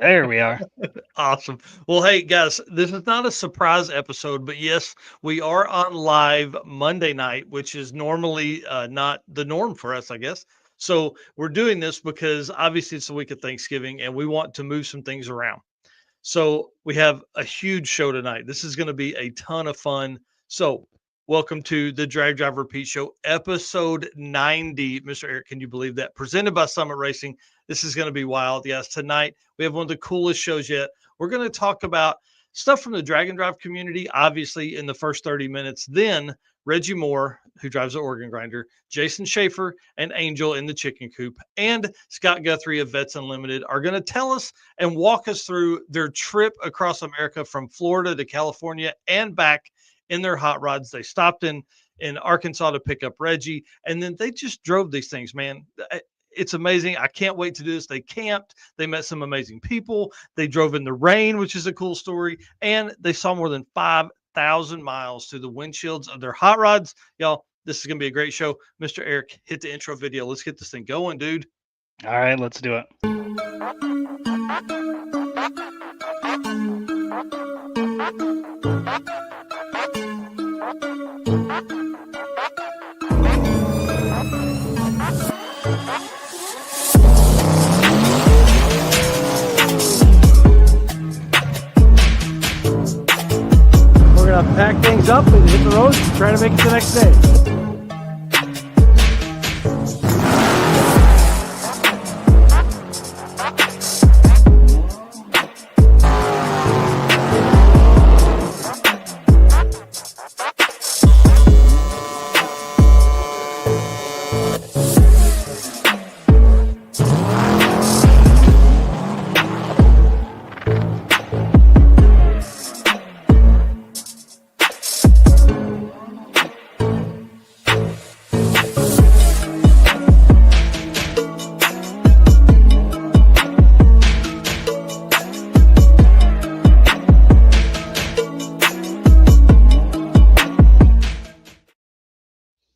There we are. Awesome. Well, hey guys, this is not a surprise episode, but yes, we are on live Monday night, which is normally not the norm for us, I guess. So we're doing this because obviously it's the week of Thanksgiving and we want to move some things around. So we have a huge show tonight. This is going to be a ton of fun. So welcome to the Drag Drive Repeat Show, episode 90. Mr. Eric, can you believe that? Presented by Summit Racing. This is going to be wild. Yes, tonight we have one of the coolest shows yet. We're going to talk about stuff from the Drag and Drive community, obviously, in the first 30 minutes. Then Reggie Moore, who drives the OrganGrinder, Jason Schaeffer and Angel in the Chicken Coupe, and Scott Guthrie of Vets Unlimited are going to tell us and walk us through their trip across America from Florida to California and back in their hot rods. They stopped in Arkansas to pick up Reggie, and then they just drove these things, man. It's amazing. I can't wait to do this. They camped. They met some amazing people. They drove in the rain, which is a cool story, and they saw more than 5,000 miles through the windshields of their hot rods. Y'all, this is going to be a great show. Mr. Eric, hit the intro video. Let's get this thing going, dude. All right, let's do it. We're gonna pack things up and hit the road and try to make it the next day.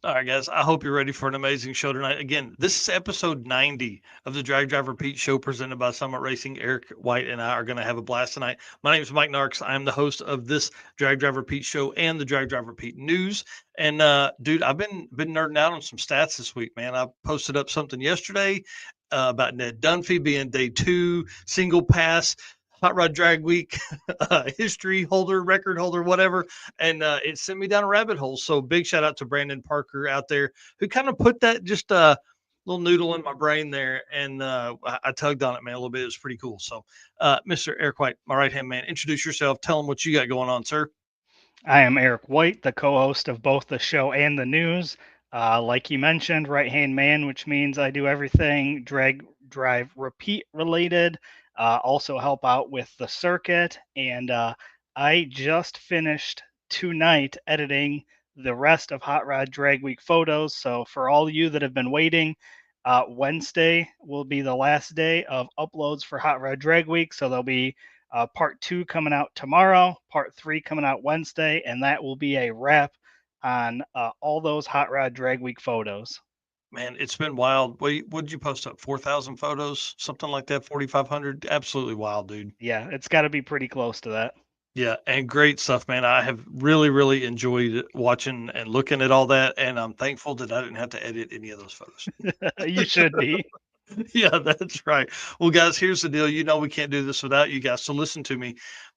All right, guys. I hope you're ready for an amazing show tonight. Again, this is episode 90 of the Drag Drive Repeat show presented by Summit Racing. Eric White and I are going to have a blast tonight. My name is Mike Narks. I'm the host of this Drag Drive Repeat show and the Drag Drive Repeat news. And dude, I've been nerding out on some stats this week, man. I posted up something yesterday about Ned Dunphy being day 2 single pass Hot Rod Drag Week history holder, record holder, whatever. And it sent me down a rabbit hole. So big shout out to Brandon Parker out there who kind of put that just little noodle in my brain there. And I tugged on it, man, a little bit. It was pretty cool. So, Mr. Eric White, my right hand man, introduce yourself. Tell them what you got going on, sir. I am Eric White, the co-host of both the show and the news. Like you mentioned, right-hand man, which means I do everything drag, drive, repeat related. Also help out with the circuit, and I just finished tonight editing the rest of Hot Rod Drag Week photos. So for all you that have been waiting, Wednesday will be the last day of uploads for Hot Rod Drag Week. So there'll be part 2 coming out tomorrow, part 3 coming out Wednesday, and that will be a wrap on all those Hot Rod Drag Week photos. Man, it's been wild. What did you post up? 4,000 photos, something like that, 4,500. Absolutely wild, dude. Yeah, it's got to be pretty close to that. Yeah, and great stuff, man. I have really, really enjoyed watching and looking at all that, and I'm thankful that I didn't have to edit any of those photos. You should be. Yeah, that's right. Well, guys, here's the deal. You know we can't do this without you guys. So listen to me.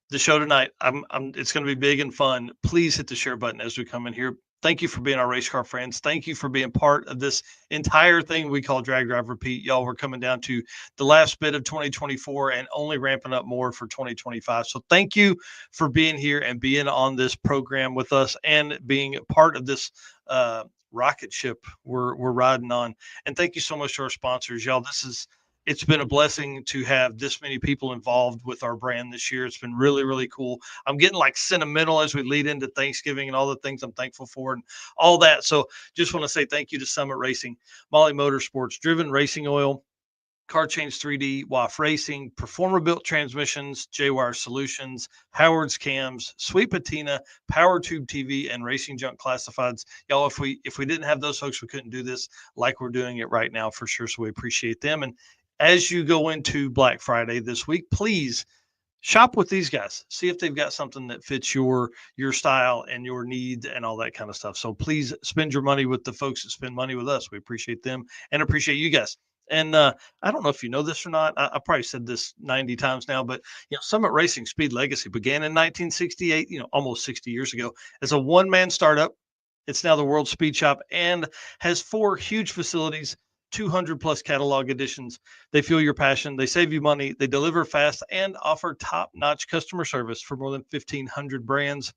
The show tonight, it's going to be big and fun. Please hit the share button as we come in here. Thank you for being our race car friends. Thank you for being part of this entire thing we call Drag Drive Repeat. Y'all, we're coming down to the last bit of 2024 and only ramping up more for 2025. So thank you for being here and being on this program with us and being part of this rocket ship we're riding on. And thank you so much to our sponsors, y'all. It's been a blessing to have this many people involved with our brand this year. It's been really, really cool. I'm getting like sentimental as we lead into Thanksgiving and all the things I'm thankful for and all that. So just want to say thank you to Summit Racing, Molly Motorsports, Driven Racing Oil, Car Change 3D, Waf Racing, Performer Built Transmissions, J-Wire Solutions, Howard's Cams, Sweet Patina, Power Tube TV, and Racing Junk Classifieds. Y'all, if we didn't have those folks, we couldn't do this like we're doing it right now for sure. So we appreciate them. And as you go into Black Friday this week, please shop with these guys. See if they've got something that fits your style and your needs and all that kind of stuff. So please spend your money with the folks that spend money with us. We appreciate them and appreciate you guys. And I don't know if you know this or not. I probably said this 90 times now, but Summit Racing Speed Legacy began in 1968, almost 60 years ago, as a one-man startup. It's now the World Speed Shop and has 4 huge facilities, 200 plus catalog editions. They fuel your passion. They save you money. They deliver fast and offer top-notch customer service for more than 1,500 brands.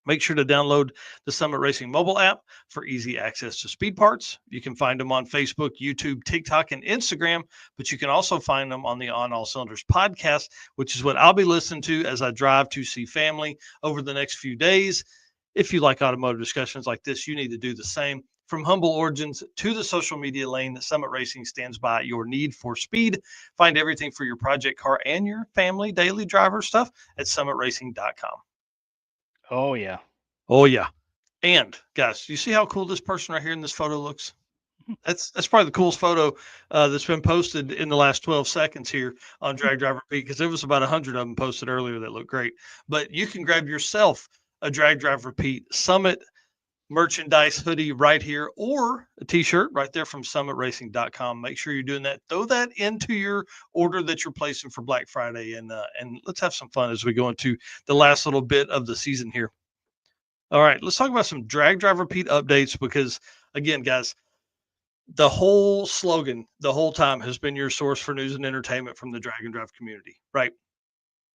Make sure to download the Summit Racing mobile app for easy access to speed parts. You can find them on Facebook, YouTube, TikTok, and Instagram, but you can also find them on the On All Cylinders podcast, which is what I'll be listening to as I drive to see family over the next few days. If you like automotive discussions like this, you need to do the same. From humble origins to the social media lane, Summit Racing stands by your need for speed. Find everything for your project car and your family daily driver stuff at summitracing.com. Oh, yeah. Oh, yeah. And guys, you see how cool this person right here in this photo looks? That's probably the coolest photo that's been posted in the last 12 seconds here on Drag Drive Repeat, because there was about 100 of them posted earlier that look great. But you can grab yourself a Drag Drive Repeat Summit merchandise hoodie right here, or a t-shirt right there from summitracing.com. Make sure you're doing that. Throw that into your order that you're placing for Black Friday, and let's have some fun as we go into the last little bit of the season here. All right, let's talk about some Drag Drive Repeat updates, because again, guys, the whole slogan the whole time has been your source for news and entertainment from the Drag and Drive community, right?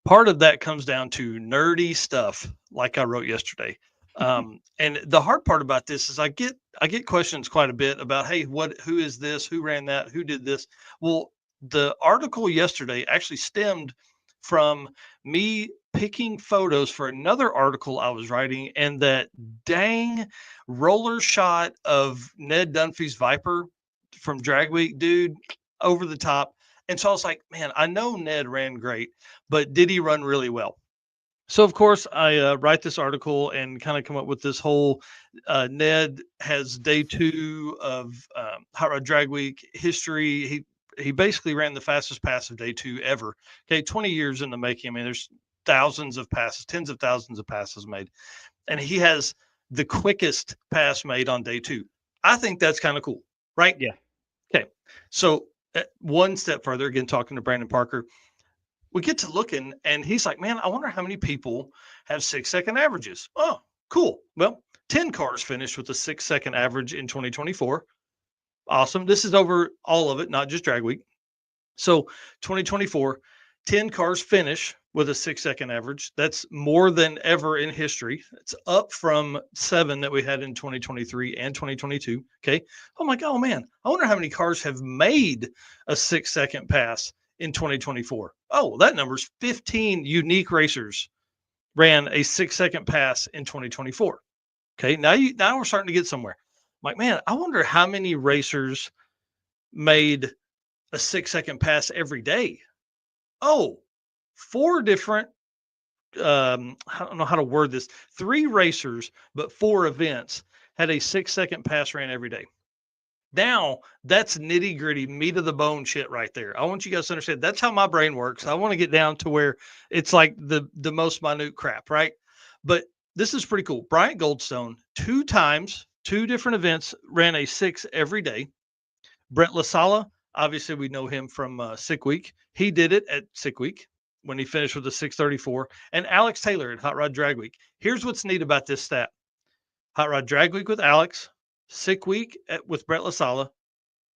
Part of that comes down to nerdy stuff, like I wrote yesterday. And the hard part about this is I get questions quite a bit about, hey, who is this? Who ran that? Who did this? Well, the article yesterday actually stemmed from me picking photos for another article I was writing, and that dang roller shot of Ned Dunphy's Viper from Drag Week, dude, over the top. And so I was like, man, I know Ned ran great, but did he run really well? So, of course, I write this article and kind of come up with this whole Ned has day 2 of Hot Rod Drag Week history. He basically ran the fastest pass of day 2 ever. Okay, 20 years in the making. I mean, there's thousands of passes, tens of thousands of passes made. And he has the quickest pass made on day 2. I think that's kind of cool, right? Yeah. Okay, so one step further, again, talking to Brandon Parker, we get to looking, and he's like, man, I wonder how many people have 6-second averages. Oh, cool. Well, 10 cars finished with a 6-second average in 2024. Awesome. This is over all of it, not just Drag Week. So 2024, 10 cars finish with a 6-second average. That's more than ever in history. It's up from 7 that we had in 2023 and 2022. Okay. Oh my God, man. I wonder how many cars have made a 6-second pass in 2024. Oh, that number's 15 unique racers ran a 6-second pass in 2024. Okay. Now we're starting to get somewhere. I'm like, man, I wonder how many racers made a 6-second pass every day. Oh, 4 different, I don't know how to word this, 3 racers, but 4 events had a 6-second pass ran every day. Now that's nitty gritty, meat of the bone shit right there. I want you guys to understand that's how my brain works. I want to get down to where it's like the most minute crap, right? But this is pretty cool. Bryant Goldstone, 2 times, 2 different events, ran a 6 every day. Brent LaSala, obviously we know him from Sick Week. He did it at Sick Week when he finished with a 6:34. And Alex Taylor at Hot Rod Drag Week. Here's what's neat about this stat. Hot Rod Drag Week with Alex, Sick Week with Brent LaSala,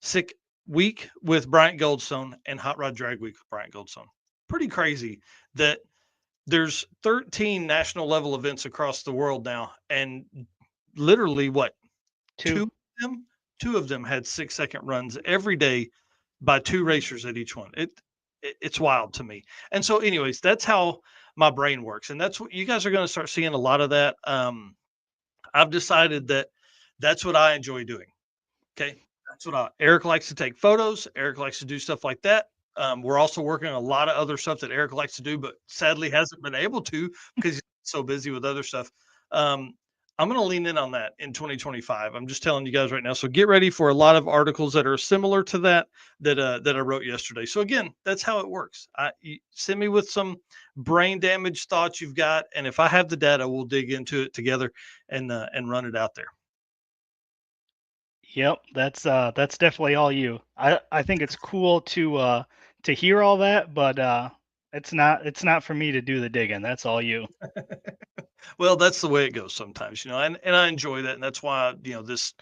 Sick Week with Bryant Goldstone, and Hot Rod Drag Week with Bryant Goldstone. Pretty crazy that there's 13 national level events across the world now, and literally what? 2 of them had 6-second runs every day by 2 racers at each one. It's wild to me. And so anyways, that's how my brain works. And that's what you guys are going to start seeing a lot of that. I've decided that that's what I enjoy doing. Okay. That's what Eric likes to take photos. Eric likes to do stuff like that. We're also working on a lot of other stuff that Eric likes to do, but sadly hasn't been able to because he's so busy with other stuff. I'm going to lean in on that in 2025. I'm just telling you guys right now. So get ready for a lot of articles that are similar to that I wrote yesterday. So again, that's how it works. You send me with some brain damage thoughts you've got, and if I have the data, we'll dig into it together and run it out there. Yep, that's definitely all you. I think it's cool to hear all that, but it's not for me to do the digging. That's all you. Well, that's the way it goes sometimes, and I enjoy that. And that's why, this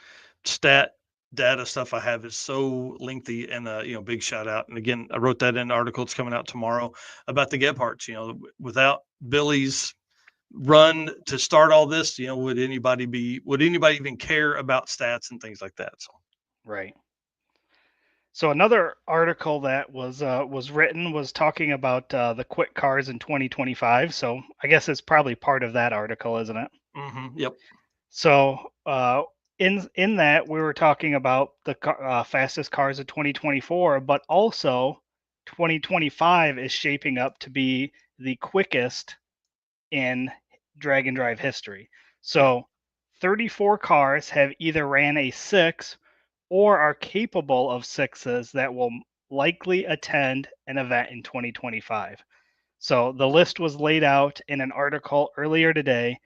stat data stuff I have is so lengthy and, big shout out. And again, I wrote that in an article. It's coming out tomorrow about the Gephardts, without Billy's run to start all this, would anybody even care about stats and things like that? So. Right. So another article that was written was talking about the quick cars in 2025. So I guess it's probably part of that article, isn't it? Yep. So in that we were talking about the fastest cars of 2024, but also 2025 is shaping up to be the quickest in drag and drive history. So 34 cars have either ran a 6 or are capable of 6s that will likely attend an event in 2025. So the list was laid out in an article earlier today.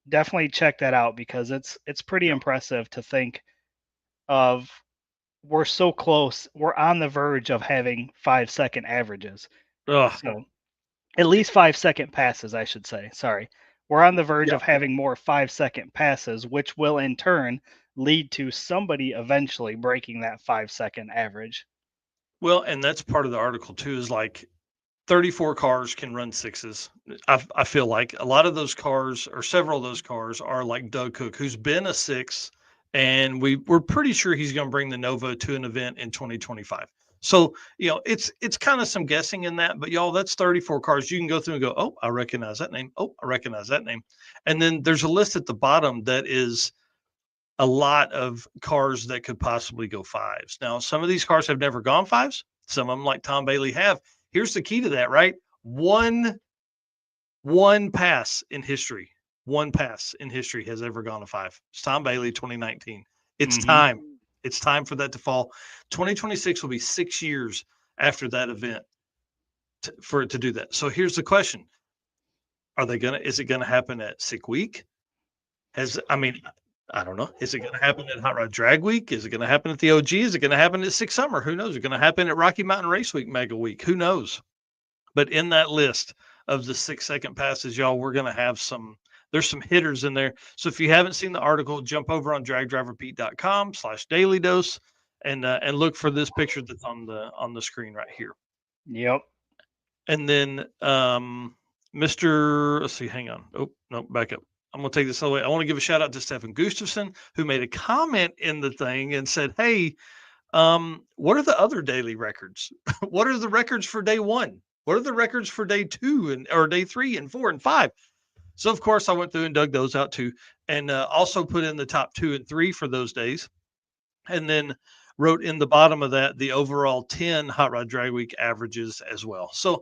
Definitely check that out because it's pretty impressive to think of. We're so close. We're on the verge of having 5-second averages. Ugh. So at least 5-second passes, I should say. Sorry. We're on the verge of having more 5-second passes, which will in turn lead to somebody eventually breaking that 5-second average. Well, and that's part of the article too, is like 34 cars can run 6s. I feel like a lot of those cars, or several of those cars, are like Doug Cook, who's been a 6, and we're pretty sure he's going to bring the Nova to an event in 2025. So, it's kind of some guessing in that, but y'all, that's 34 cars. You can go through and go, oh, I recognize that name. Oh, I recognize that name. And then there's a list at the bottom that is a lot of cars that could possibly go 5s. Now, some of these cars have never gone 5s. Some of them, like Tom Bailey, have. Here's the key to that, right? One pass in history. One pass in history has ever gone to 5. It's Tom Bailey, 2019. It's time. It's time for that to fall. 2026 will be 6 years after that event for it to do that. So here's the question: is it gonna happen at Sick Week? I don't know. Is it going to happen at Hot Rod Drag Week? Is it going to happen at the OG? Is it going to happen at Six Summer? Who knows? Is it going to happen at Rocky Mountain Race Week Mega Week? Who knows? But in that list of the 6-second passes, y'all, we're going to have there's some hitters in there. So if you haven't seen the article, jump over on dragdriverepeat.com/daily dose and look for this picture that's on the screen right here. Yep. And then let's see, hang on. Oh, no, back up. I'm going to take this away. I want to give a shout out to Stefan Gustafson, who made a comment in the thing and said, hey, what are the other daily records? What are the records for day 1? What are the records for day 2 or day 3 and 4 and 5? So, of course, I went through and dug those out too, and also put in the top 2 and 3 for those days. And then wrote in the bottom of that the overall 10 Hot Rod Drag Week averages as well. So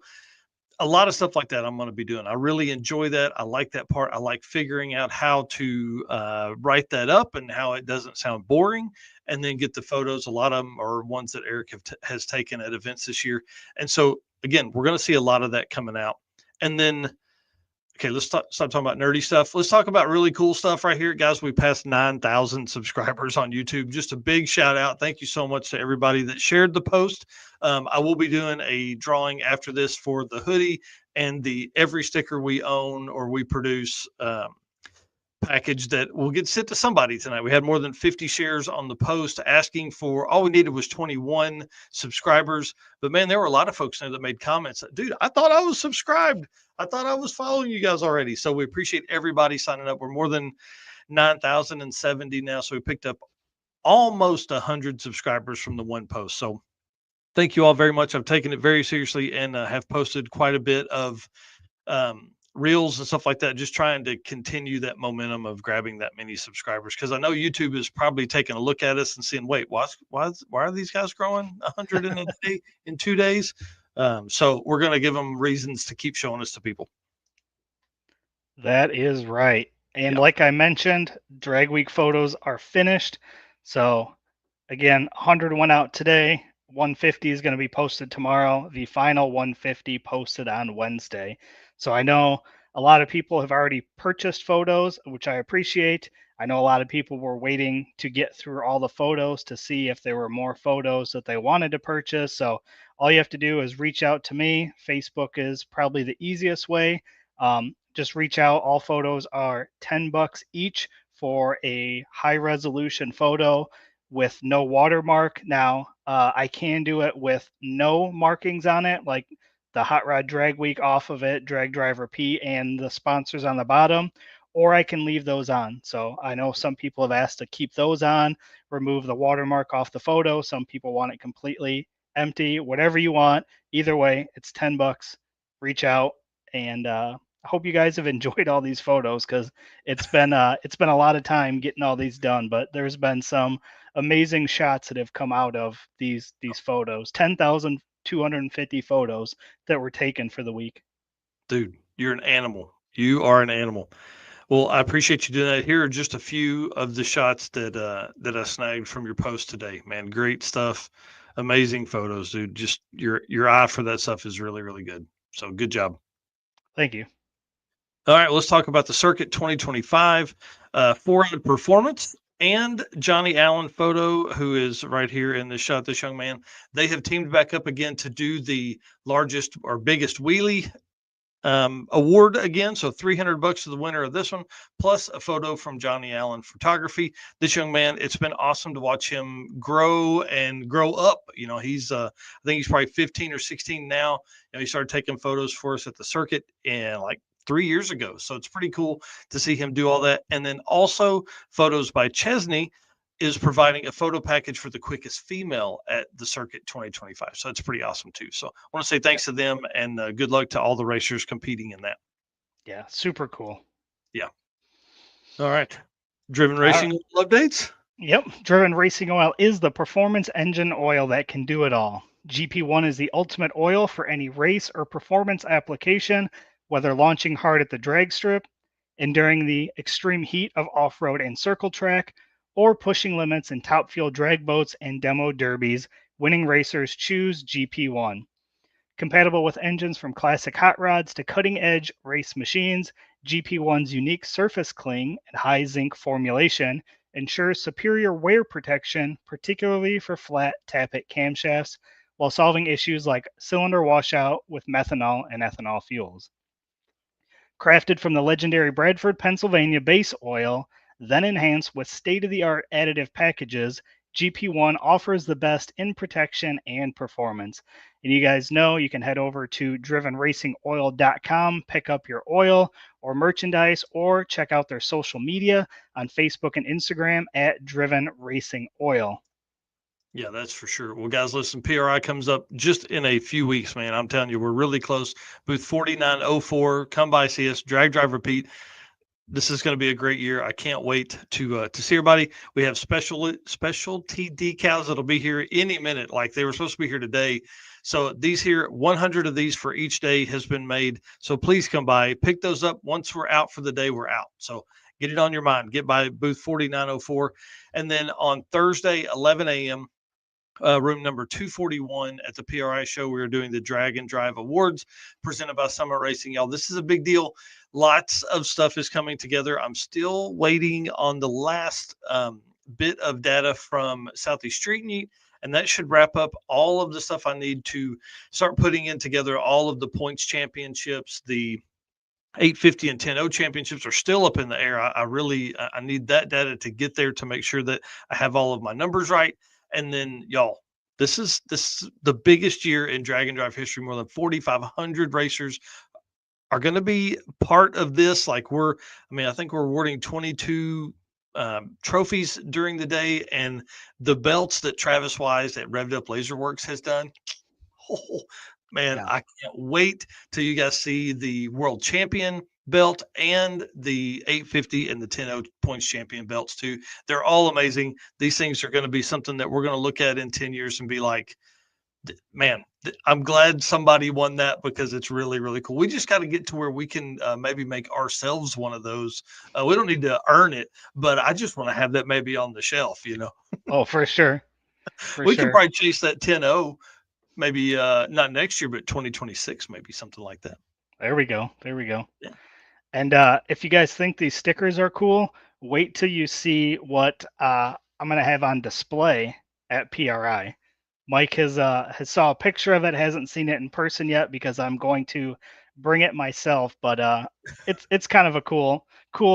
a lot of stuff like that I'm going to be doing. I really enjoy that. I like that part. I like figuring out how to write that up and how it doesn't sound boring, and then get the photos. A lot of them are ones that Eric has taken at events this year. And so, again, we're going to see a lot of that coming out. And then, okay, let's stop talking about nerdy stuff. Let's talk about really cool stuff right here. Guys, we passed 9,000 subscribers on YouTube. Just a big shout out. Thank you so much to everybody that shared the post. I will be doing a drawing after this for the hoodie and the every sticker we own or we produce package that will get sent to somebody tonight. We had more than 50 shares on the post asking for, all we needed was 21 subscribers. But man, there were a lot of folks there that made comments. Dude, I thought I was subscribed. I thought I was following you guys already. So we appreciate everybody signing up. We're more than 9,070 now. So we picked up almost 100 subscribers from the one post. So thank you all very much. I've taken it very seriously and have posted quite a bit of reels and stuff like that, just trying to continue that momentum of grabbing that many subscribers. Because I know YouTube is probably taking a look at us and saying, wait, why are these guys growing 100 in a day, in 2 days? So we're going to give them reasons to keep showing us to people. That is right. And Yeah. like I mentioned, Drag Week photos are finished. So again, 100 went out today. 150 is going to be posted tomorrow. The final 150 posted on Wednesday. So I know a lot of people have already purchased photos, which I appreciate. I know a lot of people were waiting to get through all the photos to see if there were more photos that they wanted to purchase. So all you have to do is reach out to me. Facebook is probably the easiest way. Just reach out. All photos are $10 each for a high resolution photo with no watermark. Now, I can do it with no markings on it, like the Hot Rod Drag Week off of it, Drag Drive Repeat, and the sponsors on the bottom, or I can leave those on. So I know some people have asked to keep those on, remove the watermark off the photo. Some people want it completely empty, whatever you want. Either way, it's $10. Reach out, and I hope you guys have enjoyed all these photos because it's been a lot of time getting all these done. But there's been some amazing shots that have come out of these photos. 10,250 photos that were taken for the week. Dude, you're an animal. You are an animal. Well, I appreciate you doing that. Here are just a few of the shots that that I snagged from your post today, man. Great stuff. Amazing photos, dude. Just your eye for that stuff is really, really good. So good job. Thank you. All right, let's talk about the Circuit 2025 4-round performance and Johnny Allen photo, who is right here in the shot. This young man, they have teamed back up again to do the largest or biggest wheelie award again. So $300 to the winner of this one, plus a photo from Johnny Allen Photography. This young man, it's been awesome to watch him grow and grow up. You know, he's I think he's probably 15 or 16 now. You know, he started taking photos for us at the circuit and like 3 years ago. So it's pretty cool to see him do all that. And then also photos by Chesney is providing a photo package for the quickest female at the Circuit 2025. So it's pretty awesome too. So I want to say thanks to them and good luck to all the racers competing in that. Yeah, super cool. Yeah. All right. Driven Racing updates. Yep, Driven Racing Oil is the performance engine oil that can do it all. GP1 is the ultimate oil for any race or performance application, whether launching hard at the drag strip, enduring the extreme heat of off-road and circle track, or pushing limits in top fuel drag boats and demo derbies. Winning racers choose GP1. Compatible with engines from classic hot rods to cutting-edge race machines, GP1's unique surface cling and high zinc formulation ensures superior wear protection, particularly for flat tappet camshafts, while solving issues like cylinder washout with methanol and ethanol fuels. Crafted from the legendary Bradford, Pennsylvania base oil, then enhanced with state-of-the-art additive packages, GP1 offers the best in protection and performance. And you guys know you can head over to drivenracingoil.com, pick up your oil or merchandise, or check out their social media on Facebook and Instagram at Driven Racing Oil. Yeah, that's for sure. Well, guys, listen, PRI comes up just in a few weeks, man. I'm telling you, we're really close. Booth 4904. Come by, see us. Drag, drive, repeat. This is going to be a great year. I can't wait to see everybody. We have specialty decals that'll be here any minute. Like they were supposed to be here today. So these here, 100 of these for each day has been made. So please come by, pick those up. Once we're out for the day, we're out. So get it on your mind. Get by booth 4904. And then on Thursday, 11 a.m., room number 241 at the PRI show. We are doing the Drag and Drive Awards presented by Summit Racing. Y'all, this is a big deal. Lots of stuff is coming together. I'm still waiting on the last bit of data from Southeast Street Meet, and that should wrap up all of the stuff I need to start putting in together all of the points championships. The 850 and 10-0 championships are still up in the air. I really need that data to get there to make sure that I have all of my numbers right. And then, y'all, this is the biggest year in drag and drive history. More than 4,500 racers are going to be part of this. Like I think we're awarding 22 trophies during the day, and the belts that Travis Wise at Revved Up Laser Works has done. Oh, man, yeah. I can't wait till you guys see the world champion belt and the 850 and the 10-0 points champion belts too. They're all amazing. These things are going to be something that we're going to look at in 10 years and be like, man, I'm glad somebody won that because it's really, really cool. We just got to get to where we can maybe make ourselves one of those. We don't need to earn it, but I just want to have that maybe on the shelf, Oh, for sure. For We can sure. probably chase that 10-0, maybe not next year, but 2026, maybe something like that. There we go. There we go. Yeah. And if you guys think these stickers are cool, wait till you see what I'm gonna have on display at PRI. Mike has saw a picture of it, hasn't seen it in person yet because I'm going to bring it myself. But it's kind of a cool,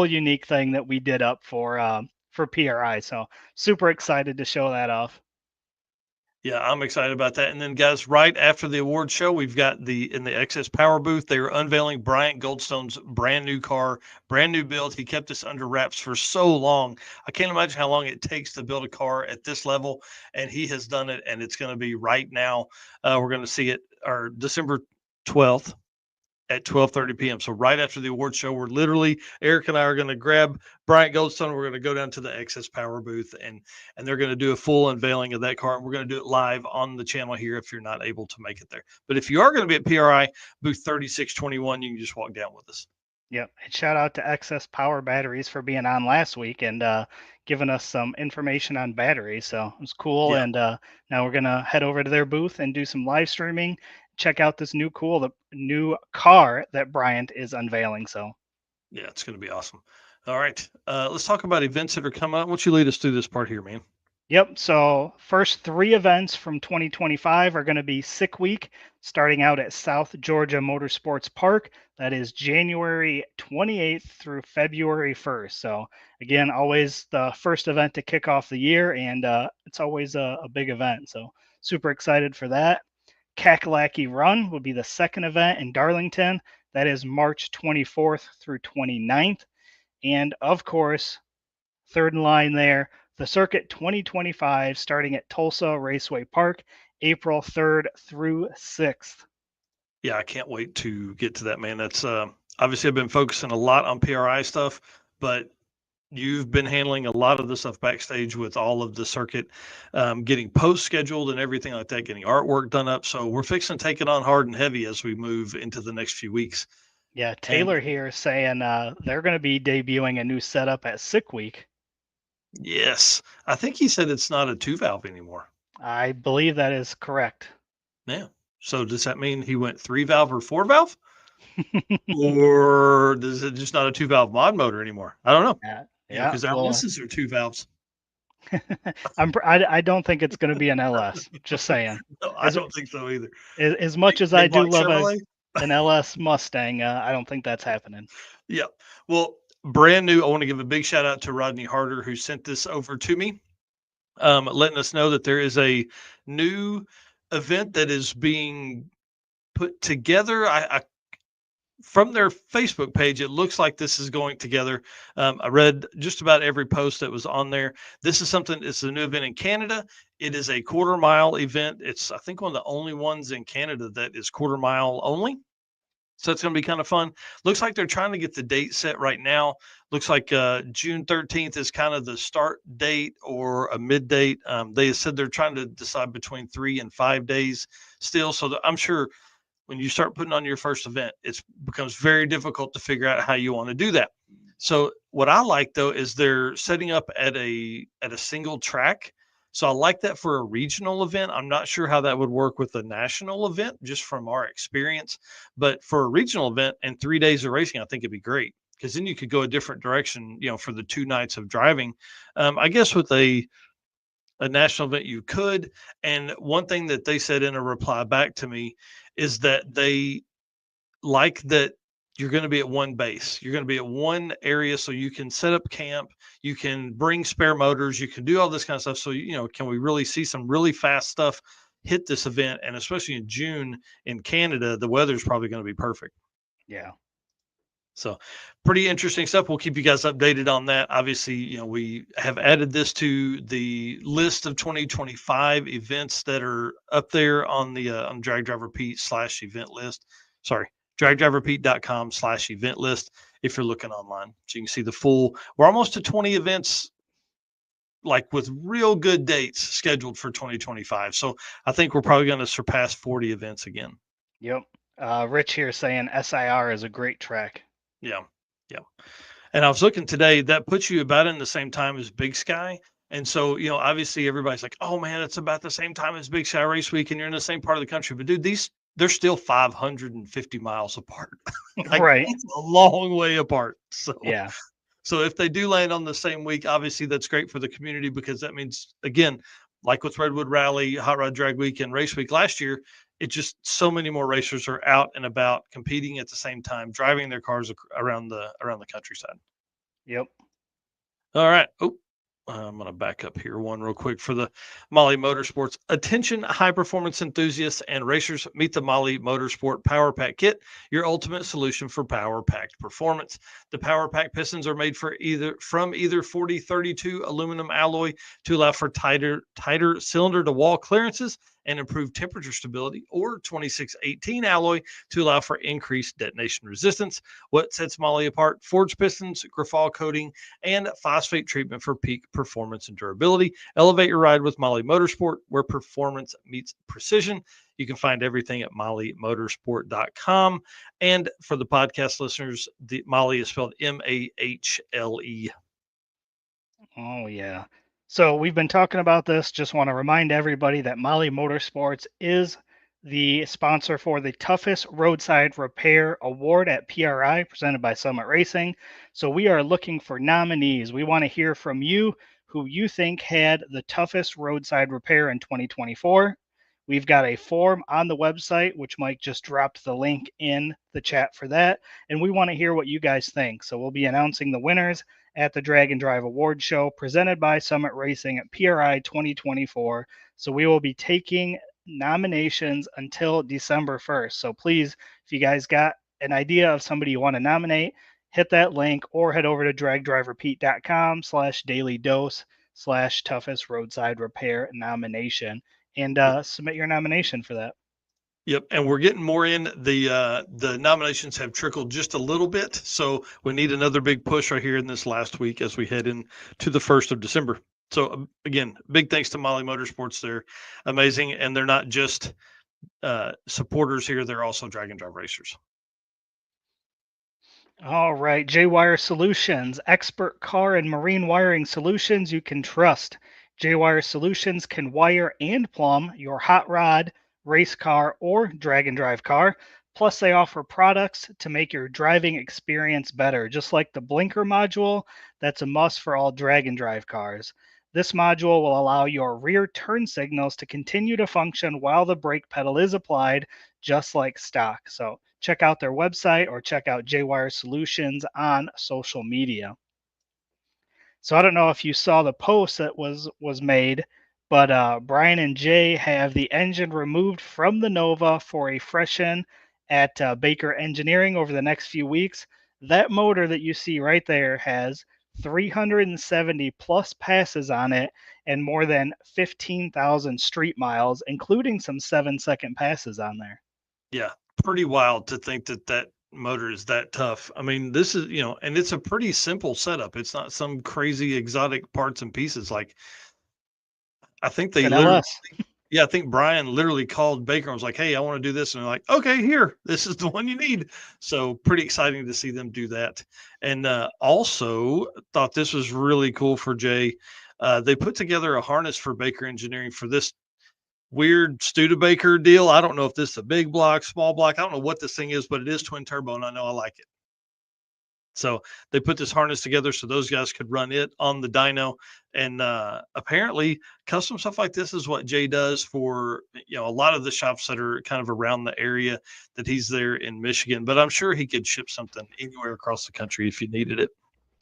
unique thing that we did up for PRI. So super excited to show that off. Yeah, I'm excited about that. And then, guys, right after the award show, we've got in the Excess Power booth. They are unveiling Bryant Goldstone's brand new car, brand new build. He kept this under wraps for so long. I can't imagine how long it takes to build a car at this level, and he has done it. And it's going to be right now. We're going to see it, or December 12th. At 12:30 p.m. So right after the award show, we're literally Eric and I are going to grab Bryant Goldstone. We're going to go down to the Excess Power booth and they're going to do a full unveiling of that car. And we're going to do it live on the channel here if you're not able to make it there. But if you are going to be at PRI booth 3621, you can just walk down with us. Yep. And shout out to Excess Power Batteries for being on last week and giving us some information on batteries. So it was cool. Yeah. And now we're gonna head over to their booth and do some live streaming. Check out this new new car that Bryant is unveiling. So Yeah, it's going to be awesome. All right. Let's talk about events that are coming up. Why don't you lead us through this part here, man? Yep. So first 3 events from 2025 are going to be Sick Week, starting out at South Georgia Motorsports Park. That is January 28th through February 1st. So again, always the first event to kick off the year, and it's always a big event. So super excited for that. Kakalaki Run will be the second event in Darlington. That is March 24th through 29th. And of course, third in line there, the Circuit 2025 starting at Tulsa Raceway Park, April 3rd through 6th. Yeah, I can't wait to get to that, man. That's obviously I've been focusing a lot on PRI stuff, but you've been handling a lot of the stuff backstage with all of the circuit, getting post scheduled and everything like that, getting artwork done up. So we're fixing to take it on hard and heavy as we move into the next few weeks. Yeah, Taylor here saying they're going to be debuting a new setup at Sick Week. Yes, I think he said it's not a 2-valve anymore. I believe that is correct. Yeah. So does that mean he went 3-valve or 4-valve? Or is it just not a 2-valve mod motor anymore? I don't know. Yeah, because our LSs are 2 valves. I don't think it's going to be an LS. Just saying. No, I don't think so either. As much as I do love an LS Mustang, I don't think that's happening. Yeah. Well, brand new. I want to give a big shout out to Rodney Harder who sent this over to me, letting us know that there is a new event that is being put together. I from their Facebook page, it looks like this is going together. I read just about every post that was on there. This is something, it's a new event in Canada. It is a 1/4 mile event. It's, I think, one of the only ones in Canada that is 1/4 mile only. So it's going to be kind of fun. Looks like they're trying to get the date set right now. Looks like June 13th is kind of the start date or a mid date. They said they're trying to decide between 3 and 5 days still. So I'm sure when you start putting on your first event, it becomes very difficult to figure out how you want to do that. So what I like though is they're setting up at a single track. So I like that for a regional event. I'm not sure how that would work with a national event, just from our experience. But for a regional event and 3 days of racing, I think it'd be great because then you could go a different direction, for the 2 nights of driving. I guess with a national event you could. And one thing that they said in a reply back to me is that they like that you're going to be at one base. You're going to be at one area so you can set up camp, you can bring spare motors, you can do all this kind of stuff. So, can we really see some really fast stuff hit this event? And especially in June in Canada, the weather's probably going to be perfect. Yeah. So pretty interesting stuff. We'll keep you guys updated on that. Obviously, we have added this to the list of 2025 events that are up there on the on Drag Driver Pete /event list. Sorry, dragdriverpete.com/event list if you're looking online. So you can see the full, we're almost to 20 events like with real good dates scheduled for 2025. So I think we're probably going to surpass 40 events again. Yep. Rich here saying SIR is a great track. Yeah. Yeah. And I was looking today, that puts you about in the same time as Big Sky. And so, obviously everybody's like, oh man, it's about the same time as Big Sky Race Week and you're in the same part of the country. But dude, they're still 550 miles apart. Like, Right. it's a long way apart. Yeah. So if they do land on the same week, obviously that's great for the community, because that means, again, like with Redwood Rally, Hot Rod Drag Week, and Race Week last year, it just so many more racers are out and about competing at the same time, driving their cars around the countryside. Yep. All right. Oh, I'm going to back up here one real quick for the Molly Motorsports. Attention, high performance enthusiasts and racers, meet the Molly Motorsport Power Pack Kit, your ultimate solution for power packed performance. The Power Pack pistons are made from either 4032 aluminum alloy to allow for tighter cylinder to wall clearances and improved temperature stability, or 2618 alloy to allow for increased detonation resistance. What sets Molly apart? Forged pistons, Grafal coating, and phosphate treatment for peak performance and durability. Elevate your ride with Molly Motorsport, where performance meets precision. You can find everything at mollymotorsport.com. And for the podcast listeners, the Molly is spelled Mahle. Oh, yeah. So we've been talking about this. Just want to remind everybody that Molly Motorsports is the sponsor for the Toughest Roadside Repair Award at PRI, presented by Summit Racing. So we are looking for nominees. We want to hear from you who you think had the toughest roadside repair in 2024. We've got a form on the website, which Mike just dropped the link in the chat for that. And we want to hear what you guys think. So we'll be announcing the winners at the Drag and Drive Award Show presented by Summit Racing at PRI 2024. So we will be taking nominations until December 1st. So please, if you guys got an idea of somebody you want to nominate, hit that link or head over to dragdriverepeat.com/daily dose/toughest roadside repair nomination and submit your nomination for that. Yep, and we're getting more in. The nominations have trickled just a little bit, so we need another big push right here in this last week as we head into the 1st of December. So again, big thanks to Molly Motorsports. They're amazing, and they're not just supporters here; they're also drag and drive racers. All right, J-Wire Solutions, expert car and marine wiring solutions you can trust. J-Wire Solutions can wire and plumb your hot rod, race car, or drag and drive car. Plus, they offer products to make your driving experience better, just like the blinker module that's a must for all drag and drive cars. This module will allow your rear turn signals to continue to function while the brake pedal is applied, just like stock. So check out their website or check out J-Wire Solutions on social media. So I don't know if you saw the post that was made, but Brian and Jay have the engine removed from the Nova for a freshen at Baker Engineering over the next few weeks. That motor that you see right there has 370 plus passes on it and more than 15,000 street miles, including some 7-second passes on there. Yeah, pretty wild to think that motor is that tough. I mean, this is, and it's a pretty simple setup. It's not some crazy exotic parts and pieces. Like, I think they literally, I think Brian literally called Baker and was like, hey, I want to do this. And they're like, okay, here, this is the one you need. So pretty exciting to see them do that. And also thought this was really cool for Jay. They put together a harness for Baker Engineering for this weird Studebaker deal. I don't know if this is a big block, small block. I don't know what this thing is, but it is twin turbo, and I know I like it. So they put this harness together so those guys could run it on the dyno. And apparently custom stuff like this is what Jay does for, a lot of the shops that are kind of around the area that he's there in Michigan. But I'm sure he could ship something anywhere across the country if you needed it.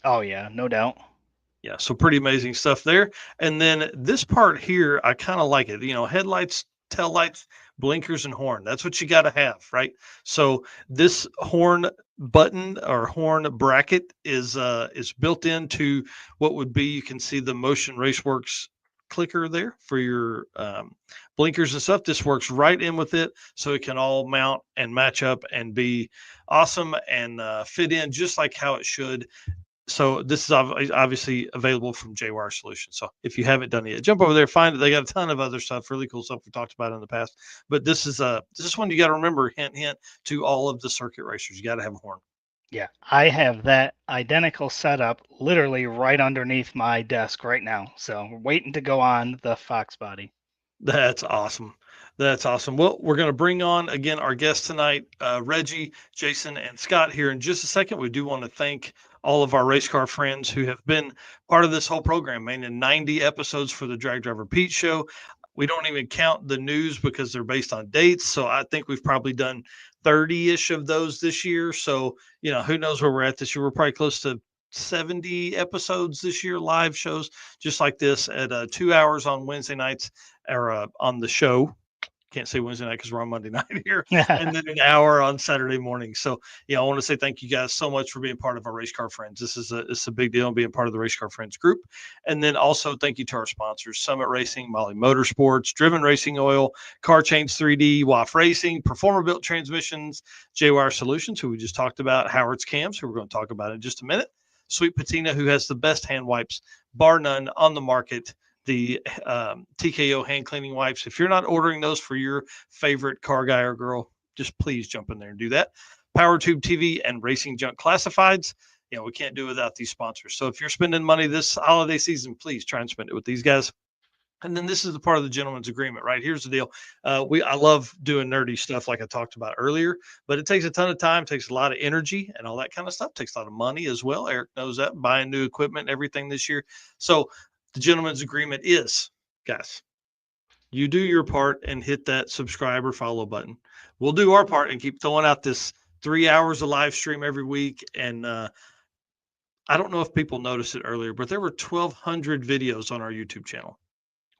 Oh, yeah, no doubt. Yeah, so pretty amazing stuff there. And then this part here, I kind of like it. Headlights, taillights, blinkers, and horn. That's what you got to have, right? So this horn button or horn bracket is built into what would be, you can see the Motion Raceworks clicker there for your blinkers and stuff. This works right in with it, so it can all mount and match up and be awesome and fit in just like how it should. So this is obviously available from J-Wire Solutions. So if you haven't done it yet, jump over there, find it. They got a ton of other stuff, really cool stuff we talked about in the past. But this is one you got to remember. Hint, hint to all of the circuit racers. You got to have a horn. Yeah, I have that identical setup literally right underneath my desk right now. So we're waiting to go on the Fox body. That's awesome. That's awesome. Well, we're going to bring on again our guests tonight, Reggie, Jason, and Scott here in just a second. We do want to thank all of our race car friends who have been part of this whole program, man. In 90 episodes for the Drag Driver Pete Show. We don't even count the news because they're based on dates. So I think we've probably done 30-ish of those this year. So, who knows where we're at this year. We're probably close to 70 episodes this year, live shows just like this at 2 hours on Wednesday nights or on the show. Can't say Wednesday night because we're on Monday night here, and then an hour on Saturday morning. So, I want to say thank you guys so much for being part of our Race Car Friends. This is a big deal, being part of the Race Car Friends group. And then also thank you to our sponsors: Summit Racing, Molly Motorsports, Driven Racing Oil, Car Change 3D, Waf Racing, Performer Built Transmissions, J-Wire Solutions, who we just talked about, Howard's Cams, who we're going to talk about in just a minute, Sweet Patina, who has the best hand wipes, bar none, on the market, the TKO hand cleaning wipes. If you're not ordering those for your favorite car guy or girl, just please jump in there and do that. PowerTube TV and Racing Junk Classifieds. We can't do without these sponsors. So if you're spending money this holiday season, please try and spend it with these guys. And then this is the part of the gentleman's agreement, right? Here's the deal. I love doing nerdy stuff like I talked about earlier, but it takes a ton of time, takes a lot of energy and all that kind of stuff. Takes a lot of money as well. Eric knows that, buying new equipment, everything this year. So the gentleman's agreement is, guys, you do your part and hit that subscribe or follow button. We'll do our part and keep throwing out this 3 hours of live stream every week. And I don't know if people noticed it earlier, but there were 1,200 videos on our YouTube channel.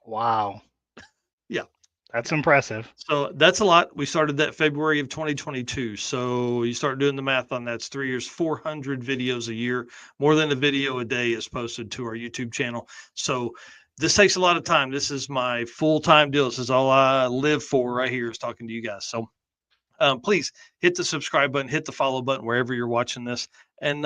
Wow. Yeah. That's impressive. So that's a lot. We started that February of 2022. So you start doing the math on that. It's 3 years, 400 videos a year, more than a video a day is posted to our YouTube channel. So this takes a lot of time. This is my full-time deal. This is all I live for right here, is talking to you guys. So please hit the subscribe button, hit the follow button wherever you're watching this. And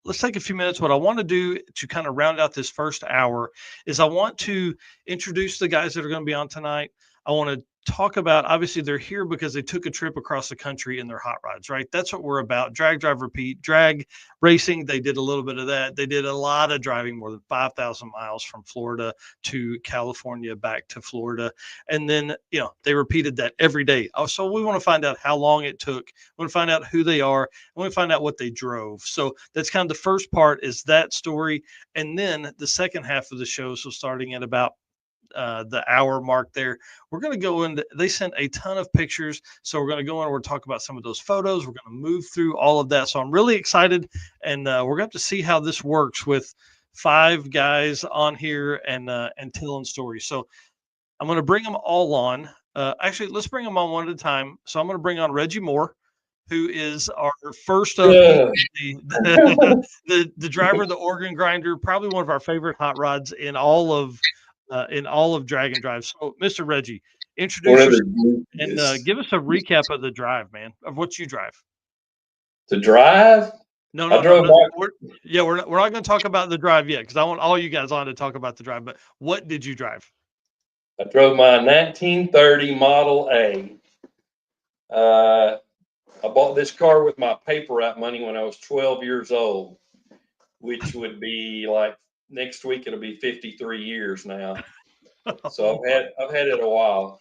let's take a few minutes. What I want to do to kind of round out this first hour is I want to introduce the guys that are going to be on tonight. I want to talk about, obviously they're here because they took a trip across the country in their hot rods, right? That's what we're about. Drag, drive, repeat, drag racing. They did a little bit of that. They did a lot of driving, more than 5,000 miles from Florida to California, back to Florida. And then, they repeated that every day. So we want to find out how long it took. We want to find out who they are. We want to find out what they drove. So that's kind of the first part, is that story. And then the second half of the show, so starting at about the hour mark there, we're going to go into, they sent a ton of pictures, so we're going to go in, we're going to talk about some of those photos, we're going to move through all of that. So I'm really excited, and we're going to have to see how this works with 5 guys on here and telling stories. So I'm going to bring them all on. Actually, let's bring them on one at a time. So I'm going to bring on Reggie Moore, who is our first of the driver of the OrganGrinder, probably one of our favorite hot rods in all of drag and drive. So, Mr. Reggie, introduce yourself and give us a recap of the drive, man, of what you drive. The drive? No. We're not going to talk about the drive yet, because I want all you guys on to talk about the drive. But what did you drive? I drove my 1930 Model A. I bought this car with my paper route money when I was 12 years old, which would be like next week. It'll be 53 years now. So I've had it a while.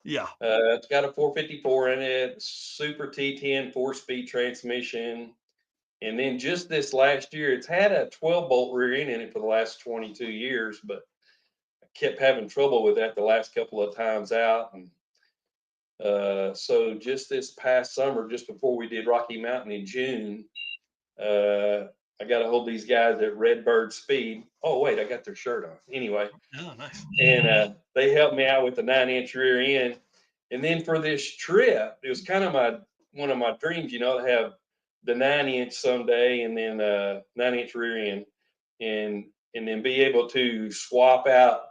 Yeah. It's got a 454 in it, Super T10 4-speed transmission. And then just this last year, it's had a 12-bolt rear end in it for the last 22 years, but I kept having trouble with that the last couple of times out. And so just this past summer, just before we did Rocky Mountain in June, I got a hold of these guys at Redbird Speed. Oh, wait, I got their shirt on. Anyway. Oh, nice. And they helped me out with the 9-inch rear end. And then for this trip, it was kind of one of my dreams, to have the 9-inch someday, and then 9-inch rear end, and then be able to swap out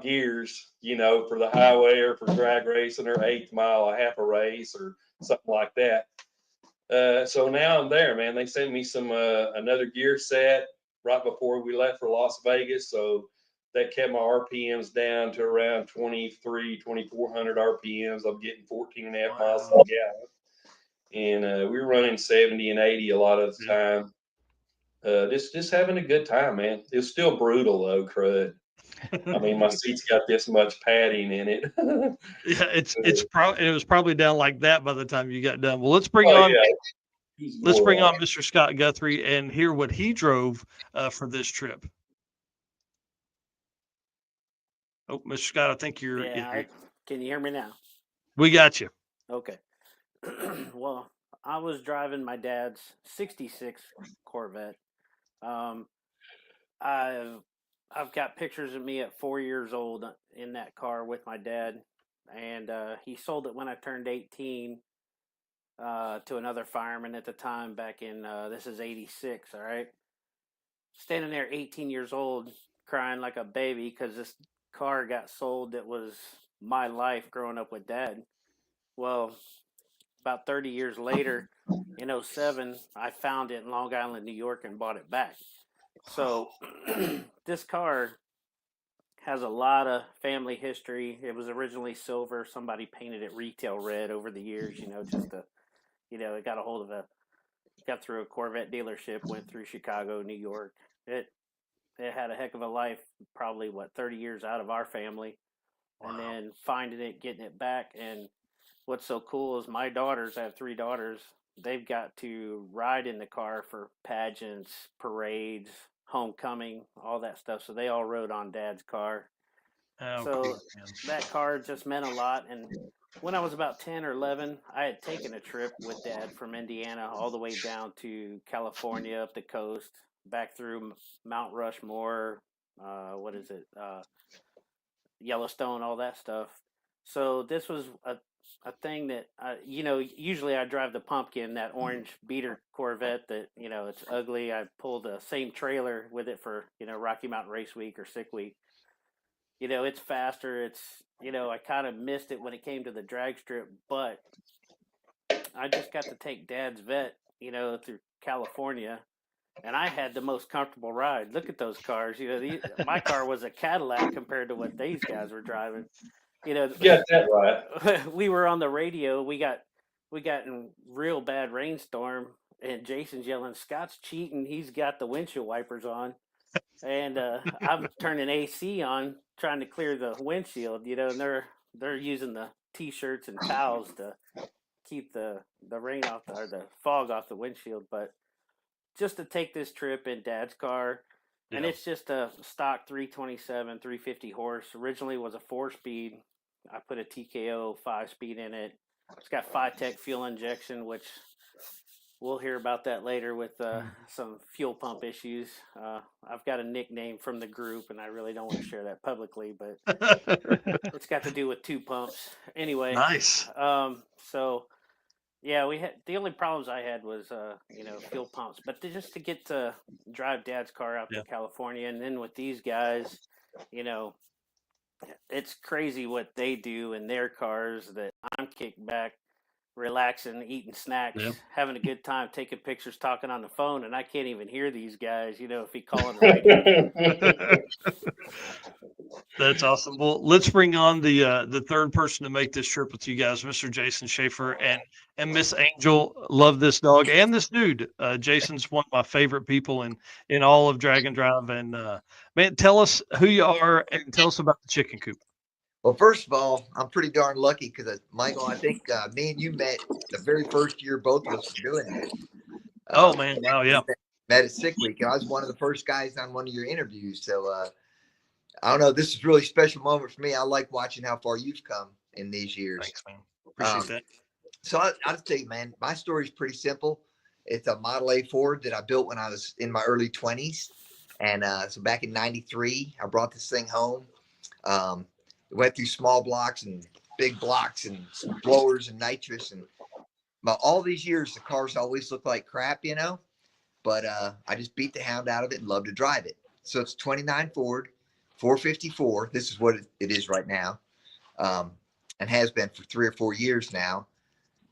gears, for the highway or for drag racing or 8th mile, a half a race or something like that. So now I'm there, man. They sent me some another gear set right before we left for Las Vegas. So that kept my RPMs down to around 2,400 RPMs. I'm getting 14 and a half miles to the gallon. And we were running 70 and 80 a lot of the time. Just having a good time, man. It's still brutal though, crud. I mean, my seat's got this much padding in it. Yeah, it was probably down like that by the time you got done. Well, let's bring Oh on yeah. Mr. Scott Guthrie and hear what he drove for this trip. Oh, Mr. Scott, I think you're. Can you hear me now? We got you. Okay. Well, I was driving my dad's '66 Corvette. I've got pictures of me at 4 years old in that car with my dad, and he sold it when I turned 18 to another fireman at the time back in this is '86. All right, standing there 18 years old, crying like a baby because this car got sold. That was my life growing up with dad. Well, about 30 years later, in '07, I found it in Long Island, New York, and bought it back. So this car has a lot of family history. It was originally silver. Somebody painted it retail red over the years, just to, it got through a Corvette dealership, went through Chicago, New York. It had a heck of a life, probably 30 years out of our family. Wow. And then finding it, getting it back. And what's so cool is my daughters, I have 3 daughters, they've got to ride in the car for pageants, parades, homecoming, all that stuff. So they all rode on Dad's car. Oh, so cool, that car just meant a lot. And when I was about 10 or 11, I had taken a trip with Dad from Indiana all the way down to California, up the coast, back through Mount Rushmore, Yellowstone, all that stuff. So this was a thing that, usually I drive the Pumpkin, that orange beater Corvette that, it's ugly. I pull the same trailer with it for, Rocky Mountain Race Week or Sick Week. It's faster. It's, I kind of missed it when it came to the drag strip, but I just got to take Dad's vet, through California, and I had the most comfortable ride. Look at those cars. My car was a Cadillac compared to what these guys were driving. Yeah, that right. We were on the radio. We got in real bad rainstorm, and Jason's yelling, "Scott's cheating. He's got the windshield wipers on." And I'm turning AC on, trying to clear the windshield, and they're using the T-shirts and towels to keep the rain off or the fog off the windshield. But just to take this trip in Dad's car, and it's just a stock 327, 350 horse. Originally was a 4-speed. I put a TKO 5-speed in it. It's got Phytech fuel injection, which we'll hear about that later with some fuel pump issues. I've got a nickname from the group, and I really don't want to share that publicly, but it's got to do with 2 pumps. Anyway. Nice. So, yeah, we had the only problems I had was, fuel pumps. But just to get to drive Dad's car out to California, and then with these guys, it's crazy what they do in their cars that I'm kicked back, relaxing, eating snacks, having a good time, taking pictures, talking on the phone, and I can't even hear these guys, if he calling the radio. That's awesome. Well, let's bring on the third person to make this trip with you guys, Mr. Jason Schaeffer and Miss Angel. Love this dog and this dude. Jason's one of my favorite people in all of Drag and Drive. And man, tell us who you are and tell us about the Chicken Coupe. Well, first of all, I'm pretty darn lucky because, Michael, I think me and you met the very first year both of us were doing this. Oh, man. Wow, yeah. Met at Sick Week. And I was one of the first guys on one of your interviews. So, I don't know. This is a really special moment for me. I like watching how far you've come in these years. Thanks, man. Appreciate that. So I'll tell you, man, my story is pretty simple. It's a Model A Ford that I built when I was in my early 20s. And so back in 93, I brought this thing home. It went through small blocks and big blocks and blowers and nitrous. And all these years, the cars always look like crap, but I just beat the hound out of it and love to drive it. So it's 29 Ford, 454. This is what it is right now, and has been for 3 or 4 years now.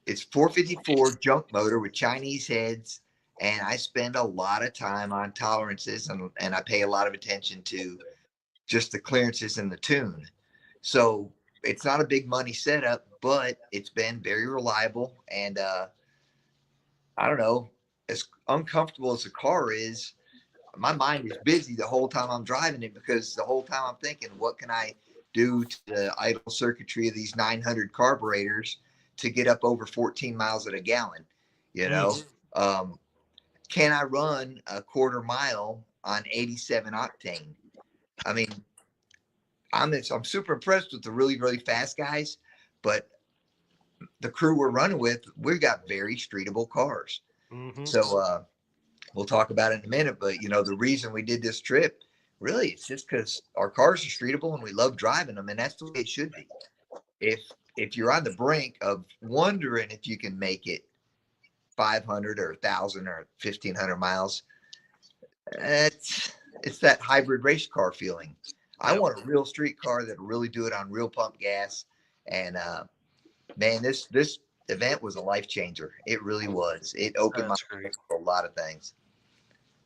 it's 454 junk motor with Chinese heads. And I spend a lot of time on tolerances and I pay a lot of attention to just the clearances and the tune. So it's not a big money setup, but it's been very reliable. And I don't know, as uncomfortable as the car is, my mind is busy the whole time I'm driving it, because the whole time I'm thinking, what can I do to the idle circuitry of these 900 carburetors to get up over 14 miles at a gallon? You know, can I run a quarter mile on 87 octane? I mean, I'm super impressed with the really, really fast guys, but the crew we're running with, we've got very streetable cars. So we'll talk about it in a minute, but you know, the reason we did this trip, really, it's just because our cars are streetable and we love driving them, and that's the way it should be. If you're on the brink of wondering if you can make it 500 or 1,000 or 1,500 miles, it's that hybrid race car feeling. I want a real street car that'll really do it on real pump gas. And man, this event was a life changer. It really was. It opened my eyes for a lot of things.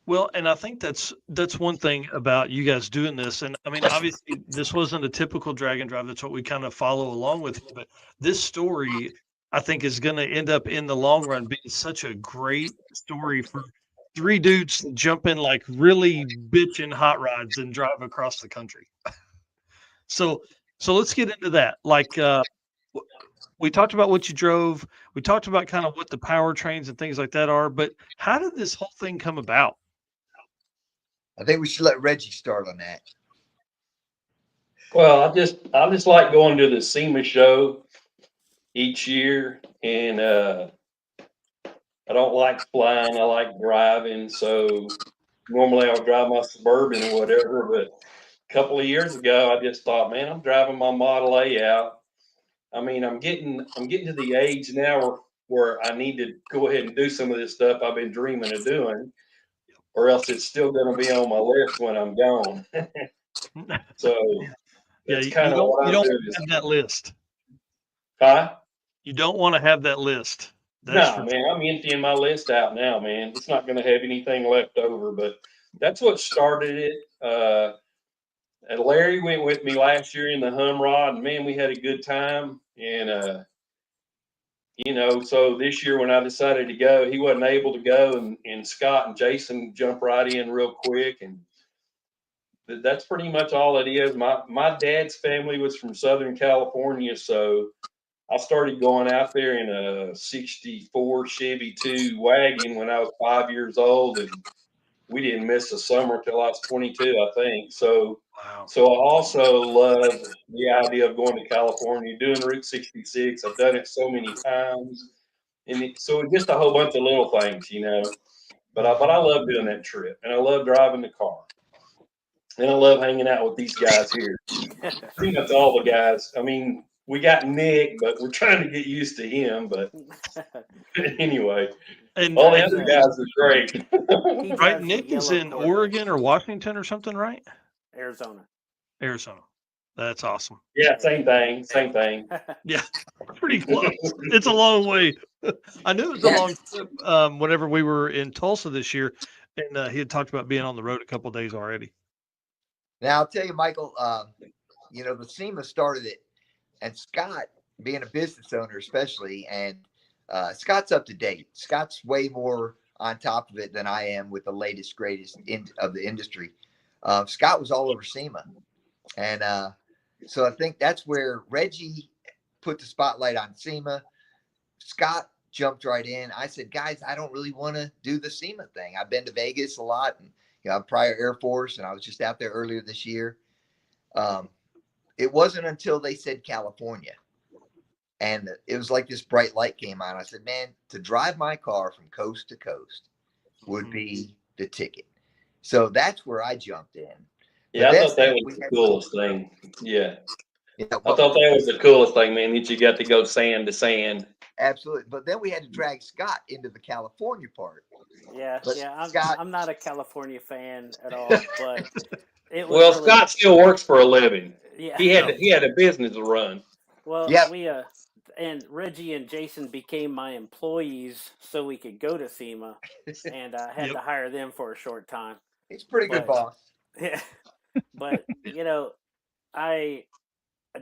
Well, and I think that's one thing about you guys doing this. And I mean, obviously, this wasn't a typical drag and drive. That's what we kind of follow along with. But this story, I think, is going to end up in the long run being such a great story for three dudes to jump in like really bitchin' hot rods and drive across the country. So let's get into that. Like, we talked about what you drove. We talked about kind of what the powertrains and things like that are. But how did this whole thing come about? I think we should let Reggie start on that. Well, I just like going to the SEMA show each year, and I don't like flying. I like driving. So normally I'll drive my Suburban or whatever. But a couple of years ago, I just thought, man, I'm driving my Model A out. I mean, I'm getting to the age now where I need to go ahead and do some of this stuff I've been dreaming of doing, or else it's still going to be on my list when I'm gone. So that's kind of what I'm doing. You don't have that list. Huh? You don't want to have that list. No, man, I'm emptying my list out now, man. It's not going to have anything left over, but that's what started it. And Larry went with me last year in the Humrod, and man, we had a good time. And you know, so this year when I decided to go, he wasn't able to go, and Scott and Jason jumped right in real quick, and that's pretty much all it is. My dad's family was from Southern California, so I started going out there in a '64 Chevy 2 wagon when I was 5 years old, and we didn't miss a summer till I was 22, I think. So, So I also love the idea of going to California, doing Route 66. I've done it so many times, and so just a whole bunch of little things, you know. But I love doing that trip, and I love driving the car, and I love hanging out with these guys here. Pretty much all the guys. I mean, we got Nick, but we're trying to get used to him. But anyway, and all the other guys are great. Right, Nick is in Oregon or Washington or something, right? Arizona. That's awesome. Yeah, same thing. Yeah, pretty close. It's a long way. I knew it was a long trip whenever we were in Tulsa this year, and he had talked about being on the road a couple of days already. Now, I'll tell you, Michael, you know, the SEMA started it, and Scott, being a business owner especially, and Scott's up to date. Scott's way more on top of it than I am with the latest, greatest of the industry. Scott was all over SEMA. And so I think that's where Reggie put the spotlight on SEMA. Scott jumped right in. I said, guys, I don't really want to do the SEMA thing. I've been to Vegas a lot, and you know, I'm prior Air Force, and I was just out there earlier this year. It wasn't until they said California, and it was like this bright light came on. I said, man, to drive my car from coast to coast would be the ticket. So that's where I jumped in. Yeah, I thought that was the coolest thing. Yeah. I thought that was the coolest thing, man, that you got to go sand to sand. Absolutely. But then we had to drag Scott into the California part. Yeah, But yeah. Scott, I'm not a California fan at all, but it was Well, really, Scott still works for a living. yeah. He had a business to run. Well, Yeah. we and Reggie and Jason became my employees so we could go to SEMA, and I had to hire them for a short time. He's a pretty good boss. Yeah, but I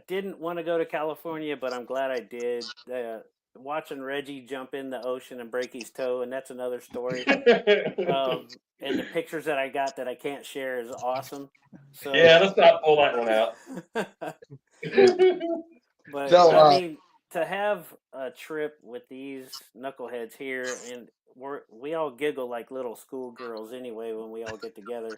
didn't want to go to California, but I'm glad I did. Watching Reggie jump in the ocean and break his toe, and that's another story. And the pictures that I got that I can't share is awesome. So yeah, let's not pull that one out. But So, I mean, to have a trip with these knuckleheads here, and we all giggle like little schoolgirls anyway when we all get together,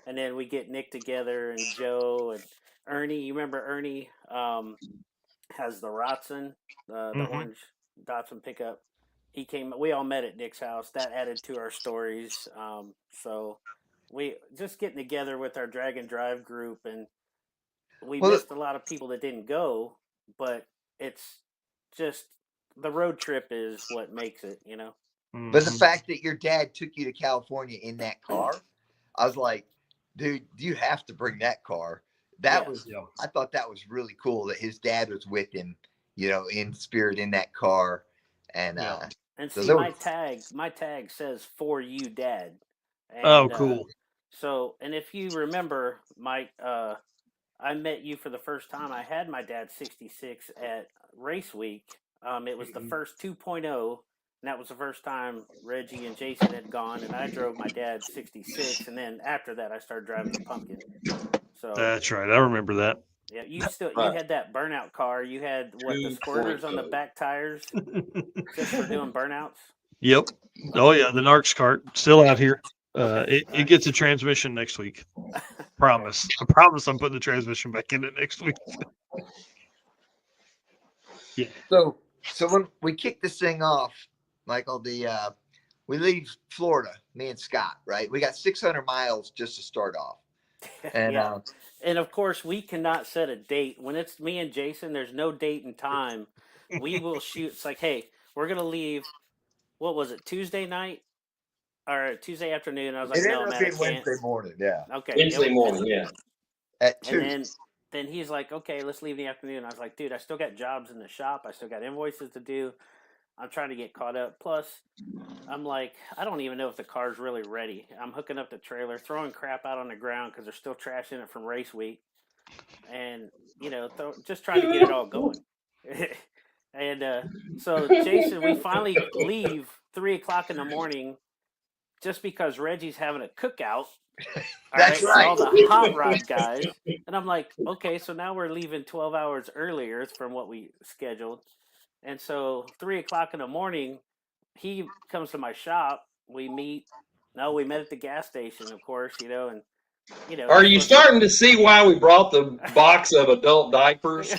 and then we get Nick together and Joe and Ernie. You remember Ernie has the Rotson, the orange Datsun pickup. He came. We all met at Nick's house. That added to our stories. So we just getting together with our Drag and Drive group, and we missed a lot of people that didn't go. But it's just the road trip is what makes it, you know. But the fact that your dad took you to California in that car, I was like, dude, you have to bring that car. That was, I thought that was really cool that his dad was with him, you know, in spirit in that car. And see, my tag says "For You, Dad." And, cool. So, and if you remember, Mike, I met you for the first time. I had my dad's 66 at Race Week. It was the first 2.0, and that was the first time Reggie and Jason had gone, and I drove my dad's 66, and then after that, I started driving the Pumpkin. So that's right. I remember that. Yeah, you had that burnout car. You had the squirters on the back tires just for doing burnouts. Yep. Oh yeah, the Narcs cart still out here. It gets a transmission next week. Promise. I promise I'm putting the transmission back in it next week. Yeah. So when we kick this thing off, Michael, we leave Florida, me and Scott, right? We got 600 miles just to start off. And and of course we cannot set a date. When it's me and Jason, there's no date and time. We will shoot. It's like, hey, we're gonna leave. What was it? Tuesday night or Tuesday afternoon? I was like, no, man, I can't. Wednesday morning, yeah. Okay, Wednesday morning, yeah. At 2. And then he's like, okay, let's leave in the afternoon. I was like, dude, I still got jobs in the shop. I still got invoices to do. I'm trying to get caught up. Plus, I'm like, I don't even know if the car's really ready. I'm hooking up the trailer, throwing crap out on the ground because there's still trash in it from race week. And, you know, just trying to get it all going. And so, Jason, we finally leave 3 o'clock in the morning just because Reggie's having a cookout. That's right. All the hot rod guys. And I'm like, okay, so now we're leaving 12 hours earlier from what we scheduled. And so 3 o'clock in the morning, he comes to my shop. We meet. No, we met at the gas station, of course, you know, and you know. Are you starting to see why we brought the box of adult diapers?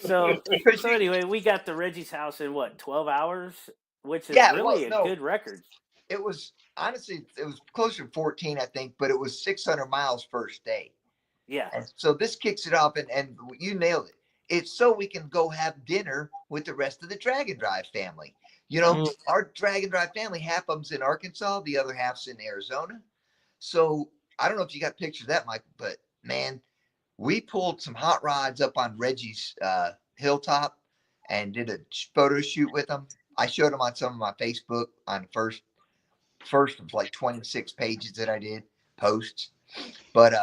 So anyway, we got to Reggie's house in 12 hours, which is really a good record. It was honestly, it was closer to 14, I think, but it was 600 miles first day. Yeah. And so this kicks it off, and you nailed it. It's so we can go have dinner with the rest of the Drag and Drive family. You know, our Drag and Drive family, half of them's in Arkansas, the other half's in Arizona. So I don't know if you got pictures of that, Mike, but man, we pulled some hot rods up on Reggie's hilltop and did a photo shoot with them. I showed them on some of my Facebook on the first of like 26 pages that I did posts. But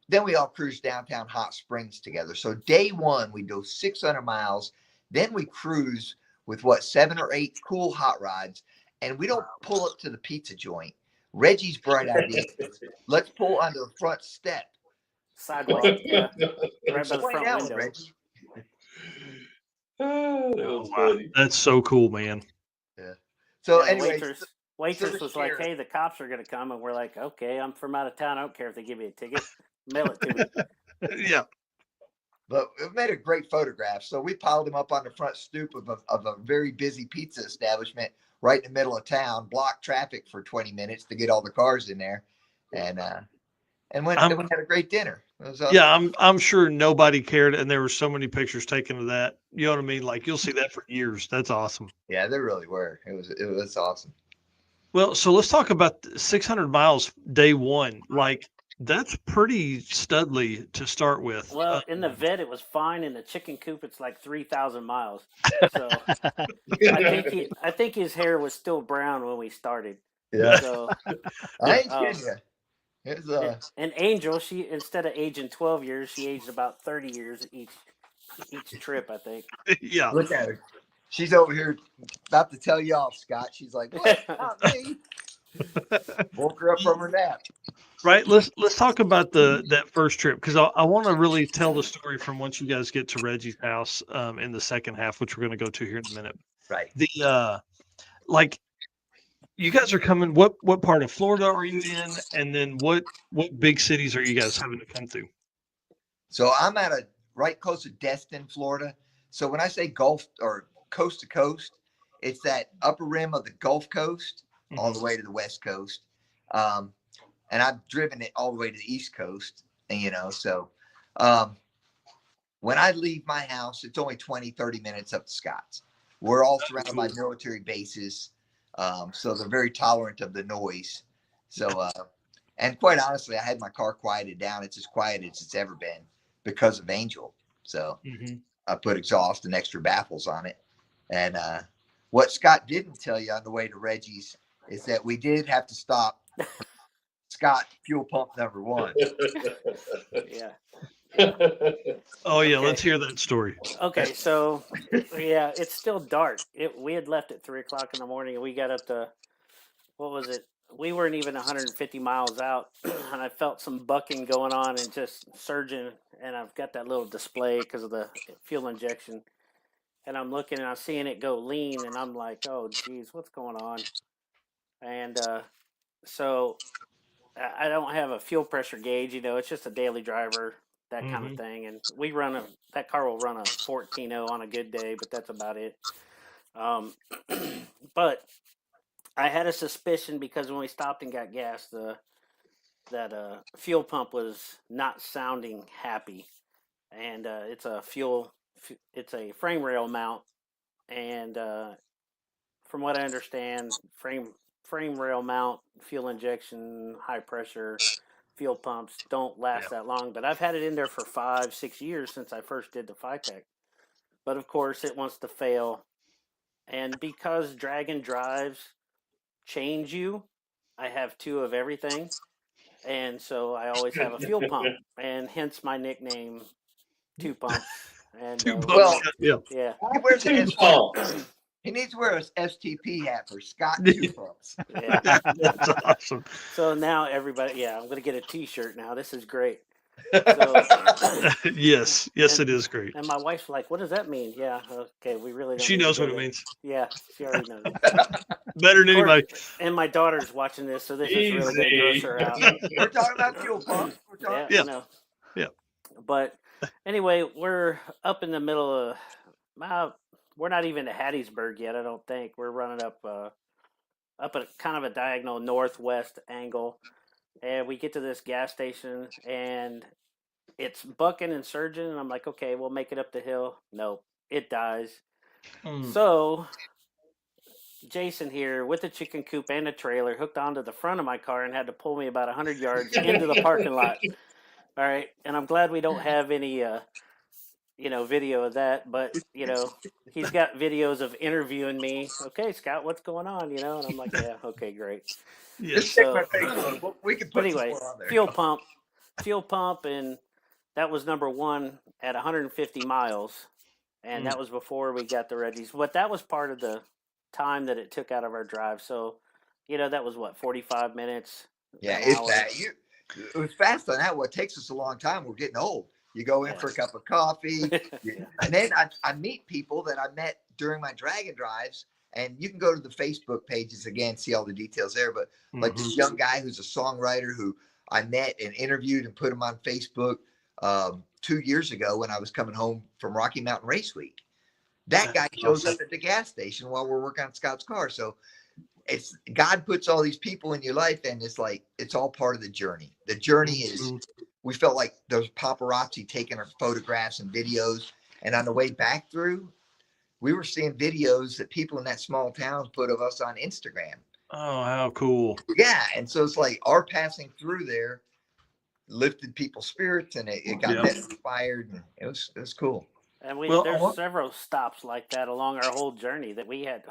then we all cruised downtown Hot Springs together. So day one, we do 600 miles. Then we cruise with 7 or 8 cool hot rods. And we don't pull up to the pizza joint. Reggie's bright idea. Let's pull onto the front step. Sidewalk, yeah. Right by the front window. Reggie. Wow. That's so cool, man. Yeah. So yeah, anyway. Waitress was like, hey, the cops are going to come. And we're like, okay, I'm from out of town. I don't care if they give me a ticket. Mail it to me. Yeah. But it made a great photograph. So we piled them up on the front stoop of a very busy pizza establishment right in the middle of town, blocked traffic for 20 minutes to get all the cars in there. And we had a great dinner. Yeah, I'm sure nobody cared. And there were so many pictures taken of that. You know what I mean? Like you'll see that for years. That's awesome. Yeah, they really were. It was awesome. Well, so let's talk about 600 miles day one. Like That's pretty studly to start with. Well, in the vet, it was fine. In the Chicken Coupe, it's like 3,000 miles. So I think his hair was still brown when we started. Yeah, So I ain't um, kidding you. It's and Angel, she instead of aging 12 years, she aged about 30 years each trip. I think. Yeah. look at her. She's over here about to tell you off, Scott. She's like, "What? Not me." Woke her up from her nap. Right. Let's talk about that first trip, because I want to really tell the story from once you guys get to Reggie's house in the second half, which we're going to go to here in a minute. Right. The like you guys are coming. What part of Florida are you in, and then what big cities are you guys having to come through? So I'm at a right close to Destin, Florida. So when I say Gulf or coast to coast, it's that upper rim of the Gulf Coast all the way to the West Coast. And I've driven it all the way to the East Coast. And, so when I leave my house, it's only 20, 30 minutes up to Scott's. We're all surrounded by military bases. So they're very tolerant of the noise. So, and quite honestly, I had my car quieted down. It's as quiet as it's ever been because of Angel. So I put exhaust and extra baffles on it. And what Scott didn't tell you on the way to Reggie's is that we did have to stop Scott fuel pump number 1. Yeah. Oh yeah, Okay. let's hear that story. Okay, so yeah, it's still dark. We had left at 3:00 in the morning, and we got up to, what was it? We weren't even 150 miles out, and I felt some bucking going on and just surging. And I've got that little display because of the fuel injection, and I'm looking and I'm seeing it go lean, and I'm like, oh geez, what's going on? And so I don't have a fuel pressure gauge. It's just a daily driver, that kind of thing. And that car will run a 14.0 on a good day, but that's about it. But I had a suspicion because when we stopped and got gas, that fuel pump was not sounding happy, and it's a frame rail mount, and from what I understand, frame rail mount fuel injection, high pressure fuel pumps don't last that long. But I've had it in there for 5-6 years since I first did the FiTech. But of course, it wants to fail, and because Dragon drives change you, I have 2 of everything, and so I always have a fuel pump, and hence my nickname, 2 pumps. And Well, yeah. yeah. He wears an Two pumps. He needs to wear his STP hat for Scott fuel pumps. Yeah. That's awesome. So now everybody, I'm going to get a T-shirt now. This is great. So, Yes, it is great. and my wife's like, "What does that mean?" Yeah, okay, we really don't. She need to knows go what it there. means Yeah, she already knows. better than Of course, anybody. and my daughter's watching this, so this is really going to gross her out. We're talking about fuel pumps. Yeah, I know. Yeah. But anyway, we're up in the middle of. We're not even to Hattiesburg yet. I don't think we're running up a kind of a diagonal northwest angle, and we get to this gas station, and it's bucking and surging, and I'm like, okay, we'll make it up the hill. Nope, it dies. So Jason here with the Chicken Coupe and a trailer hooked onto the front of my car and had to pull me about 100 yards into the parking lot. All right, and I'm glad we don't have any video of that, but he's got videos of interviewing me. Okay, Scott, what's going on? And I'm like, yeah, okay, great. Just So, check my Facebook. We can but put anyway, some more on there. fuel pump, and that was number 1 at 150 miles, and that was before we got the Reggies. But that was part of the time that it took out of our drive. So, that was what, 45 minutes. Yeah, an it's hour. that. It was fast on that. What takes us a long time. We're getting old. You go in for a cup of coffee, and then I meet people that I met during my Dragon drives. And you can go to the Facebook pages again, see all the details there. But like this young guy who's a songwriter who I met and interviewed and put him on Facebook 2 years ago when I was coming home from Rocky Mountain Race Week. That guy shows up at the gas station while we're working on Scott's car. So it's God puts all these people in your life, and it's like it's all part of the journey. The journey is. We felt like those paparazzi taking our photographs and videos. And on the way back through, we were seeing videos that people in that small town put of us on Instagram. Oh, how cool. Yeah. And so it's like our passing through there lifted people's spirits, and it got Yeah. them inspired, and it was cool. And Well, there's several stops like that along our whole journey that we had.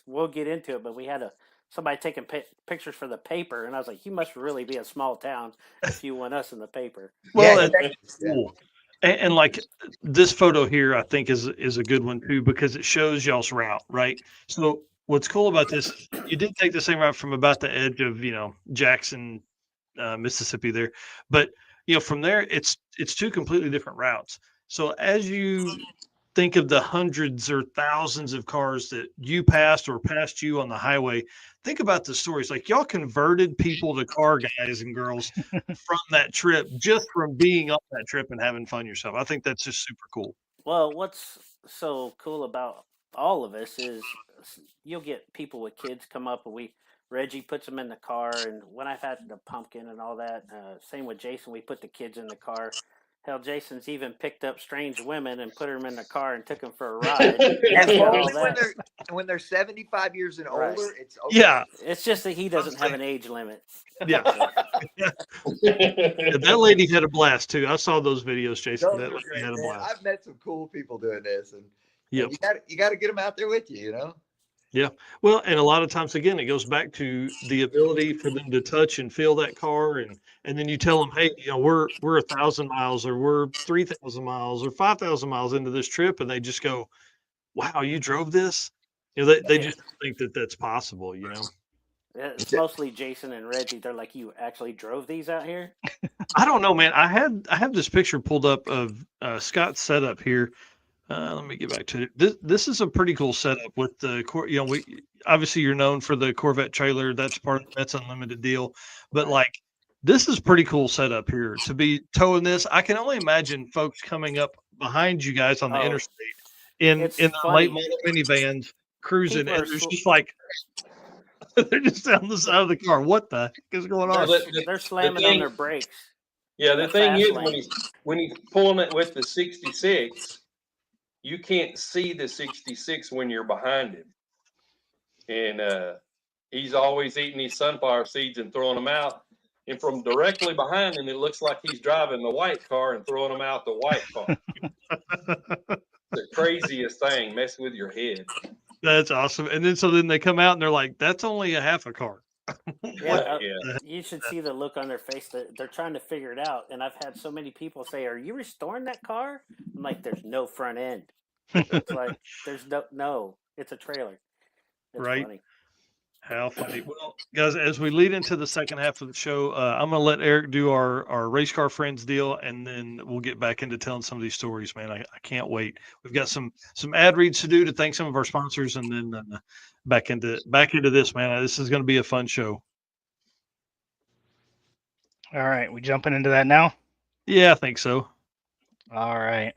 We'll get into it, but we had somebody taking pictures for the paper, and I was like, you must really be a small town if you want us in the paper. well, Yeah, it's cool. And like this photo here, I think is a good one too, because it shows y'all's route, right? So what's cool about this is you did take the same route from about the edge of, Jackson, Mississippi there, but from there it's two completely different routes. So as you think of the hundreds or thousands of cars that you passed or passed you on the highway, think about the stories. Like y'all converted people to car guys and girls from that trip, just from being on that trip and having fun yourself. I think that's just super cool. Well, what's so cool about all of us is you'll get people with kids come up, and Reggie puts them in the car, and when I've had the pumpkin and all that, same with Jason, we put the kids in the car. Hell, Jason's even picked up strange women and put them in the car and took them for a ride. And all only that. when they're 75 years and older, Right. it's okay. Yeah. It's just that he doesn't have an age limit. Yeah. That lady had a blast too. I saw those videos, Jason. Those That are lady great, had a man. blast. I've met some cool people doing this, and Yep. you got to get them out there with you, Yeah. Well, and a lot of times, again, it goes back to the ability for them to touch and feel that car. And then you tell them, hey, we're 1,000 miles or we're 3,000 miles or 5,000 miles into this trip. And they just go, wow, you drove this? They just think that that's possible, It's mostly Jason and Reggie. They're like, you actually drove these out here? I don't know, man. I have this picture pulled up of Scott's setup here. Let me get back to it. This is a pretty cool setup with the we obviously you're known for the Corvette trailer. That's part of that's unlimited deal, but like this is pretty cool setup here to be towing this. I can only imagine folks coming up behind you guys on the interstate in the late model minivans cruising, and there's just like they're just on the side of the car. What the heck is going on? They're slamming on their brakes. Yeah, the thing is when he's pulling it with the 66. You can't see the 66 when you're behind him. And he's always eating these sunflower seeds and throwing them out. And from directly behind him, it looks like he's driving the white car and throwing them out the white car. The craziest thing, messing with your head. That's awesome. And then they come out and they're like, that's only a half a car. Yeah. You should see the look on their face that they're trying to figure it out. And I've had so many people say, are you restoring that car? I'm like, there's no front end. It's like there's no it's a trailer. It's right. Funny. How funny. Well, guys, as we lead into the second half of the show, I'm gonna let Eric do our race car friends deal, and then we'll get back into telling some of these stories, man. I can't wait. We've got some ad reads to do to thank some of our sponsors, and then back into this, man. This is gonna be a fun show. All right, we jumping into that now? Yeah, I think so. All right.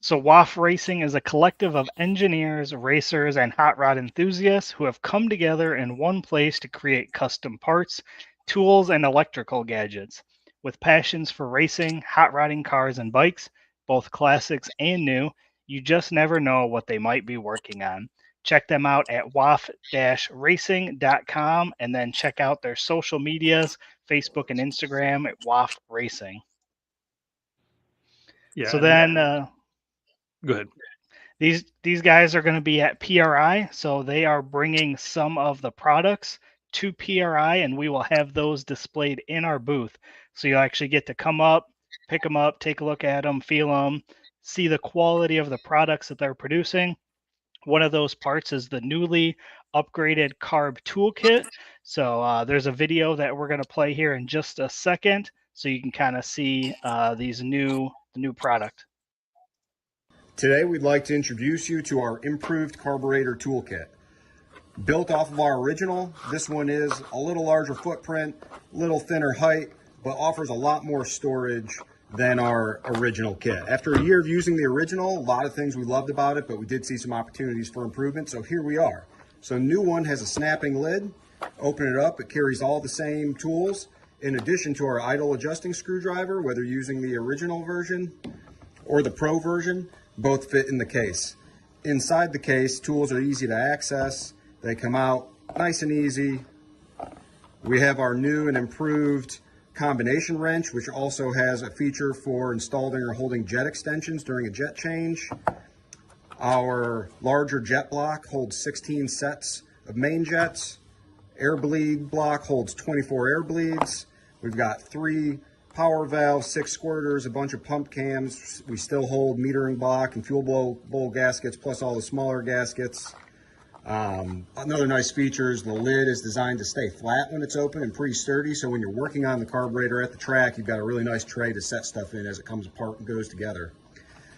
So Waf Racing is a collective of engineers, racers, and hot rod enthusiasts who have come together in one place to create custom parts, tools, and electrical gadgets. With passions for racing, hot rodding cars, and bikes, both classics and new, you just never know what they might be working on. Check them out at waf-racing.com, and then check out their social medias, Facebook and Instagram at Waf Racing. Yeah. So then... Go ahead. These guys are going to be at PRI, so they are bringing some of the products to PRI, and we will have those displayed in our booth. So you'll actually get to come up, pick them up, take a look at them, feel them, see the quality of the products that they're producing. One of those parts is the newly upgraded carb toolkit. So there's a video that we're going to play here in just a second, so you can kind of see the new product. Today, we'd like to introduce you to our improved carburetor toolkit. Built off of our original, this one is a little larger footprint, a little thinner height, but offers a lot more storage than our original kit. After a year of using the original, a lot of things we loved about it, but we did see some opportunities for improvement, so here we are. So new one has a snapping lid. Open it up, it carries all the same tools, in addition to our idle adjusting screwdriver, whether using the original version or the Pro version. Both fit in the case. Inside the case, tools are easy to access. They come out nice and easy. We have our new and improved combination wrench, which also has a feature for installing or holding jet extensions during a jet change. Our larger jet block holds 16 sets of main jets. Air bleed block holds 24 air bleeds. We've got 3 power valves, 6 squirters, a bunch of pump cams. We still hold metering block and fuel bowl gaskets, plus all the smaller gaskets. Another nice feature is the lid is designed to stay flat when it's open and pretty sturdy, so when you're working on the carburetor at the track, you've got a really nice tray to set stuff in as it comes apart and goes together.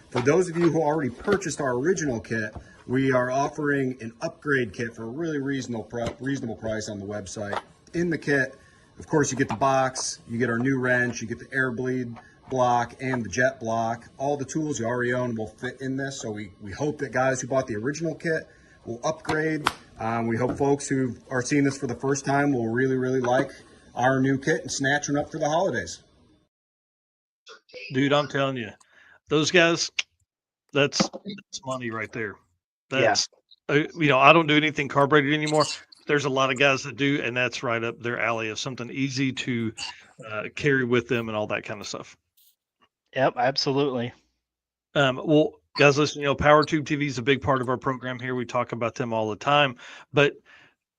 For those of you who already purchased our original kit, we are offering an upgrade kit for a really reasonable price on the website. In the kit, of course, you get the box, you get our new wrench, you get the air bleed block and the jet block. All the tools you already own will fit in this, so we hope that guys who bought the original kit will upgrade. We hope folks who are seeing this for the first time will really, really like our new kit and snatch one up for the holidays. Dude, I'm telling you, those guys, that's money right there. That's, I don't do anything carbureted anymore. There's a lot of guys that do, and that's right up their alley of something easy to carry with them and all that kind of stuff. Yep, absolutely. Well, guys, listen, PowerTube TV is a big part of our program here. We talk about them all the time, but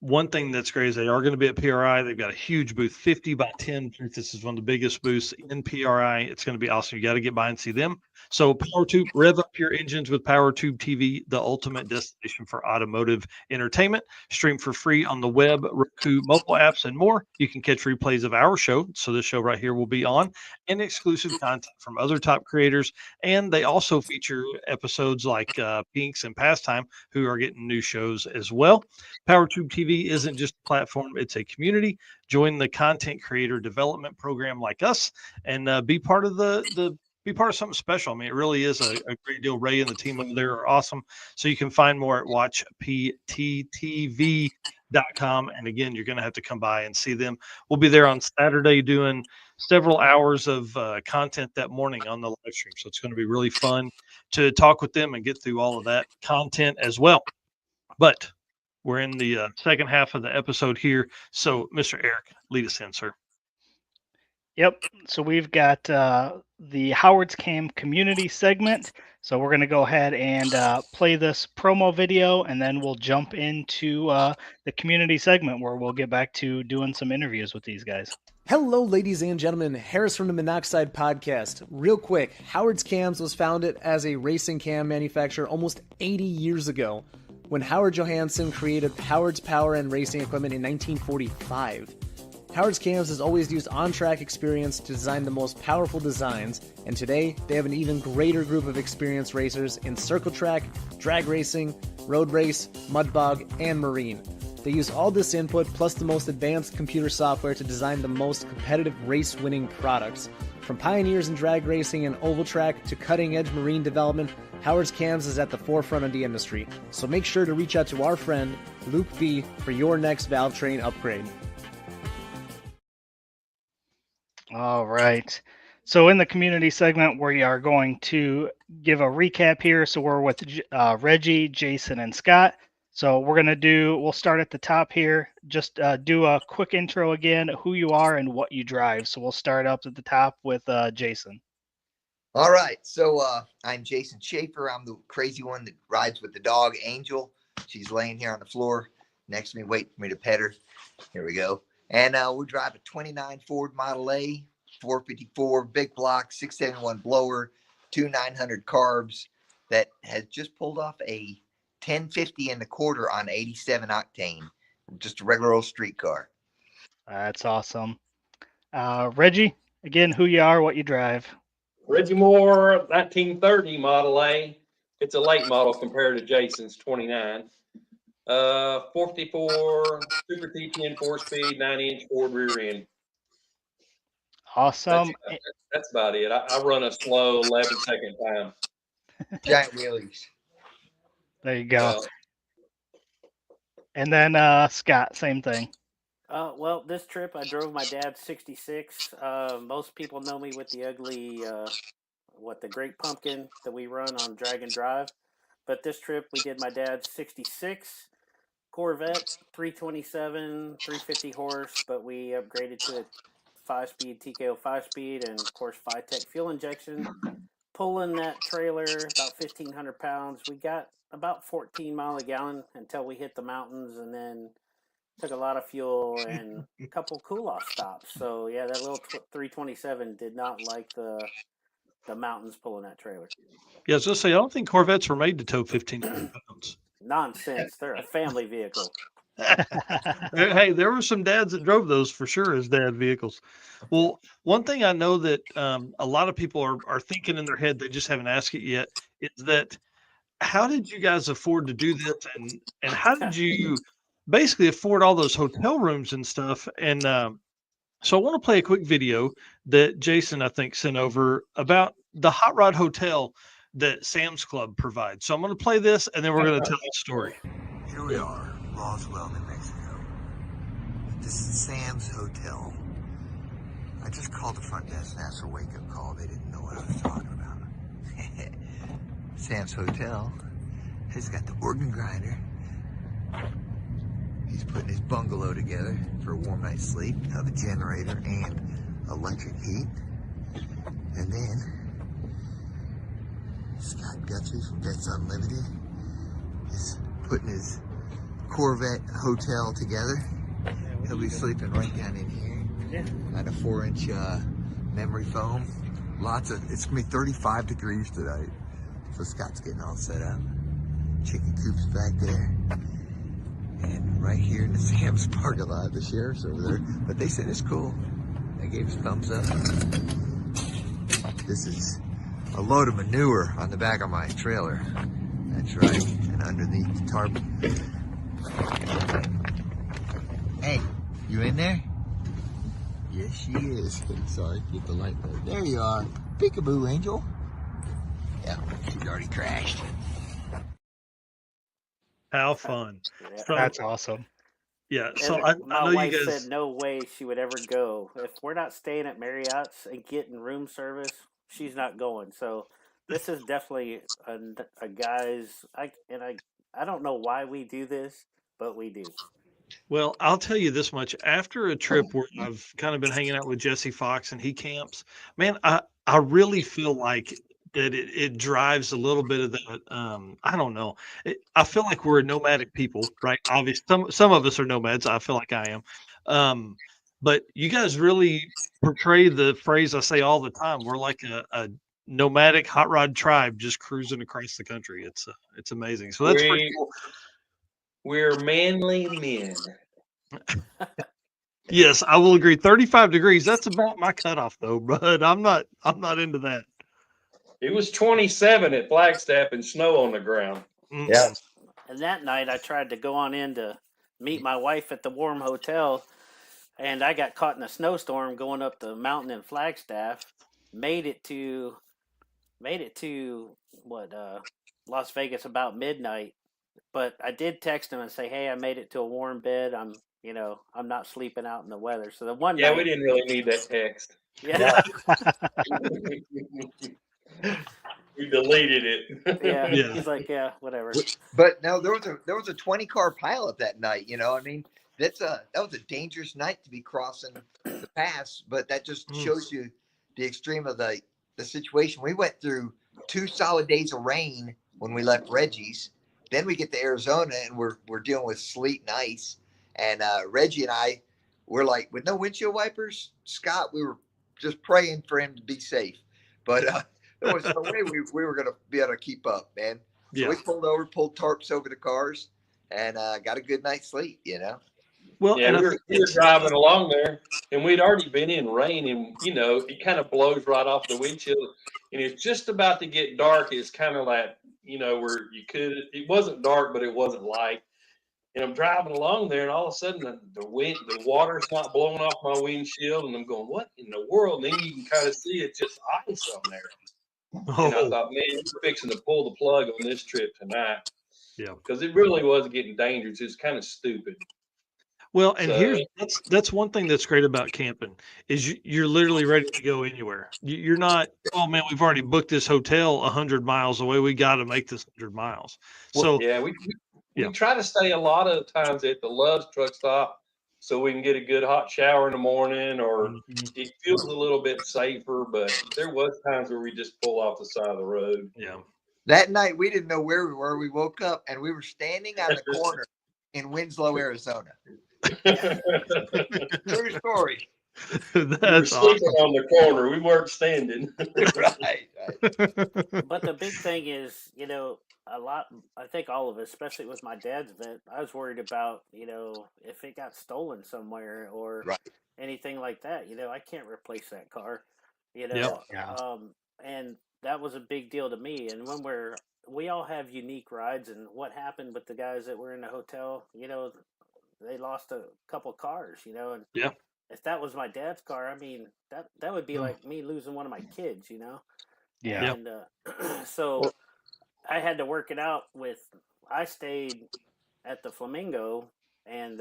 one thing that's great is they are going to be at PRI. They've got a huge booth, 50 by 10. This is one of the biggest booths in PRI. It's going to be awesome. You got to get by and see them. So PowerTube, rev up your engines with PowerTube TV, the ultimate destination for automotive entertainment. Stream for free on the web, Roku, mobile apps, and more. You can catch replays of our show. So this show right here will be on, and exclusive content from other top creators. And they also feature episodes like Pinks and Pastime, who are getting new shows as well. PowerTube TV isn't just a platform, it's a community. Join the content creator development program like us and be part of be part of something special. I mean, it really is a great deal. Ray and the team over there are awesome. So you can find more at watchpttv.com. And again, you're going to have to come by and see them. We'll be there on Saturday doing several hours of content that morning on the live stream. So it's going to be really fun to talk with them and get through all of that content as well. But we're in the second half of the episode here. So, Mr. Eric, lead us in, sir. Yep. So we've got the Howard's Cam community segment. So we're going to go ahead and play this promo video, and then we'll jump into the community segment where we'll get back to doing some interviews with these guys. Hello, ladies and gentlemen. Harris from the Monoxide Podcast. Real quick, Howard's Cams was founded as a racing cam manufacturer almost 80 years ago, when Howard Johansson created Howard's Power and Racing Equipment in 1945. Howard's Cams has always used on-track experience to design the most powerful designs, and today they have an even greater group of experienced racers in circle track, drag racing, road race, mud bog, and marine. They use all this input plus the most advanced computer software to design the most competitive race-winning products. From pioneers in drag racing and oval track to cutting-edge marine development, Howard's Cams is at the forefront of the industry. So make sure to reach out to our friend, Luke B, for your next valve train upgrade. All right. So in the community segment, we are going to give a recap here. So we're with Reggie, Jason, and Scott. So we'll start at the top here. Just do a quick intro again, who you are and what you drive. So we'll start up at the top with Jason. All right. So I'm Jason Schaeffer. I'm the crazy one that rides with the dog, Angel. She's laying here on the floor next to me, waiting for me to pet her. Here we go. And we drive a 29 Ford Model A, 454, big block, 671 blower, 2,900 carbs that has just pulled off a 1050 in the quarter on 87 octane. Just a regular old street car. That's awesome. Reggie, again, who you are, what you drive. Reggie Moore, 1930 Model A. It's a late model compared to Jason's 29. 454 Super T10 4-speed, 9-inch Ford rear end. Awesome. That's about it. I run a slow 11-second time. Giant wheelies. There you go. And then Scott, same thing. Well, this trip I drove my dad's 66. Most people know me with the ugly, the Great Pumpkin that we run on Drag and Drive. But this trip we did my dad's 66 Corvette, 327, 350 horse, but we upgraded to a 5-speed TKO 5-speed, and of course Tech fuel injection. Pulling that trailer about 1,500 pounds. We got about 14 mile a gallon until we hit the mountains, and then took a lot of fuel and a couple cool off stops. So yeah, that little 327 did not like the mountains pulling that trailer. Yeah, I was gonna say I don't think Corvettes were made to tow 1,500 pounds. Nonsense. They're a family vehicle. Hey, there were some dads that drove those for sure as dad vehicles. Well, one thing I know that a lot of people are thinking in their head, they just haven't asked it yet, is that how did you guys afford to do this, and how did you basically afford all those hotel rooms and stuff? And so I want to play a quick video that Jason, I think, sent over about the Hot Rod Hotel that Sam's Club provides. So I'm going to play this, and then we're going to tell the story. Here we are, Roswell, New Mexico. This is Sam's Hotel. I just called the front desk and asked for a wake-up call. They didn't know what I was talking about. Sam's Hotel has got the OrganGrinder. He's putting his bungalow together for a warm night's sleep. Have a generator and electric heat. And then Scott Guthrie from Vets Unlimited is putting his Corvette hotel together. He'll be sleeping right down in here. Got a 4-inch memory foam. It's gonna be 35 degrees today. So Scott's getting all set up. Chicken Coupe's back there. And right here in the Sam's parking lot, the sheriff's over there. But they said it's cool. They gave us thumbs up. This is a load of manure on the back of my trailer. That's right. And underneath the tarp. Hey, you in there? Yes, she is. Sorry, get the light there. There you are. Peekaboo, Angel. Yeah, she's already crashed. How fun. Yeah. So, That's awesome. yeah. And So I my know you wife guys. said no way she would ever go. If we're not staying at Marriott's and getting room service, she's not going. So this is definitely a guy's. I don't know why we do this, but we do. Well, I'll tell you this much. After a trip where I've kind of been hanging out with Jesse Fox and he camps, man, I really feel like that it drives a little bit of that. I don't know. I feel like we're nomadic people, right? Obviously, some of us are nomads. I feel like I am. But you guys really portray the phrase I say all the time. We're like a nomadic hot rod tribe just cruising across the country. It's amazing. So that's pretty cool. We're manly men. Yes, I will agree. 35 degrees. That's about my cutoff though, but I'm not into that. It was 27 at Flagstaff and snow on the ground. Yeah. And that night, I tried to go on in to meet my wife at the warm hotel, and I got caught in a snowstorm going up the mountain in Flagstaff. Made it to Las Vegas about midnight. But I did text him and say, "Hey, I made it to a warm bed. I'm not sleeping out in the weather." So the one Yeah, night, we didn't really need that text. yeah. We deleted it. Yeah, Yeah. he's like, yeah, whatever. But no, there was a 20-car pileup that night. You know, I mean, that was a dangerous night to be crossing the pass. But that just shows you the extreme of the situation. We went through 2 solid days of rain when we left Reggie's. Then we get to Arizona and we're dealing with sleet and ice. And Reggie and I were like, with no windshield wipers, Scott, we were just praying for him to be safe. But there was no way we were going to be able to keep up, man. So Yeah. we pulled tarps over the cars and got a good night's sleep, you know? Well, Yeah, and we were driving along there, and we'd already been in rain, and it kind of blows right off the windshield, and it's just about to get dark. It's kind of like where it wasn't dark, but it wasn't light. And I'm driving along there, and all of a sudden the water's not blowing off my windshield, and I'm going, "What in the world?" And then you can kind of see it's just ice on there. And I thought, man, we're fixing to pull the plug on this trip tonight. Yeah. Because it really was getting dangerous. It's kind of stupid. Well, and that's one thing that's great about camping is you're literally ready to go anywhere. You're not, oh man, we've already booked this hotel 100 miles away. We got to make this 100 miles. So yeah, we try to stay a lot of times at the Love's truck stop so we can get a good hot shower in the morning, or it feels a little bit safer. But there was times where we just pull off the side of the road. Yeah. That night, we didn't know where we were. We woke up and we were standing on the corner in Winslow, Arizona. True story. We were That's sleeping awesome. on the corner. We weren't standing. Right. But the big thing is, I think all of us, especially with my dad's event, I was worried about, if it got stolen somewhere or Right. anything like that. I can't replace that car, Yep. Yeah. and that was a big deal to me. And when we all have unique rides, and what happened with the guys that were in the hotel, they lost a couple cars, and Yeah. if that was my dad's car, I mean, that would be Oh. like me losing one of my kids, Yeah. And so I had to work it out I stayed at the Flamingo, and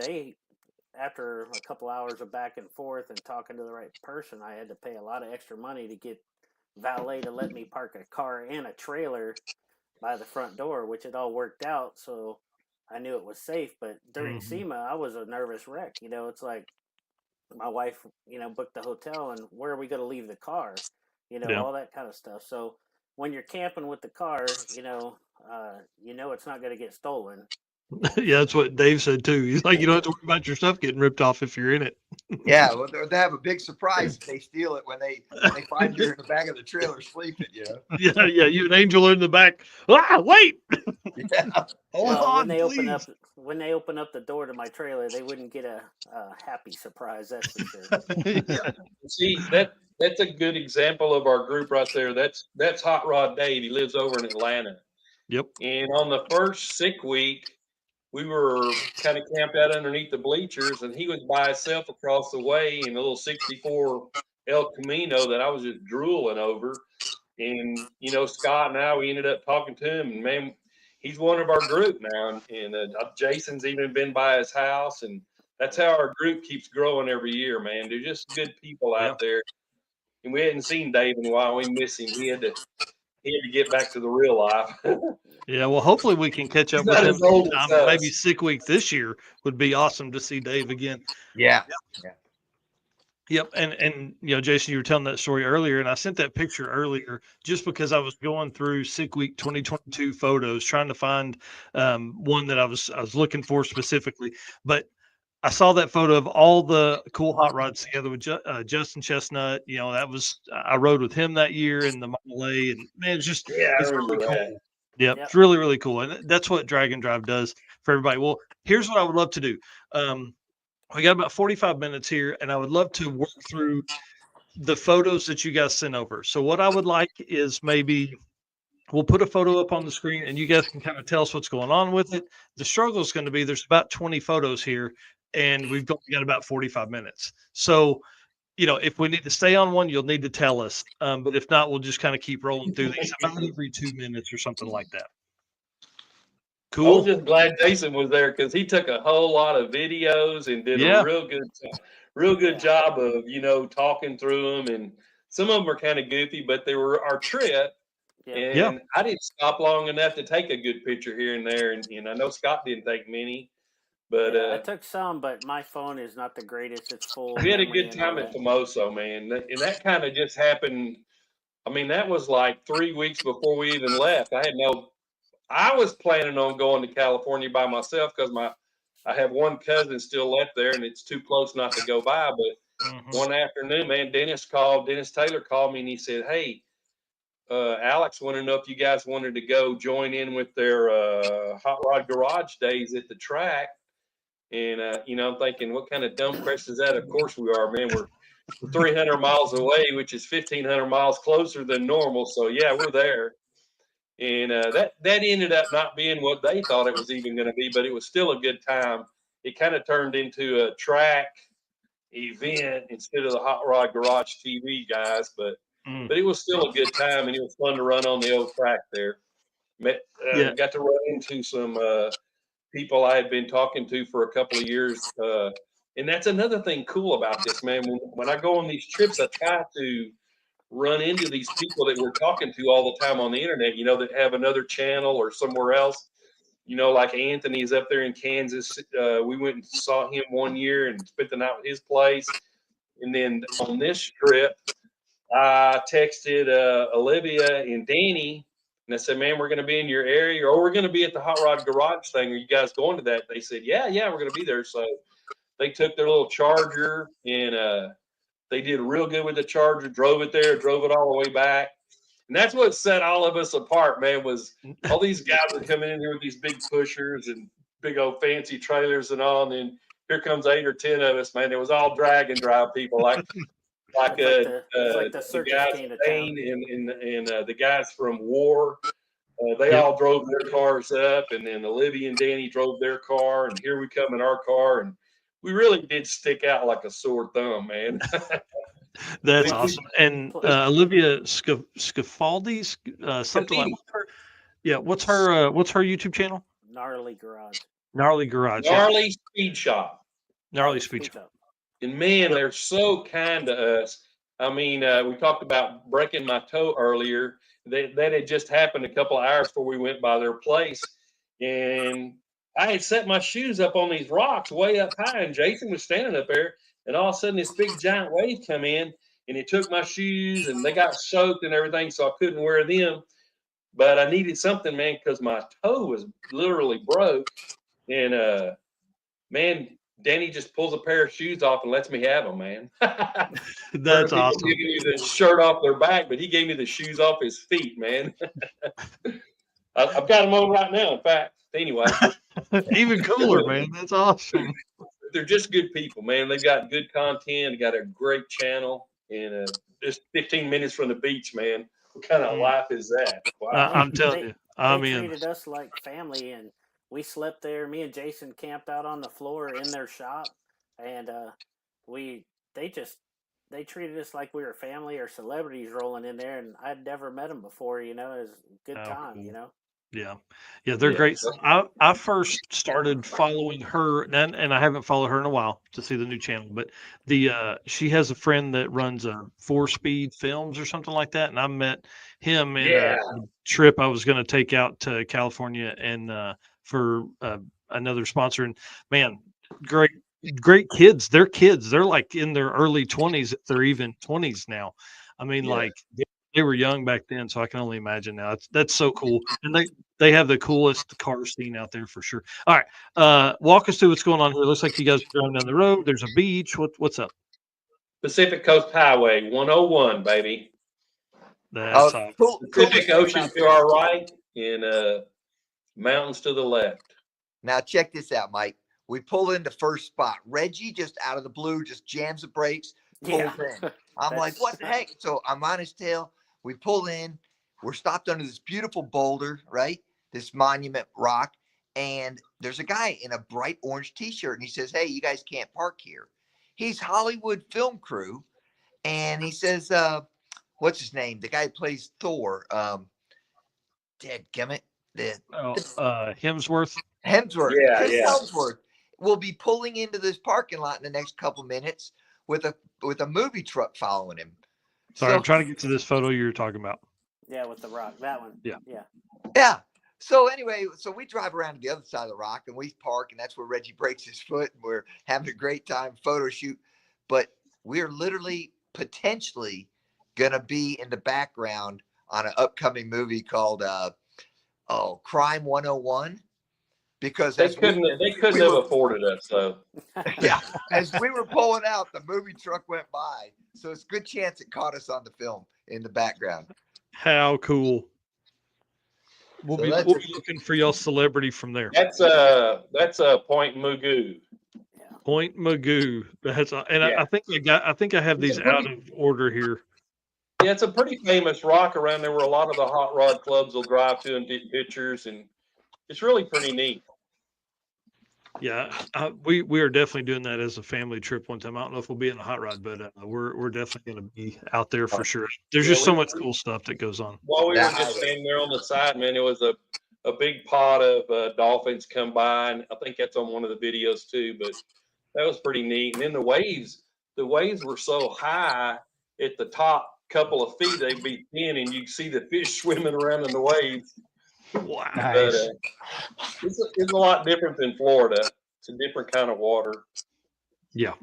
after a couple hours of back and forth and talking to the right person, I had to pay a lot of extra money to get valet to let me park a car and a trailer by the front door, which it all worked out. So I knew it was safe. But during SEMA, I was a nervous wreck. It's like my wife, booked the hotel, and where are we going to leave the car? All that kind of stuff. So when you're camping with the car, it's not going to get stolen. Yeah, that's what Dave said too. He's like, you don't have to worry about your stuff getting ripped off if you're in it. Yeah, well, they have a big surprise if they steal it when they find you in the back of the trailer sleeping. Yeah, you and Angel are in the back. Ah, wait. Yeah. Hold on, when they please. open up the door to my trailer, they wouldn't get a happy surprise. That's for sure. Yeah. See, that's a good example of our group right there. That's Hot Rod Dave. He lives over in Atlanta. Yep. And on the first sick week, we were kind of camped out underneath the bleachers, and he was by himself across the way in a little 64 El Camino that I was just drooling over. And, Scott and I, we ended up talking to him, and man, he's one of our group now. And Jason's even been by his house, and that's how our group keeps growing every year, man. They're just good people out there. And we hadn't seen Dave in a while. We miss him. He had to get back to the real life. Yeah, well, hopefully we can catch up He's with not him as old as sometime. Maybe us. sick week this year would be awesome to see Dave again. Yeah. Yep. And Jason, you were telling that story earlier, and I sent that picture earlier just because I was going through Sick Week 2022 photos, trying to find one that I was looking for specifically. But I saw that photo of all the cool hot rods together with Justin Chestnut. That was I rode with him that year in the Model A, and man, it's I remember really that. cool. Yep, it's really, really cool, and that's what Drag and Drive does for everybody. Well, here's what I would love to do. We got about 45 minutes here, and I would love to work through the photos that you guys sent over. So what I would like is maybe we'll put a photo up on the screen, and you guys can kind of tell us what's going on with it. The struggle is going to be there's about 20 photos here, and we've got about 45 minutes. So, if we need to stay on one, you'll need to tell us. But if not, we'll just kind of keep rolling through these about every 2 minutes or something like that. I was Cool. just glad Jason was there because he took a whole lot of videos and did a real good job of talking through them. And some of them were kind of goofy, but they were our trip. And I didn't stop long enough to take a good picture here and there. And I know Scott didn't take many, but I took some, but my phone is not the greatest. It's full. We had a good time at Famosa, man. And that kind of just happened. I mean, that was like 3 weeks before we even left. I was planning on going to California by myself because I have one cousin still left there, and it's too close not to go by. But one afternoon, man, Dennis Taylor called me, and he said, "Hey, Alex wanted to know if you guys wanted to go join in with their hot rod garage days at the track." And I'm thinking, what kind of dumb question is that? Of course we are, man. We're 300 miles away, which is 1,500 miles closer than normal. So yeah, we're there. And that ended up not being what they thought it was even going to be, but it was still a good time. It kind of turned into a track event instead of the Hot Rod Garage TV guys, but it was still a good time, and it was fun to run on the old track there. Got to run into some people I had been talking to for a couple of years, and that's another thing cool about this, man. When I go on these trips, I try to run into these people that we're talking to all the time on the internet, that have another channel or somewhere else. like Anthony's up there in Kansas. We went and saw him one year and spent the night with his place. And then on this trip, I texted Olivia and Danny, and I said, man, we're going to be in your area, or we're going to be at the Hot Rod Garage thing. Are you guys going to that? They said, yeah, we're going to be there. So they took their little Charger, and they did real good with the Charger, drove it there, drove it all the way back. And that's what set all of us apart, man, was all these guys were coming in here with these big pushers and big old fancy trailers and all. And then here comes 8 or 10 of us, man. It was all drag and drive people like the the circus guys came to Dane town. and the guys from War. They all drove their cars up, and then Olivia and Danny drove their car, and here we come in our car, and we really did stick out like a sore thumb, man. That's awesome. And Olivia Scafaldi, something like her. Yeah, what's her YouTube channel? Gnarly Garage. Gnarly Garage. Gnarly Speed Shop. Gnarly Speed Shop. And man, they're so kind to us. I mean, we talked about breaking my toe earlier. That had just happened a couple of hours before we went by their place. And I had set my shoes up on these rocks way up high, and Jason was standing up there. And all of a sudden, this big giant wave come in, and it took my shoes, and they got soaked and everything, so I couldn't wear them. But I needed something, man, because my toe was literally broke. And man, Danny just pulls a pair of shoes off and lets me have them, man. That's awesome. Giving you the shirt off their back, but he gave me the shoes off his feet, man. I've got them on right now, in fact. Anyway, even cooler, man. That's awesome. They're just good people, man. They've got good content. They got a great channel, and just 15 minutes from the beach, man. What kind of life is that? Wow. I'm telling you, they treated us like family, and we slept there. Me and Jason camped out on the floor in their shop, and they treated us like we were family or celebrities rolling in there. And I'd never met them before. It was a good time. Cool. Yeah, they're great. I first started following her, and I haven't followed her in a while to see the new channel. But she has a friend that runs a 4-speed films or something like that, and I met him in a trip I was going to take out to California and for another sponsor. And man, great kids. They're kids. They're like in their early 20s, if they're even 20s now. I mean, like they were young back then, so I can only imagine now. That's so cool, and they have the coolest car scene out there for sure. All right, walk us through what's going on here. Looks like you guys are driving down the road. There's a beach. What's up? Pacific Coast Highway 101, baby. That's Pacific Ocean to our right and mountains to the left. Now check this out, Mike. We pull in the first spot. Reggie just out of the blue just jams the brakes, pulls in. I'm like, what the heck? So I'm on his tail. We pull in. We're stopped under this beautiful boulder, right? This monument rock. And there's a guy in a bright orange T-shirt. And he says, hey, you guys can't park here. He's Hollywood film crew. And he says, what's his name? The guy who plays Thor. Dadgummit. Hemsworth. Hemsworth. Yeah. Hemsworth will be pulling into this parking lot in the next couple minutes with a movie truck following him. Sorry, I'm trying to get to this photo you're talking about. Yeah, with the rock. That one. Yeah. So anyway, we drive around to the other side of the rock and we park, and that's where Reggie breaks his foot, and we're having a great time photo shoot. But we're literally potentially gonna be in the background on an upcoming movie called Crime 101. Because they couldn't have afforded us, though. Yeah, as we were pulling out, the movie truck went by, so it's a good chance it caught us on the film in the background. How cool! We'll be looking for y'all celebrity from there. That's a Point Mugu. Point Magoo. I think I have these out of order here. Yeah, it's a pretty famous rock around there where a lot of the hot rod clubs will drive to and take pictures, and it's really pretty neat. Yeah, we are definitely doing that as a family trip one time. I don't know if we'll be in a hot rod, but we're definitely going to be out there for sure. There's just so much cool stuff that goes on. While we were just standing there on the side, man, it was a big pod of dolphins come by, and I think that's on one of the videos too. But that was pretty neat. And then the waves were so high at the top couple of feet, they'd be thin, and you see the fish swimming around in the waves. Wow. But Nice. it's a lot different than Florida. It's a different kind of water. Yeah.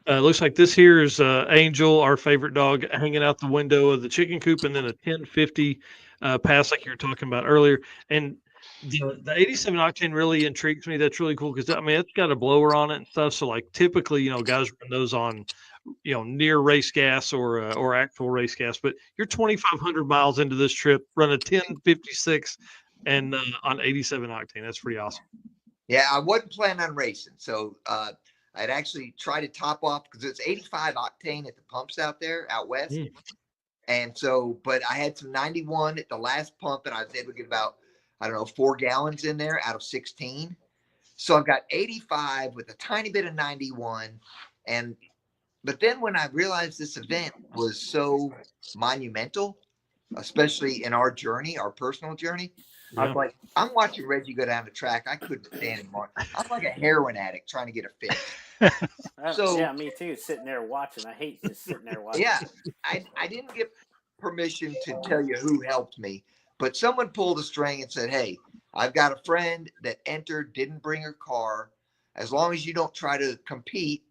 Looks like this here is Angel, our favorite dog, hanging out the window of the chicken coop, and then a 1050 pass like you were talking about earlier. And the 87 octane really intrigues me. That's really cool because I mean it's got a blower on it and stuff. So like typically, guys run those on near race gas or actual race gas. But you're 2,500 miles into this trip, run a 1056 and on 87 octane. That's pretty awesome. Yeah, I wasn't planning on racing, so I'd actually try to top off because it's 85 octane at the pumps out west. And so, but I had some 91 at the last pump, and I was able to get about, 4 gallons in there out of 16. So I've got 85 with a tiny bit of 91. But then when I realized this event was so monumental, especially in our journey, our personal journey, I was like, I'm watching Reggie go down the track. I couldn't stand anymore. I'm like a heroin addict trying to get a fix. So yeah, me too. Sitting there watching. I hate just sitting there watching. Yeah, I didn't get permission to tell you who helped me, but someone pulled a string and said, "Hey, I've got a friend that entered, didn't bring her car. As long as you don't try to compete,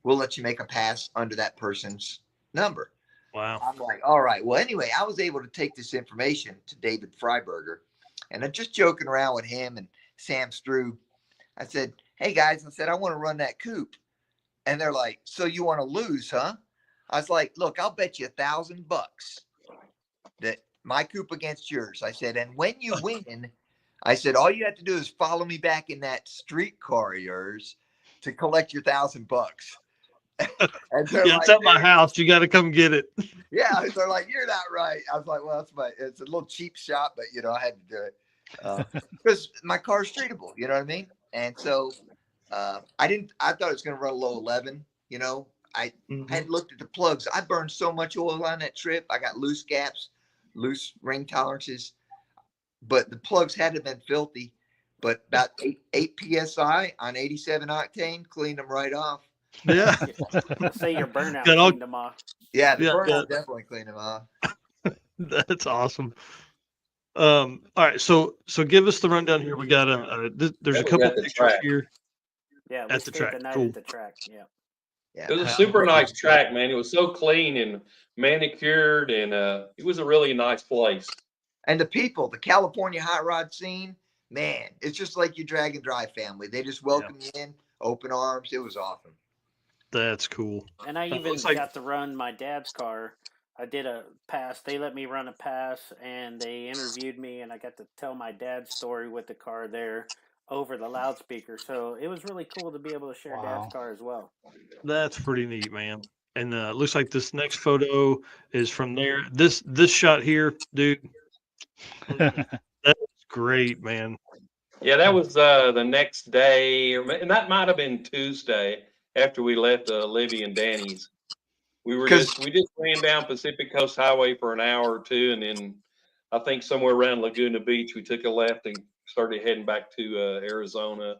we'll let you make a pass under that person's number." Wow. I'm like, all right. Well, anyway, I was able to take this information to David Freiberger, and I'm just joking around with him and Sam Strube. I said, "Hey guys," I said, "I want to run that coupe." And they're like, "So you want to lose, huh?" I was like, "Look, I'll bet you $1,000 that my coupe against yours." I said, "And when you win," I said, "all you have to do is follow me back in that street car of yours to collect your $1,000." And they're Yeah, like, it's at my house. You got to come get it. Yeah, they're like, "You're not right." I was like, "Well, it's a little cheap shot, but I had to do it because my car's treatable." You know what I mean? And so I thought it was going to run a low 11. I hadn't looked at the plugs. I burned so much oil on that trip. I got loose gaps, loose ring tolerances, but the plugs hadn't been filthy. But about 8 psi on 87 octane, cleaned them right off. Yeah. Say your burnout Got all- cleaned them off. Yeah, the burnout definitely cleaned them off. That's awesome. All right, so give us the rundown here. We got there's a couple at the pictures track. here. Yeah, At the track. the night Cool. at the track. Yeah. Yeah, It was a super nice track, man. It was so clean and manicured, and it was a really nice place. and the people, the California hot rod scene, man, it's just like your Drag and Drive family. They just welcome you in, open arms. It was awesome. That's cool. And I even got to run my dad's car. I did a pass. They let me run a pass, and they interviewed me, and I got to tell my dad's story with the car there over the loudspeaker. So it was really cool to be able to share Dad's car as well. That's pretty neat, man. And looks like this next photo is from there. This shot here, dude. That's great, man. Yeah, that was the next day, and that might have been Tuesday after we left Livy and Danny's. We just ran down Pacific Coast Highway for an hour or two, and then I think somewhere around Laguna Beach we took a left and started heading back to Arizona.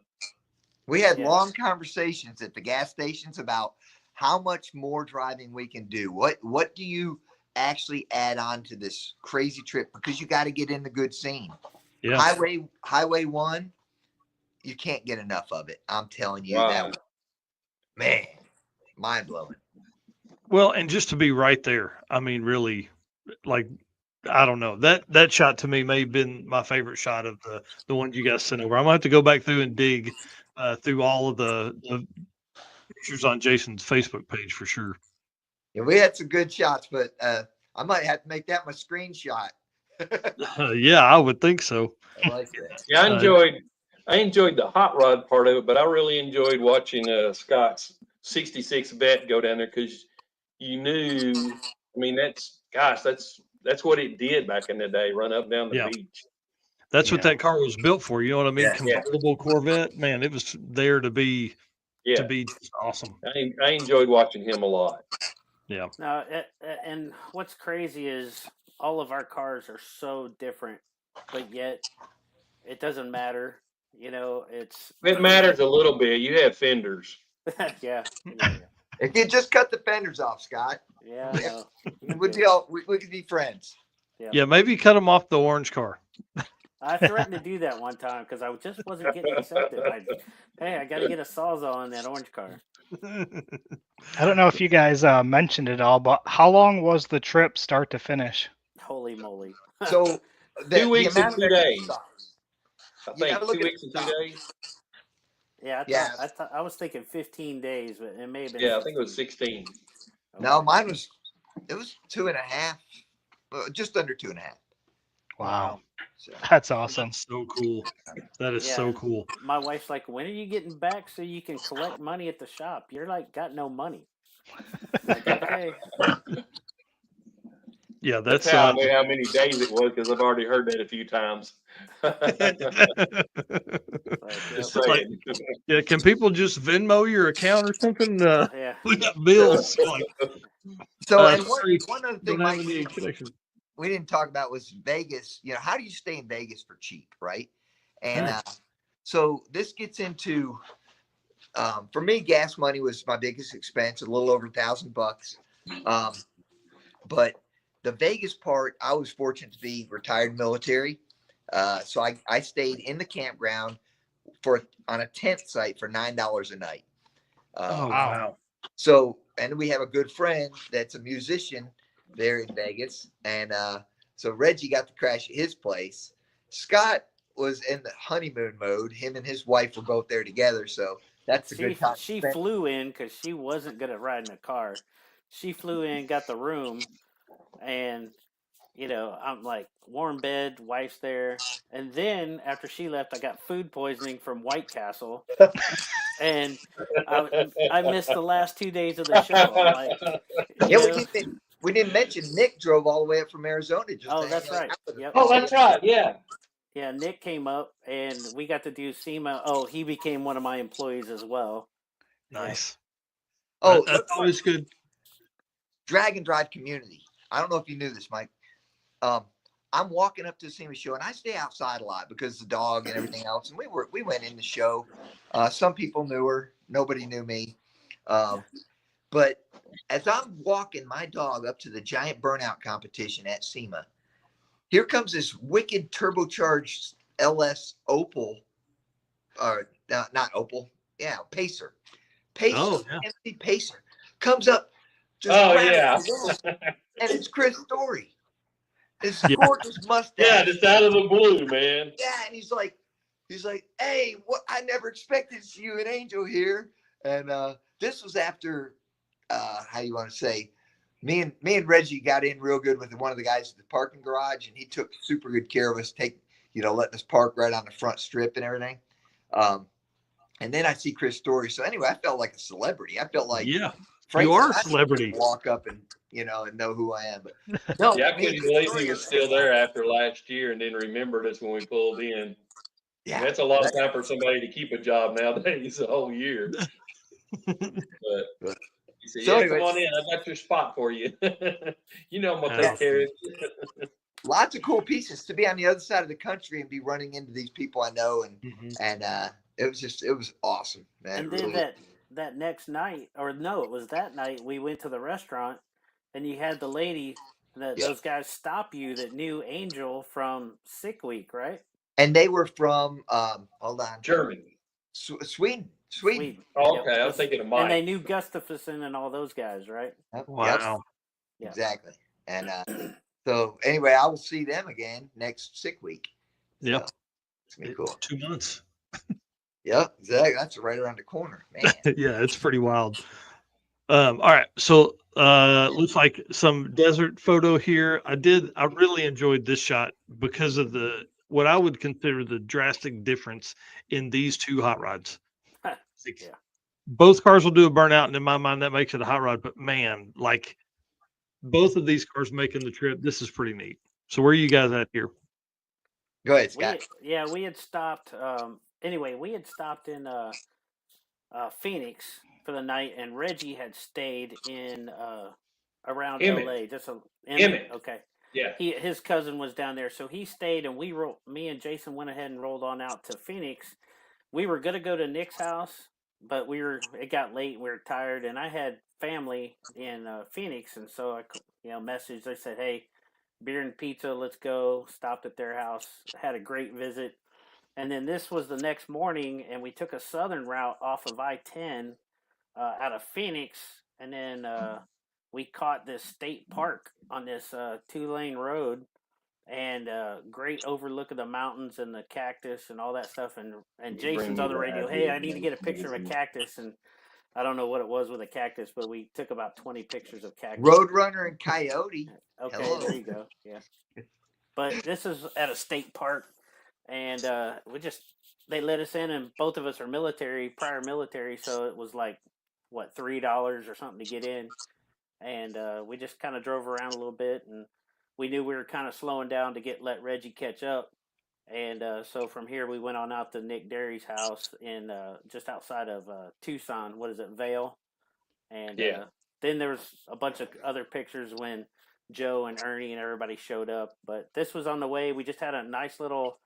We had long conversations at the gas stations about how much more driving we can do. What do you actually add on to this crazy trip? Because you got to get in the good scene. Yeah. Highway 1, you can't get enough of it. I'm telling you that. Man, mind blowing. Well, and just to be right there, I mean, really, like, I don't know, that shot to me may have been my favorite shot of the one you guys sent over. I'm gonna have to go back through and dig through all of the pictures on Jason's Facebook page for sure. Yeah, we had some good shots, but I might have to make that my screenshot. Yeah, I would think so. I like that. Yeah, I enjoyed the hot rod part of it, but I really enjoyed watching Scott's 66 vet go down there because you knew. I mean, that's what it did back in the day. Run up down the beach. That's what that car was built for. You know what I mean? Convertible Corvette, man. It was there to be just awesome. I enjoyed watching him a lot. Yeah. Now, and what's crazy is all of our cars are so different, but yet it doesn't matter. You know, it matters a little bit. You have fenders. Yeah. If you just cut the fenders off, Scott. Yeah. We could be friends. Yeah, maybe cut them off the orange car. I threatened to do that one time because I just wasn't getting accepted. Hey, I got to get a Sawzall in that orange car. I don't know if you guys mentioned it all, but how long was the trip start to finish? Holy moly! So 2 weeks and amount of 2 days. exercise, I you think gotta look 2 at weeks and 2 the stop. days. Yeah, Yeah. I was thinking 15 days, but it may have been. Yeah, I think it was 16. No, mine was 2.5, just under 2.5. Wow, So that's awesome. That's so cool. That is Yeah, so and cool. my wife's like, "When are you getting back so you can collect money at the shop? You're like got no money." I'm like, okay. Yeah, That's that's how I knew how many days it was because I've already heard that a few times. Like, Just It's like, saying. yeah, can people just Venmo your account or something? yeah. We got bills. Like, So and sorry, one other don't thing, have Mike, any connection. we didn't talk about was Vegas. You know, how do you stay in Vegas for cheap, right? And so this gets into, for me, gas money was my biggest expense, a little over $1,000. But the Vegas part, I was fortunate to be retired military. So I stayed in the campground on a tent site for $9 a night. Oh, wow. So, and we have a good friend that's a musician there in Vegas. And so Reggie got to crash at his place. Scott was in the honeymoon mode. Him and his wife were both there together. So that's a good time. She flew in because she wasn't good at riding a car. She flew in, got the room, and I'm like warm bed, wife's there, and then after she left, I got food poisoning from White Castle, and I missed the last 2 days of the show. I'm like, Yeah, we didn't mention Nick drove all the way up from Arizona just to that's hang right. out with us. Yep. Oh, that's right. Yeah. Yeah, Nick came up and we got to do SEMA. Oh, he became one of my employees as well. Nice. Oh, that's always good. Drag and Drive community. I don't know if you knew this, Mike. I'm walking up to the SEMA show and I stay outside a lot because the dog and everything else. And we went in the show. Some people knew her. Nobody knew me. But as I'm walking my dog up to the giant burnout competition at SEMA, here comes this wicked turbocharged LS Opal, or not Opal, Pacer. Empty Pacer comes up, just and it's Chris Story. His gorgeous mustache. Yeah, just out of the blue, man. Yeah, and he's like, hey, what? I never expected to see you and Angel here. And this was after, how you want to say, me and Reggie got in real good with one of the guys at the parking garage, and he took super good care of us, letting us park right on the front strip and everything. And then I see Chris Story. So anyway, I felt like a celebrity. I felt like Frank, you are a celebrity. Walk up and and know who I am. But no, I couldn't believe he was still there after last year and then remembered us when we pulled in. Yeah, that's a lot of time for somebody to keep a job nowadays, a whole year. But he said, "Yeah, come on in. I got your spot for you. You know I'm gonna take care of it." Lots of cool pieces to be on the other side of the country and be running into these people I know, and it was awesome, man. And then that next night, or no, it was that night, we went to the restaurant, and you had the lady that those guys stop you that knew Angel from Sick Week, right? And they were from hold on, Germany, Sweden. Oh, okay, I was thinking of Mike. And they knew Gustafsson and all those guys, right? Wow. Yep. Exactly. And so anyway, I will see them again next Sick Week. Yep. So, it's gonna be cool. 2 months. Yep, exactly. That's right around the corner, man. Yeah, it's pretty wild. All right, so looks like some desert photo here. I really enjoyed this shot because of what I would consider the drastic difference in these two hot rods. Both cars will do a burnout, and in my mind, that makes it a hot rod. But man, like both of these cars making the trip, this is pretty neat. So where are you guys at here? Go ahead, Scott. We had stopped. Anyway, we had stopped in Phoenix for the night, and Reggie had stayed in around LA. Just Emmett. Okay. Yeah. His cousin was down there, so he stayed, and me and Jason went ahead and rolled on out to Phoenix. We were gonna go to Nick's house, but it got late. We were tired, and I had family in Phoenix, and so I messaged. They said, "Hey, beer and pizza, let's go. Stopped at their house, had a great visit. And then this was the next morning, and we took a southern route off of I-10 out of Phoenix, and then we caught this state park on this 2-lane road, and great overlook of the mountains and the cactus and all that stuff. And Jason's on the radio, hey, I need to get a picture of a cactus. And I don't know what it was with a cactus, but we took about 20 pictures of cactus. Roadrunner and Coyote. Okay, Hello. there you go. Yeah. But this is at a state park, and they let us in, and both of us are prior military, so it was like, what, $3 or something to get in. And we just kind of drove around a little bit, and we knew we were kind of slowing down to let Reggie catch up. And so from here, we went on out to Nick Derry's house in just outside of Tucson. What is it, Vail? And then there was a bunch of other pictures when Joe and Ernie and everybody showed up. But this was on the way. We just had a nice little,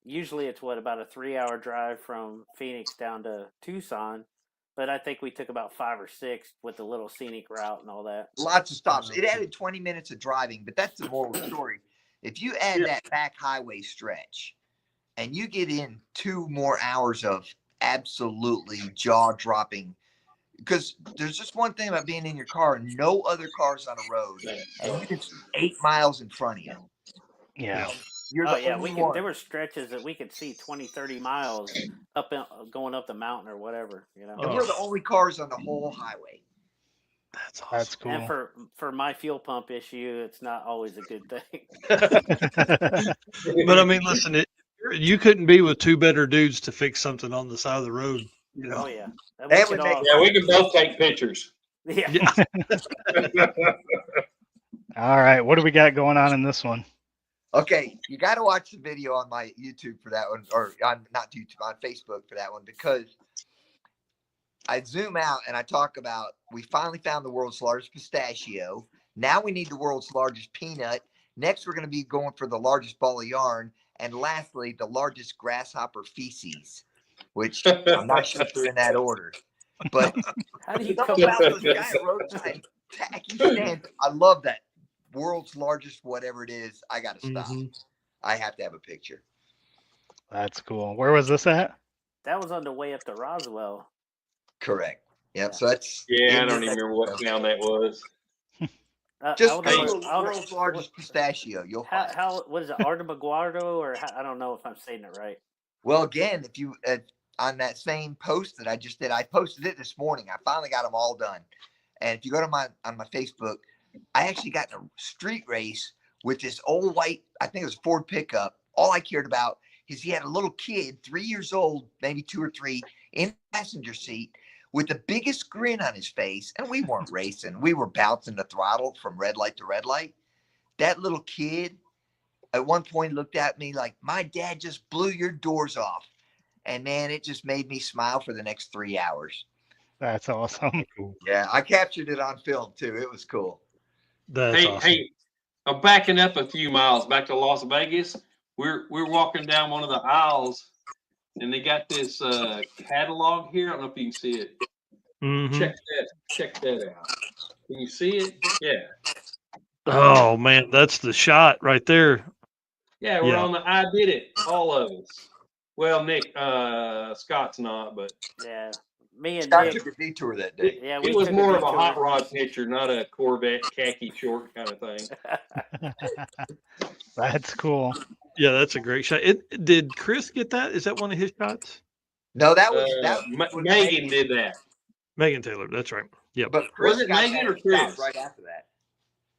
usually it's about a 3-hour drive from Phoenix down to Tucson. But I think we took about 5 or 6 with the little scenic route and all that. Lots of stops. It added 20 minutes of driving, but that's the moral story. If you add that back highway stretch and you get in 2 more hours of absolutely jaw-dropping, because there's just one thing about being in your car and no other cars on the road, and you can see 8 miles in front of you. Yeah. You're the only one. There were stretches that we could see 20, 30 miles going up the mountain or whatever, you know. And we're the only cars on the whole highway. That's awesome. That's cool. And for my fuel pump issue, it's not always a good thing. But I mean, listen, you couldn't be with 2 better dudes to fix something on the side of the road. You know? Oh yeah. We can both take pictures. Yeah. All right, what do we got going on in this one? Okay, you got to watch the video on my YouTube for that one, or on not YouTube, on Facebook for that one, because I zoom out and I talk about we finally found the world's largest pistachio. Now we need the world's largest peanut. Next, we're going to be going for the largest ball of yarn. And lastly, the largest grasshopper feces, which I'm not sure if they're in that order. But how do you come about those giant roadside tacky stands? I love that. World's largest, whatever it is. I got to stop. Mm-hmm. I have to have a picture. That's cool. Where was this at? That was on the way up to Roswell. Correct. Yep. So that's. I don't even remember what town that was. Just the world's largest pistachio. You'll find. What is it, Artemaguardo, or I don't know if I'm saying it right. Well, again, if you on that same post that I just did, I posted it this morning. I finally got them all done. And if you go to my Facebook, I actually got in a street race with this old white, I think it was a Ford pickup. All I cared about is he had a little kid, 3 years old, maybe 2 or 3, in the passenger seat with the biggest grin on his face. And we weren't racing. We were bouncing the throttle from red light to red light. That little kid at one point looked at me like, my dad just blew your doors off. And man, it just made me smile for the next 3 hours. That's awesome. Yeah, I captured it on film too. It was cool. That's awesome. Hey, I'm backing up a few miles back to Las Vegas. We're walking down one of the aisles, and they got this catalog here. I don't know if you can see it. Mm-hmm. Check that out. Can you see it? Yeah. Oh man, that's the shot right there. Yeah, we're on the I Did It, all of us. Well, Nick, Scott's not, but yeah, me and Scott Nick took a detour that day. Yeah, it was more of a hot rod picture, not a Corvette khaki short kind of thing. That's cool. Yeah, that's a great shot. Did Chris get that? Is that one of his shots? No, that was Megan did that. Megan Taylor, that's right. Yeah. But Chris Was it got Megan that or Chris? shot right after that?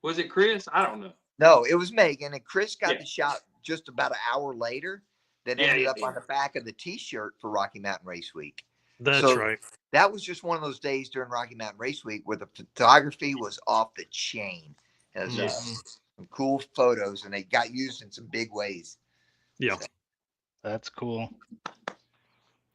Was it Chris? I don't know. No, it was Megan, and Chris got the shot just about an hour later. That ended up on the back of the T-shirt for Rocky Mountain Race Week. That's right. That was just one of those days during Rocky Mountain Race Week where the photography was off the chain. It was some cool photos, and they got used in some big ways. Yeah, that's cool.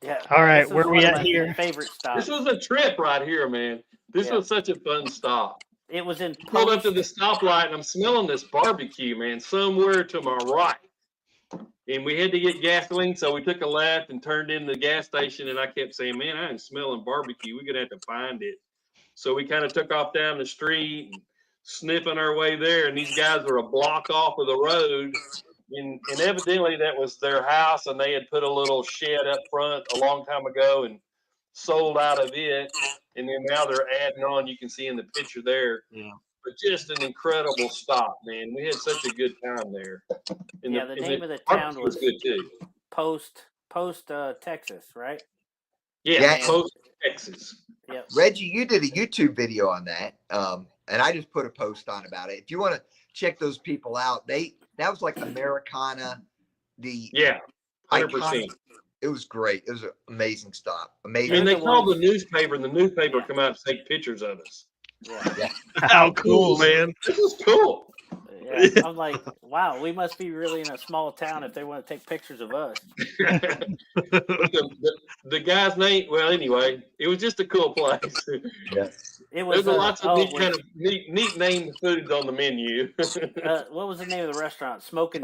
Yeah. All right, where are we at here? Favorite stop. This was a trip right here, man. This was such a fun stop. It was in. Pulled up to the stoplight, and I'm smelling this barbecue, man, somewhere to my right. And we had to get gasoline, so we took a left and turned in the gas station. And I kept saying, "Man, I am smelling barbecue. We're gonna have to find it." So we kind of took off down the street. And sniffing our way there, and these guys were a block off of the road. And evidently that was their house, and they had put a little shed up front a long time ago and sold out of it. And then now they're adding on. You can see in the picture there. Yeah. But just an incredible stop, man. We had such a good time there. And the name of the town was good too. Post Texas, right? Yeah, Post Texas. Yep. Reggie, you did a YouTube video on that, and I just put a post on about it. If you want to check those people out, that was like Americana. 100%. It was great. It was an amazing stop. Amazing. And they called the newspaper, and the newspaper come out to take pictures of us. Yeah. How cool, man! This was cool. Yeah, I'm like, wow, we must be really in a small town if they want to take pictures of us. the guy's name, well, anyway, it was just a cool place. Yeah. There's lots of neat name foods on the menu. What was the name of the restaurant? Smoking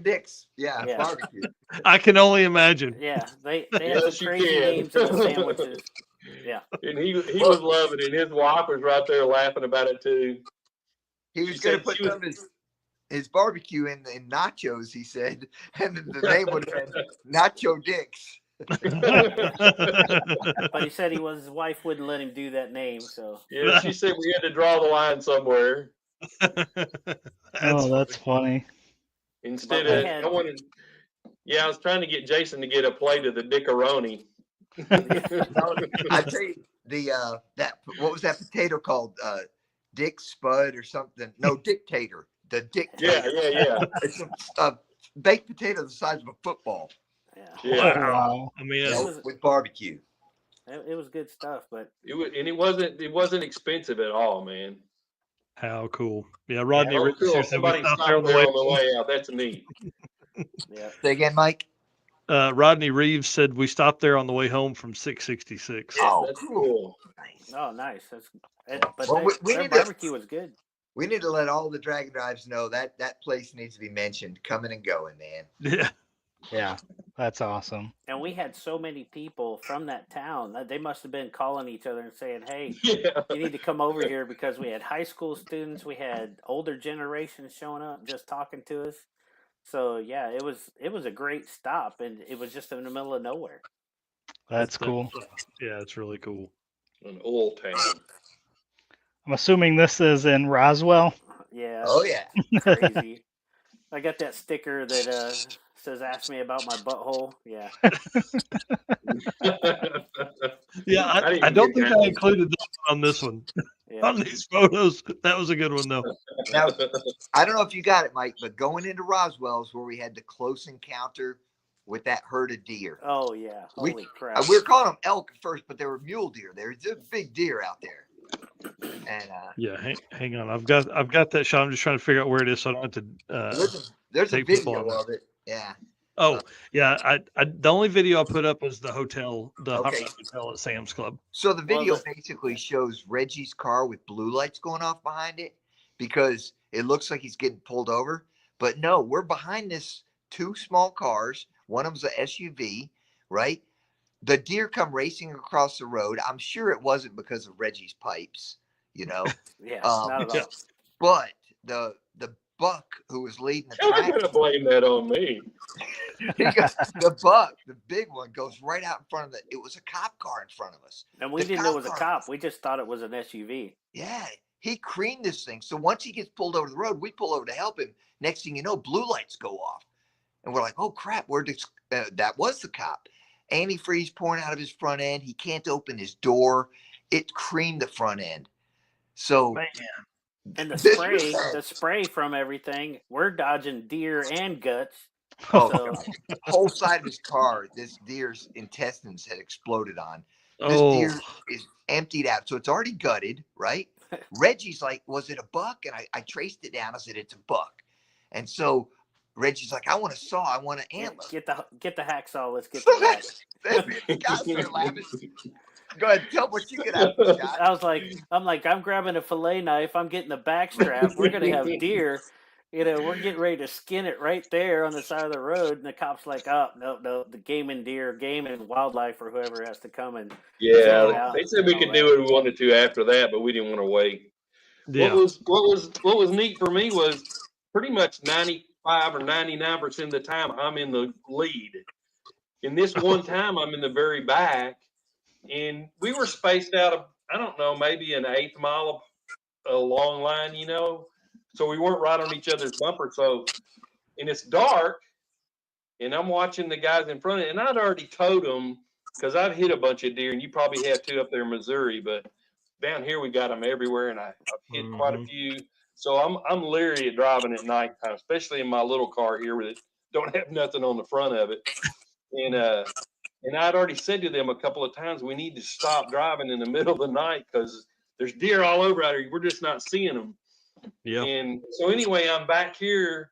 Dick's? Yeah, barbecue. I can only imagine. Yeah, they had some crazy names in the sandwiches. Yeah. And he was loving it. His wife was right there laughing about it too. He was going to put some of his barbecue in nachos, he said, and the name would have been Nacho Dicks. But he said his wife wouldn't let him do that name. So yeah, she said we had to draw the line somewhere. That's funny. Instead of I was trying to get Jason to get a plate of the Dickaroni. I tell you, what was that potato called? Dick Spud or something? No, Dictator. The Dictator. Yeah. It's a baked potato the size of a football. Yeah. Wow. I mean, with barbecue. It was good stuff, but it wasn't expensive at all, man. How cool! Yeah, Rodney. Cool. Somebody stopped there on the way out. That's neat. Yeah. Say again, Mike. Rodney Reeves said we stopped there on the way home from 666. Oh, that's cool. Oh, nice. Their barbecue was good. We need to let all the Dragon Drives know that place needs to be mentioned. Coming and going, man. Yeah, that's awesome. And we had so many people from that town that they must have been calling each other and saying, "Hey, you need to come over here," because we had high school students, we had older generations showing up, just talking to us. So yeah, it was a great stop, and it was just in the middle of nowhere. That's cool. Yeah, it's really cool. An old town. I'm assuming this is in Roswell. Yeah. Oh yeah. Crazy. I got that sticker that says "Ask me about my butthole." Yeah. Yeah, I don't think I included that on this one. Yeah. On these photos, that was a good one though. Now, I don't know if you got it, Mike, but going into Roswell is where we had the close encounter with that herd of deer. Oh yeah, holy crap! We were calling them elk at first, but they were mule deer. There's a big deer out there. And yeah, hang on, I've got that shot. I'm just trying to figure out where it is, so I don't have to. There's a video of it. Yeah. Oh yeah, I the only video I put up was the hotel, hotel at Sam's Club. So the video basically shows Reggie's car with blue lights going off behind it because it looks like he's getting pulled over. But no, we're behind this two small cars. One of them's an SUV, right? The deer come racing across the road. I'm sure it wasn't because of Reggie's pipes, Yeah, not at all. But the buck who was leading the track. I'm gonna blame that on me. The buck, the big one, goes right out in front of it was a cop car in front of us. And we didn't know it was a cop. We just thought it was an SUV. Yeah, he creamed this thing. So once he gets pulled over the road, we pull over to help him. Next thing you know, blue lights go off. And we're like, oh, crap, that was the cop. Antifreeze pouring out of his front end. He can't open his door. It creamed the front end. So, man. And the spray from everything, we're dodging deer and guts. Oh, the whole side of his car, this deer's intestines had exploded on. This deer is emptied out. So it's already gutted, right? Reggie's like, was it a buck? And I traced it down. I said, it's a buck. And so Reggie's like, I want a saw. I want an antler. Get the hacksaw. Let's get the hack. Go ahead, tell what you get out of the shot. I'm grabbing a fillet knife. I'm getting the back strap. We're gonna have deer. We're getting ready to skin it right there on the side of the road. And the cop's like, oh, no, the game and wildlife or whoever has to come and. Yeah, they said we could do what we wanted to after that, but we didn't want to wait. Yeah. What was neat for me was pretty much 95 or 99% of the time I'm in the lead. And this one time I'm in the very back, and we were spaced out of, I don't know, maybe an eighth mile of a long line, you know, so we weren't right on each other's bumper. So, and it's dark, and I'm watching the guys in front of it, and I'd already towed them because I've hit a bunch of deer, and you probably have too up there in Missouri, but down here we got them everywhere, and I've hit quite a few. So I'm leery of driving at nighttime, especially in my little car here with it don't have nothing on the front of it. And I'd already said to them a couple of times, we need to stop driving in the middle of the night because there's deer all over out here. We're just not seeing them. Yeah. And so anyway, I'm back here,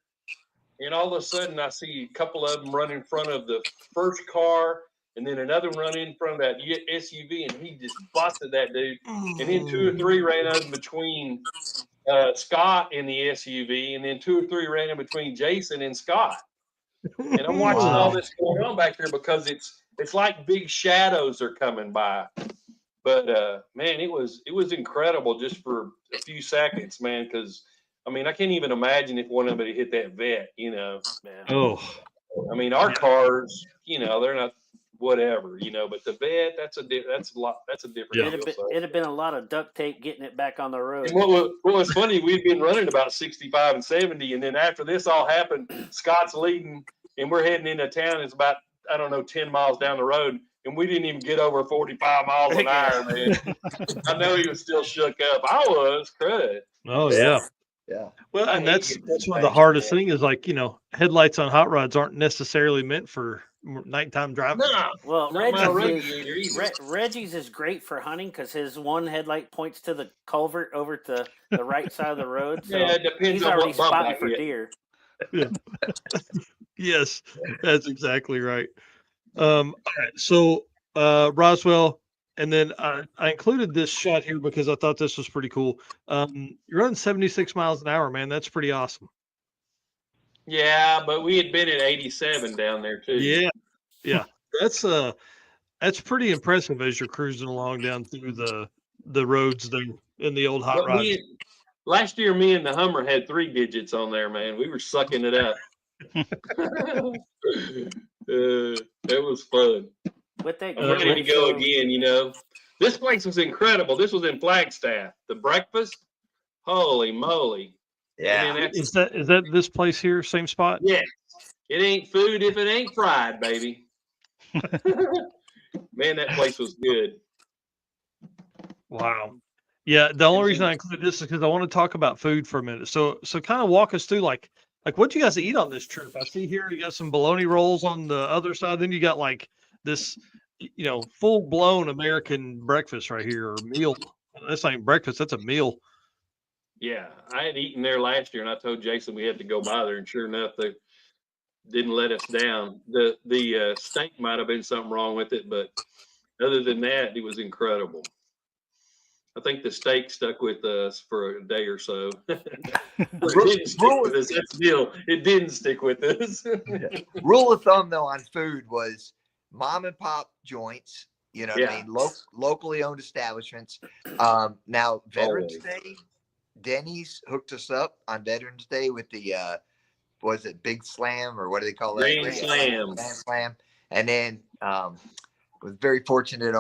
and all of a sudden I see a couple of them run in front of the first car, and then another run in front of that SUV, and he just busted that dude. And then 2 or 3 ran in between Scott and the SUV, and then 2 or 3 ran in between Jason and Scott. And I'm watching all this going on back here because it's like big shadows are coming by. But man, it was incredible just for a few seconds, man. Because I mean, I can't even imagine if one of them had hit that vet, you know. Yeah. Oh, I mean, our cars, you know, they're not whatever, you know, but the vet, that's a different Yeah. deal. So. It'd have been a lot of duct tape getting it back on the road. And what was funny, we'd been running about 65 and 70, and then after this all happened, Scott's leading, and we're heading into town. It's about, I don't know, 10 miles down the road, and we didn't even get over 45 miles an hour, man. I know he was still shook up. I was, crud. Oh yeah. Yeah. Well, and that's one of the back, hardest man. thing is, like, you know, headlights on hot rods aren't necessarily meant for nighttime driving. No, Well, not my Reggie's radiator either. Reggie's is great for hunting because his one headlight points to the culvert over to the right side of the road. So Yeah, it depends he's on already what bump spotting I for hit. deer. Yes, that's exactly right. All right, so Roswell, and then I included this shot here because I thought this was pretty cool. You're running 76 miles an hour, man. That's pretty awesome. Yeah, but we had been at 87 down there too. Yeah. That's pretty impressive as you're cruising along down through the roads there in the old hot But rod. last year, me and the Hummer had 3 digits on there, man. We were sucking it up. It was fun. With that I'm ready to gear, go so- again, you know. This place was incredible. This was in Flagstaff. The breakfast, holy moly. Yeah. And then Is that this place here, same spot? yeah, it ain't food if it ain't fried, baby. Man, that place was good. Wow. Yeah, the only reason I included this is because I want to talk about food for a minute. So kind of walk us through like what you guys eat on this trip. I see here you got some bologna rolls on the other side. Then you got like this, you know, full blown American breakfast right here, or meal. That's not even breakfast. That's a meal. Yeah, I had eaten there last year, and I told Jason we had to go by there, and sure enough, they didn't let us down. The steak might have been something wrong with it, but other than that, it was incredible. I think the steak stuck with us for a day or so. It didn't stick with us. That's the deal. It didn't stick with us. Rule of thumb though on food was mom and pop joints. You know what I mean? Locally owned establishments. Now Veterans Day, Denny's hooked us up on Veterans Day with the was it Big Slam or what do they call that? Grand Slam. Grand Slam. And then was very fortunate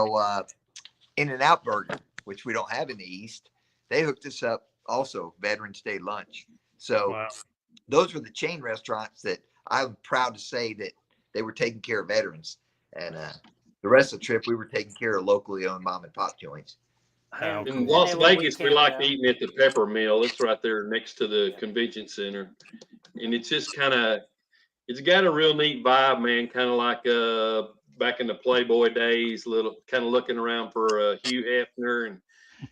In-N-Out Burger, which we don't have in the East. They hooked us up also Veterans Day lunch. So those were the chain restaurants that I'm proud to say that they were taking care of veterans. And the rest of the trip, we were taking care of locally owned mom and pop joints. In Las Vegas, we liked eating at the Pepper Mill. It's right there next to the convention center. And it's just it's got a real neat vibe, man. Kind of like back in the Playboy days, little kind of looking around for Hugh Hefner. And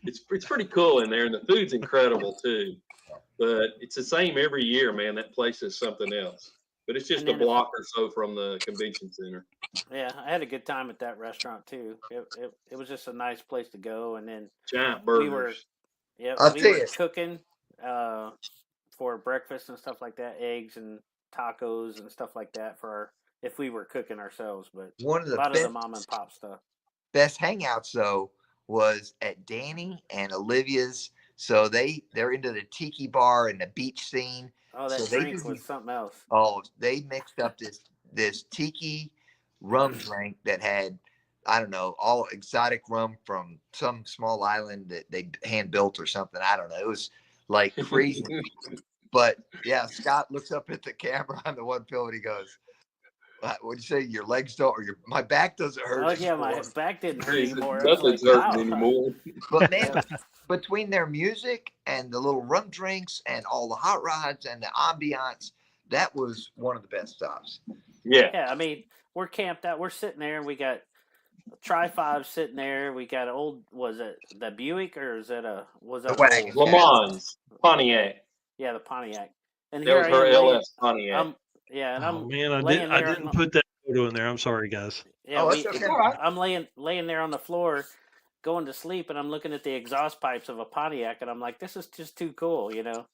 it's pretty cool in there. And the food's incredible too. But it's the same every year, man. That place is something else. But it's just a block or so from the convention center. Yeah, I had a good time at that restaurant too. It was just a nice place to go. And then giant burgers. we were cooking for breakfast and stuff like that, eggs and tacos and stuff like that if we were cooking ourselves. But one of the a lot of the mom and pop stuff. Best hangouts though was at Danny and Olivia's So they're into the tiki bar and the beach scene. Oh, So that they drink do was something else. Oh, they mixed up this tiki rum drink that had, I don't know, all exotic rum from some small island that they hand built or something. I don't know. It was like crazy. But yeah, Scott looks up at the camera on the one film and he goes, "What'd you say? Your legs don't, or my back doesn't hurt?" Oh yeah, my anymore." back didn't hurt Jesus, anymore. I was nothing's like, hurting wow. anymore. But man, between their music and the little rum drinks and all the hot rods and the ambiance, that was one of the best stops. Yeah. Yeah, I mean, we're camped out. We're sitting there, and we got Tri-5 sitting there. We got was it the Buick or is it was The that wagon. old? Le Mans, Pontiac. Yeah, the Pontiac. And That here was I her am laying. LS Pontiac. And Oh I'm man, I laying there. didn't put that photo in there. I'm sorry, guys. Yeah, Oh, that's okay. All right. I'm laying there on the floor, going to sleep, and I'm looking at the exhaust pipes of a Pontiac, and I'm like, this is just too cool, you know.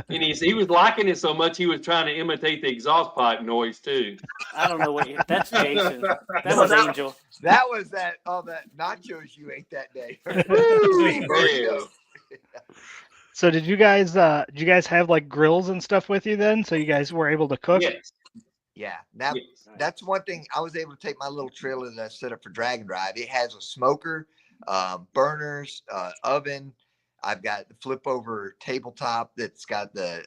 And he was liking it so much he was trying to imitate the exhaust pipe noise too. I don't know that's Jason. That No, was that- Angel. That was all that nachos you ate that day. Woo, Burrito. So did you guys have like grills and stuff with you then? So you guys were able to cook? Yes. Yeah, Yes. that's one thing. I was able to take my little trailer that I set up for Drag and Drive. It has a smoker, burners, oven. I've got the flip over tabletop that's got the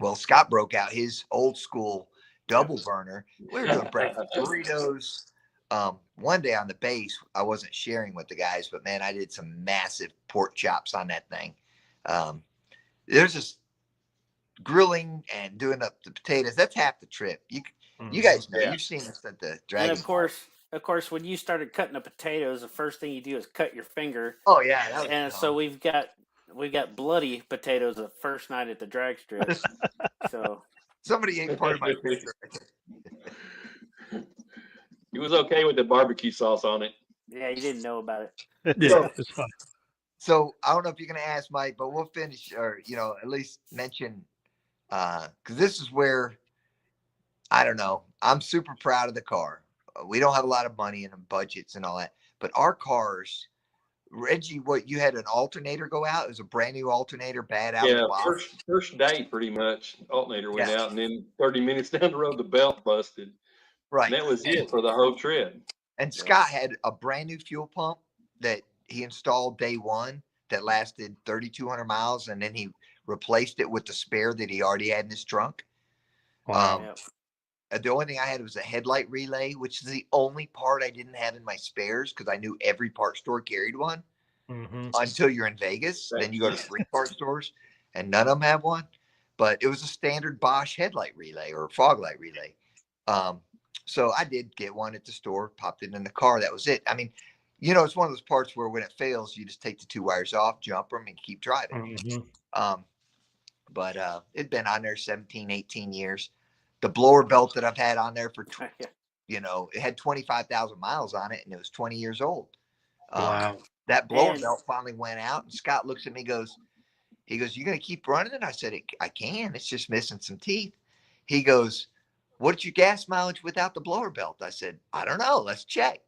well, Scott broke out his old school double burner. We were doing breakfast burritos. One day on the base, I wasn't sharing with the guys, but man, I did some massive pork chops on that thing. There's just grilling and doing up the potatoes. That's half the trip. You guys know, Yeah. you've seen us at the And Dragon. of course, when you started cutting the potatoes, the first thing you do is cut your finger. Oh yeah, that was And dumb. so we've got bloody potatoes the first night at the drag strip. So Somebody ate part of my finger. He was okay with the barbecue sauce on it. yeah, you didn't know about it. Yeah, it's fine. So I don't know if you're gonna ask Mike, but we'll finish, or at least mention, because this is where, I don't know, I'm super proud of the car. We don't have a lot of money and budgets and all that, but our cars, Reggie, what you had an alternator go out? It was a brand new alternator, bad out of Yeah, the box. first day pretty much. Alternator went Yeah. out, and then 30 minutes down the road, the belt busted. Right. And that was it for the whole trip. And Scott had a brand new fuel pump that he installed day one that lasted 3,200 miles, and then he replaced it with the spare that he already had in his trunk. Wow. The only thing I had was a headlight relay, which is the only part I didn't have in my spares because I knew every part store carried one. Mm-hmm. Until you're in Vegas, then you go to 3 part stores, and none of them have one. But it was a standard Bosch headlight relay or fog light relay. So I did get one at the store, popped it in the car. That was it. I mean, it's one of those parts where when it fails, you just take the 2 wires off, jump them, and keep driving. Mm-hmm. But it'd been on there 17, 18 years. The blower belt that I've had on there for, it had 25,000 miles on it, and it was 20 years old. Wow. That blower belt finally went out, and Scott looks at me, he goes, "You going to keep running it?" I said, "I can. It's just missing some teeth." He goes, "What's your gas mileage without the blower belt?" I said, "I don't know. Let's check."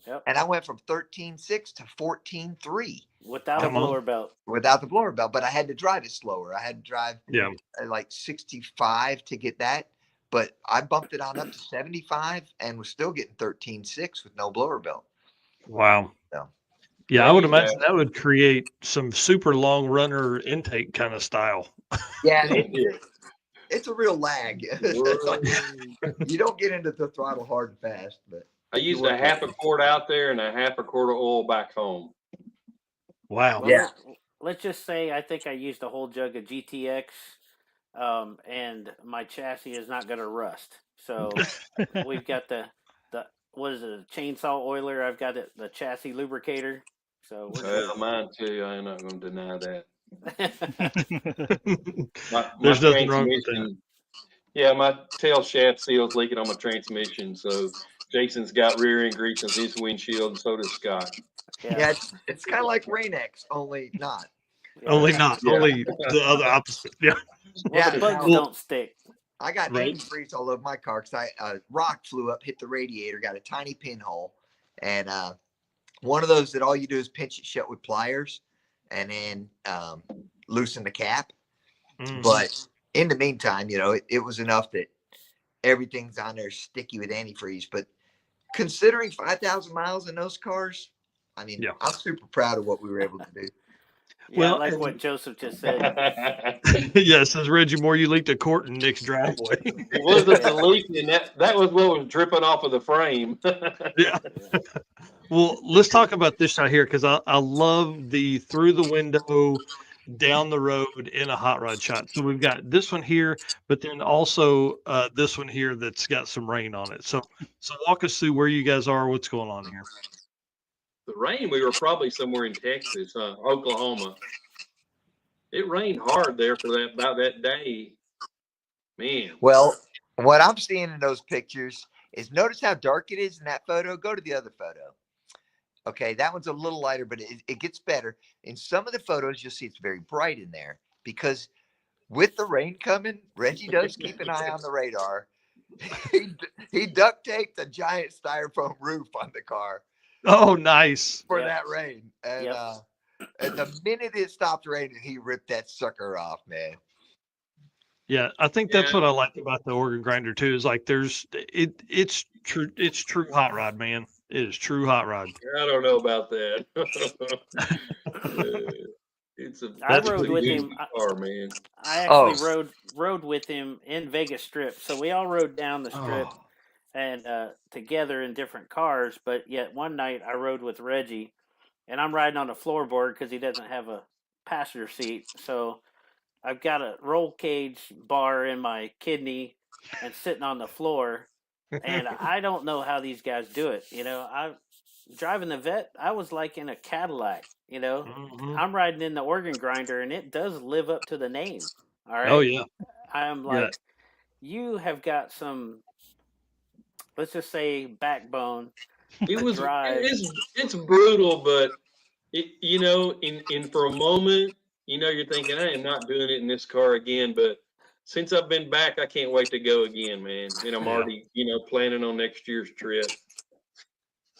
Yep. And I went from 13.6 to 14.3 Without a blower belt. without the blower belt, but I had to drive it slower. I had to drive Yeah. like 65 to get that, but I bumped it on up to 75 and was still getting 13.6 with no blower belt. Wow. So, Yeah, I would imagine that would create some super long runner intake kind of style. yeah, it's a real lag. You don't get into the throttle hard and fast, but I used a half a quart out there and a half a quart of oil back home. Wow. Well, let's just say I think I used a whole jug of GTX, and my chassis is not going to rust. So we've got the what is it, a chainsaw oiler? I've got the chassis lubricator. So we're Mine too. I'm not going to deny that. There's nothing wrong with that. transmission- Yeah, my tail shaft seal's leaking on my transmission. So Jason's got rear end grease in his windshield, and so does Scott. yeah, it's kind of like Rain-X, only not. Only not. Yeah. Only the other opposite. Yeah. Well, the bugs don't stick. I got Right. antifreeze all over my car because rock flew up, hit the radiator, got a tiny pinhole, and one of those that all you do is pinch it shut with pliers, and then loosen the cap. Mhm. But in the meantime, it was enough that everything's on there sticky with antifreeze. But considering 5,000 miles in those cars, I mean, Yeah. I'm super proud of what we were able to do. Yeah, Well, I like and- what Joseph just said. yeah, says Reggie Moore, you leaked a quart in Nick's driveway. It wasn't the leaking. That was what was dripping off of the frame. Yeah. Well, let's talk about this right here because I love the through the window, down the road in a hot rod shot. So we've got this one here, but then also this one here that's got some rain on it. So walk us through where you guys are, what's going on here. The rain, we were probably somewhere in Texas, Oklahoma. It rained hard there for about that day. Man. Well, what I'm seeing in those pictures is notice how dark it is in that photo. Go to the other photo. Okay, that one's a little lighter, but it gets better. In some of the photos, you'll see it's very bright in there because with the rain coming, Reggie does keep an eye on the radar. He duct taped a giant styrofoam roof on the car Oh, nice. for Yep. that rain. And, Yep. and the minute it stopped raining, he ripped that sucker off, man. Yeah, I think that's Yeah. what I like about the Organ Grinder too. Is like it's true hot rod, man. It is true hot rod. I don't know about that. It's a I That's rode pretty with good. him. car, man. I Oh. actually rode with him in Vegas Strip. So we all rode down the strip Oh, and together in different cars. But yet one night I rode with Reggie, and I'm riding on a floorboard because he doesn't have a passenger seat. So I've got a roll cage bar in my kidney and sitting on the floor. And I don't know how these guys do it. I driving the vet, I was like in a Cadillac. mhm. I'm riding in the organ grinder, and it does live up to the name. All right. Oh yeah. I'm Yeah. like, you have got some, let's just say, backbone. It was Drive. it's brutal, but in for a moment, you're thinking I am not doing it in this car again. But since I've been back, I can't wait to go again, man. And I'm Yeah. already planning on next year's trip.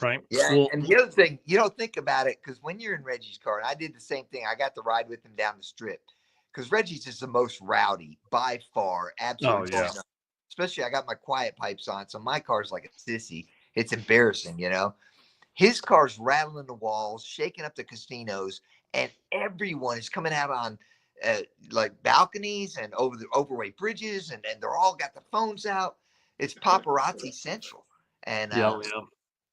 Right. Yeah, Well, and the other thing, you don't think about it because when you're in Reggie's car, and I did the same thing. I got to ride with him down the strip because Reggie's is the most rowdy by far. Absolutely. Oh, yeah. Especially I got my quiet pipes on, so my car's like a sissy. It's embarrassing, His car's rattling the walls, shaking up the casinos, and everyone is coming out on like balconies and over the overweight bridges, and they're all got the phones out. It's paparazzi central, and yeah.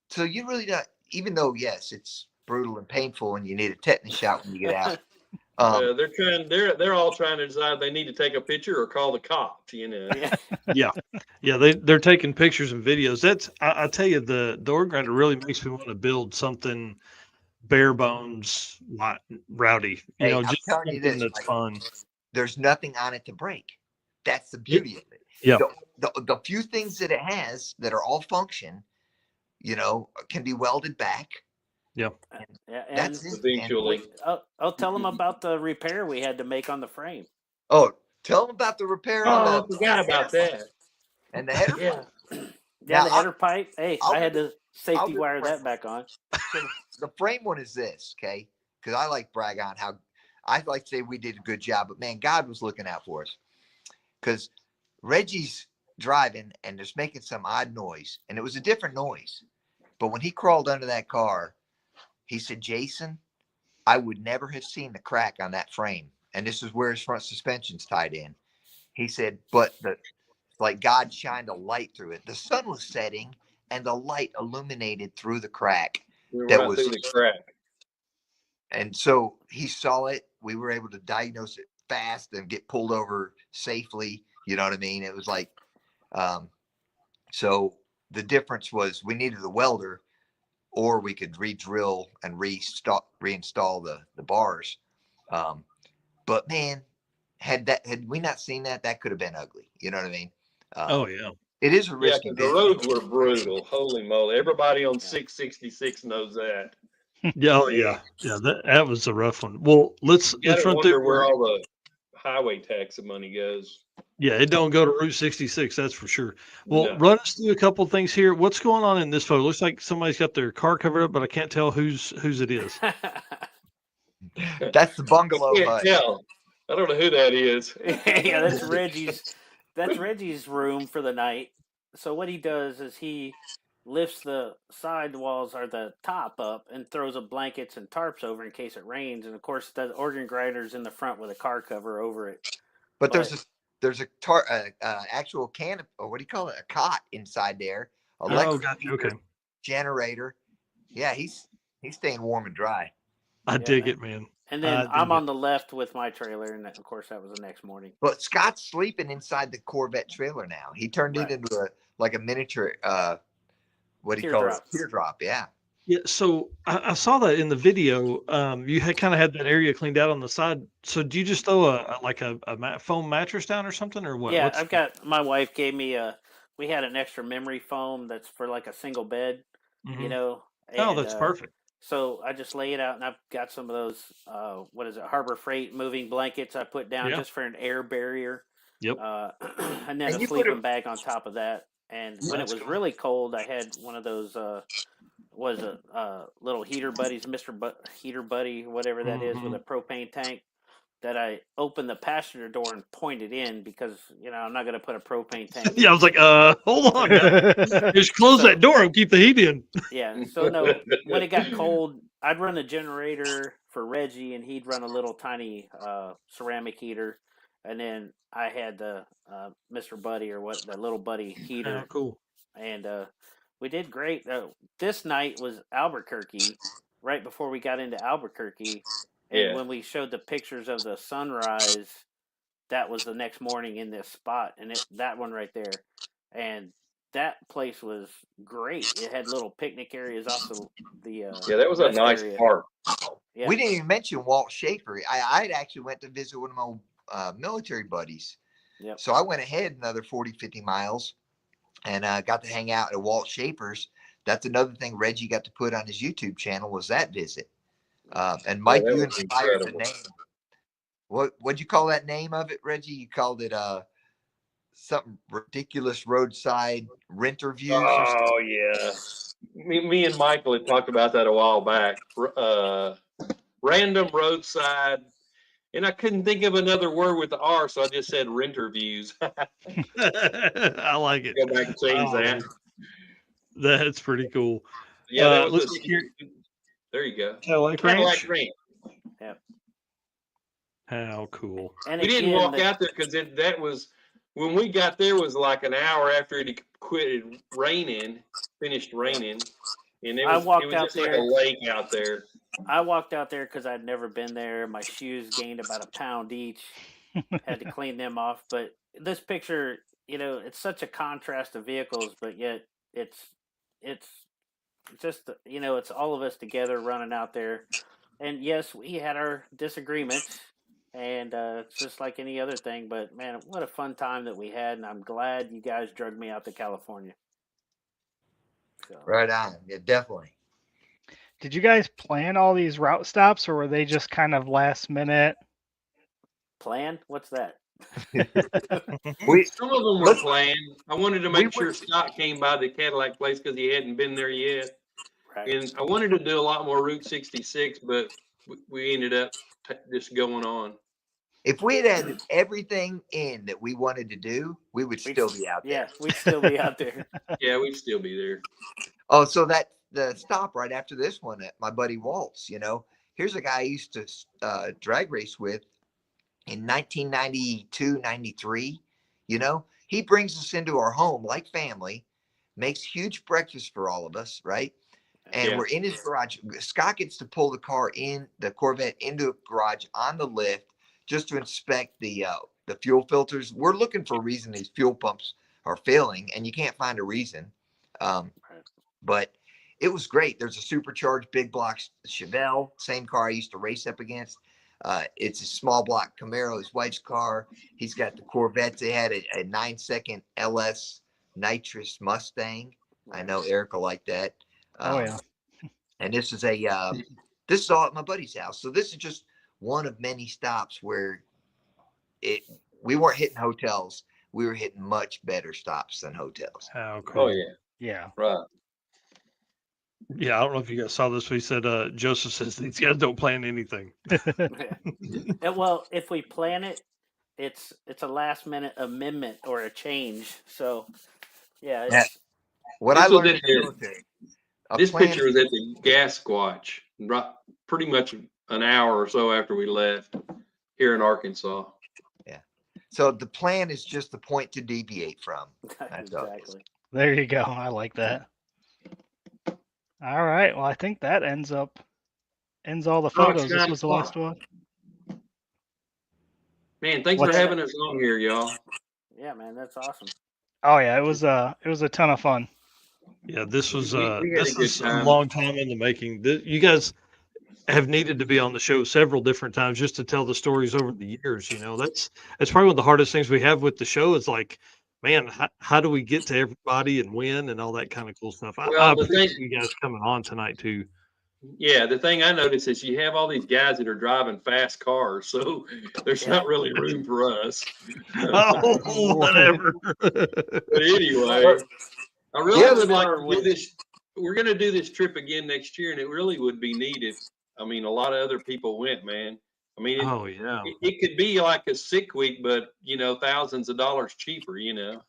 so you really not, even though yes, it's brutal and painful, and you need a tetanus shot when you get out. They're all trying to decide if they need to take a picture or call the cops. Yeah. Yeah, they're taking pictures and videos. That's I tell you, the Organ Grinder really makes me want to build something bare bones, not rowdy. Hey, I'm just telling you something this, that's Mike. fun. There's nothing on it to break. That's the beauty of it. Yeah. The few things that it has that are all function, can be welded back. Yeah. Yeah, and That's it. Eventually. I'll tell them about the repair we had to make on the frame. Oh, tell them about the repair Oh, I on forgot about that. and the header. Yeah. Yeah, Now, the header pipe. Hey, I'll I had to I'll safety rip wire the frame. that back on. So the frame one is this, okay? Because I like brag on how I like to say we did a good job, but man, God was looking out for us. Because Reggie's driving and there's making some odd noise, and it was a different noise. But when he crawled under that car, he said, Jason, I would never have seen the crack on that frame. And this is where his front suspension's tied in. He said, but like God shined a light through it. The sun was setting and the light illuminated through the crack. We were That right was- through the crack. And so he saw it. We were able to diagnose it fast and get pulled over safely. You know what I mean? It was like, so the difference was we needed a welder, or we could re-drill and reinstall the bars. But man, had we not seen that could have been ugly. You know what I mean? Oh yeah. It is a Yeah, risky 'cause the business. roads were brutal. Holy moly. Everybody on 666 knows that. Yeah. Oh yeah. Yeah. That was a rough one. Well, let's You gotta run wonder through where all the highway tax money goes. Yeah, it don't go to Route 66, that's for sure. Well, No. run us through a couple of things here. What's going on in this photo? Looks like somebody's got their car covered up, but I can't tell whose it is. That's the bungalow Can't hut. tell. I don't know who that is. Yeah, that's Reggie's. That's Reggie's room for the night. So what he does is he lifts the side walls or the top up and throws up blankets and tarps over in case it rains. And of course, the organ grinder's in the front with a car cover over it. But But there's a actual canopy, or what do you call it? A cot inside there. Oh, Electric gotcha. Okay. generator. Yeah, he's staying warm and dry. I dig it, man. and then I dig I'm it. on the left with my trailer, and of course that was the next morning. But Scott's sleeping inside the Corvette trailer now. He turned it into a miniature what do you call it? Teardrop, yeah. Yeah, so I saw that in the video. You had kind of had that area cleaned out on the side. So do you just throw a foam mattress down or something, or what? Yeah, I've got my wife gave me we had an extra memory foam that's for like a single bed, you know. Oh, And, that's perfect. So I just lay it out, and I've got some of those what is it, Harbor Freight moving blankets I put down just for an air barrier. Yep. And then And a you put sleeping bag on top of that. And when it That's was cool. really cold, I had one of those little heater buddies, Heater Buddy, whatever that is, with a propane tank. That I opened the passenger door and pointed in because I'm not going to put a propane tank. Yeah, I was like, hold on, guys. Just close that door and keep the heat in. Yeah, so no, when it got cold, I'd run the generator for Reggie, and he'd run a little tiny ceramic heater, and then I had the Mr. Buddy or what the little Buddy heater. Oh, cool. And we did great. This night was Albuquerque, right before we got into Albuquerque, and when we showed the pictures of the sunrise, that was the next morning in this spot, and that one right there, and that place was great. It had little picnic areas off the that was a nice park. Yeah. We didn't even mention Walt Schaeffer. I actually went to visit one of my military buddies. Yep. So I went ahead another 40, 50 miles and got to hang out at Walt Schaeffer's. That's another thing Reggie got to put on his YouTube channel was that visit. And Mike, you inspired the name. What'd you call that name of it, Reggie? You called it something ridiculous roadside renter views. Oh yeah. Me and Michael had talked about that a while back. Random roadside, and I couldn't think of another word with the R, so I just said renter views. I like it. Go back and change that. That's pretty cool. Yeah, let's look here. There you go. Cadillac Ranch. Yep. How cool. And we didn't walk out there because that was when we got there was like an hour after it finished raining, and it was just like a lake out there. I walked out there because I'd never been there. My shoes gained about a pound each. Had to clean them off. But this picture, it's such a contrast of vehicles, but yet it's just it's all of us together running out there. And yes, we had our disagreements. And it's just like any other thing, but man, what a fun time that we had, and I'm glad you guys drugged me out to California. So. Right on, yeah, definitely. Did you guys plan all these route stops, or were they just kind of last minute? Plan? What's that? Some of them were planned. I wanted to make sure Scott came by the Cadillac place because he hadn't been there yet, and I wanted to do a lot more Route 66, but we ended up just going on. If we had everything in that we wanted to do, we would still be out there. Yeah, we'd still be out there. Yeah, we'd still be there. Oh, so the stop right after this one at my buddy Walt's, here's a guy I used to drag race with in 1992, 93. He brings us into our home like family, makes huge breakfast for all of us, right? And we're in his garage. Scott gets to pull the Corvette into a garage on the lift just to inspect the fuel filters. We're looking for a reason these fuel pumps are failing, and you can't find a reason. But it was great. There's a supercharged big block Chevelle, same car I used to race up against. It's a small block Camaro, his wife's car. He's got the Corvettes. They had a 9-second LS nitrous Mustang. I know Eric will like that. Oh yeah. And this is this is all at my buddy's house. So this is just one of many stops where we weren't hitting hotels. We were hitting much better stops than hotels. How cool. Oh yeah. Yeah. Right. Yeah, I don't know if you guys saw this, but he said, Joseph says these guys don't plan anything. Well, if we plan it, it's a last minute amendment or a change. So yeah, Yeah. it's What This I was learned at in the the, military, a this plan. picture was at the gas squatch, right, pretty much an hour or so after we left here in Arkansas. Yeah. So the plan is just the point to deviate from. That's all it is. exactly. There you go. I like that. All right. Well, I think that ends all the Oh, it's photos. This 9 was the o'clock. last one. Man, thanks What's- for having us on here, y'all. Yeah, man, that's awesome. Oh yeah, it was a ton of fun. Yeah, this was We had a this good is a time. long time in the making. You guys have needed to be on the show several different times just to tell the stories over the years. You know, that's probably one of the hardest things we have with the show is like, man, how do we get to everybody and win and all that kind of cool stuff. I Well, the appreciate thing, you guys coming on tonight too. yeah, the thing I noticed is you have all these guys that are driving fast cars, so there's Yeah. not really room for us. Oh, whatever. But anyway, Well, I really Yeah, would like or to do with- this. We're going to do this trip again next year, and it really would be neat if, I mean, a lot of other people went, man. I mean, Oh yeah. it could be like a sick week, but, you know, thousands of dollars cheaper, you know.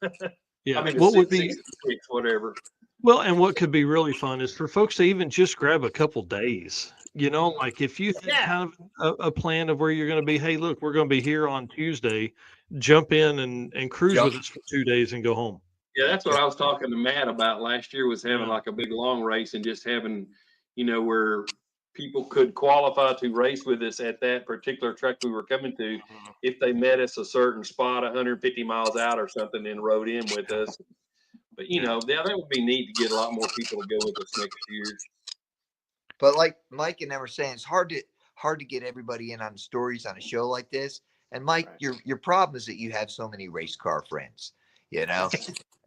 Yeah. I mean, What would be 66, whatever. well, and what could be really fun is for folks to even just grab a couple days. You know, like if you had kind of a plan of where you're going to be, hey, look, we're going to be here on Tuesday, jump in and cruise Jump. with us for 2 days and go home. Yeah, that's what I was talking to Matt about last year, was having Yeah. like a big long race and just having, you know, where people could qualify to race with us at that particular track we were coming to if they met us a certain spot 150 miles out or something and rode in with us. But, you know, that would be neat to get a lot more people to go with us next year. But like Mike and I were saying, it's hard to get everybody in on the stories on a show like this. And Mike, Right. your problem is that you have so many race car friends. You know,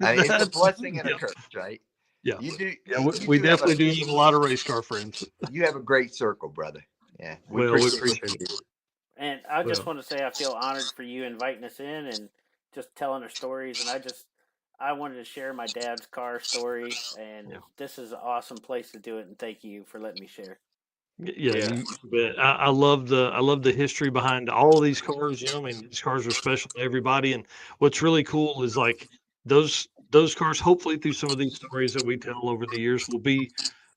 I mean, it's a blessing and a curse, right? Yeah. You do. Yeah, you we do have definitely do have a lot of race car friends. You have a great circle, brother. Yeah. We appreciate what you it. do. And I just Well. want to say I feel honored for you inviting us in and just telling our stories. And I wanted to share my dad's car story, and Yeah. this is an awesome place to do it. And thank you for letting me share. Yeah, Yeah. you bet. I love the history behind all of these cars. You know, I mean, these cars are special to everybody. And what's really cool is like those cars, hopefully through some of these stories that we tell over the years, will be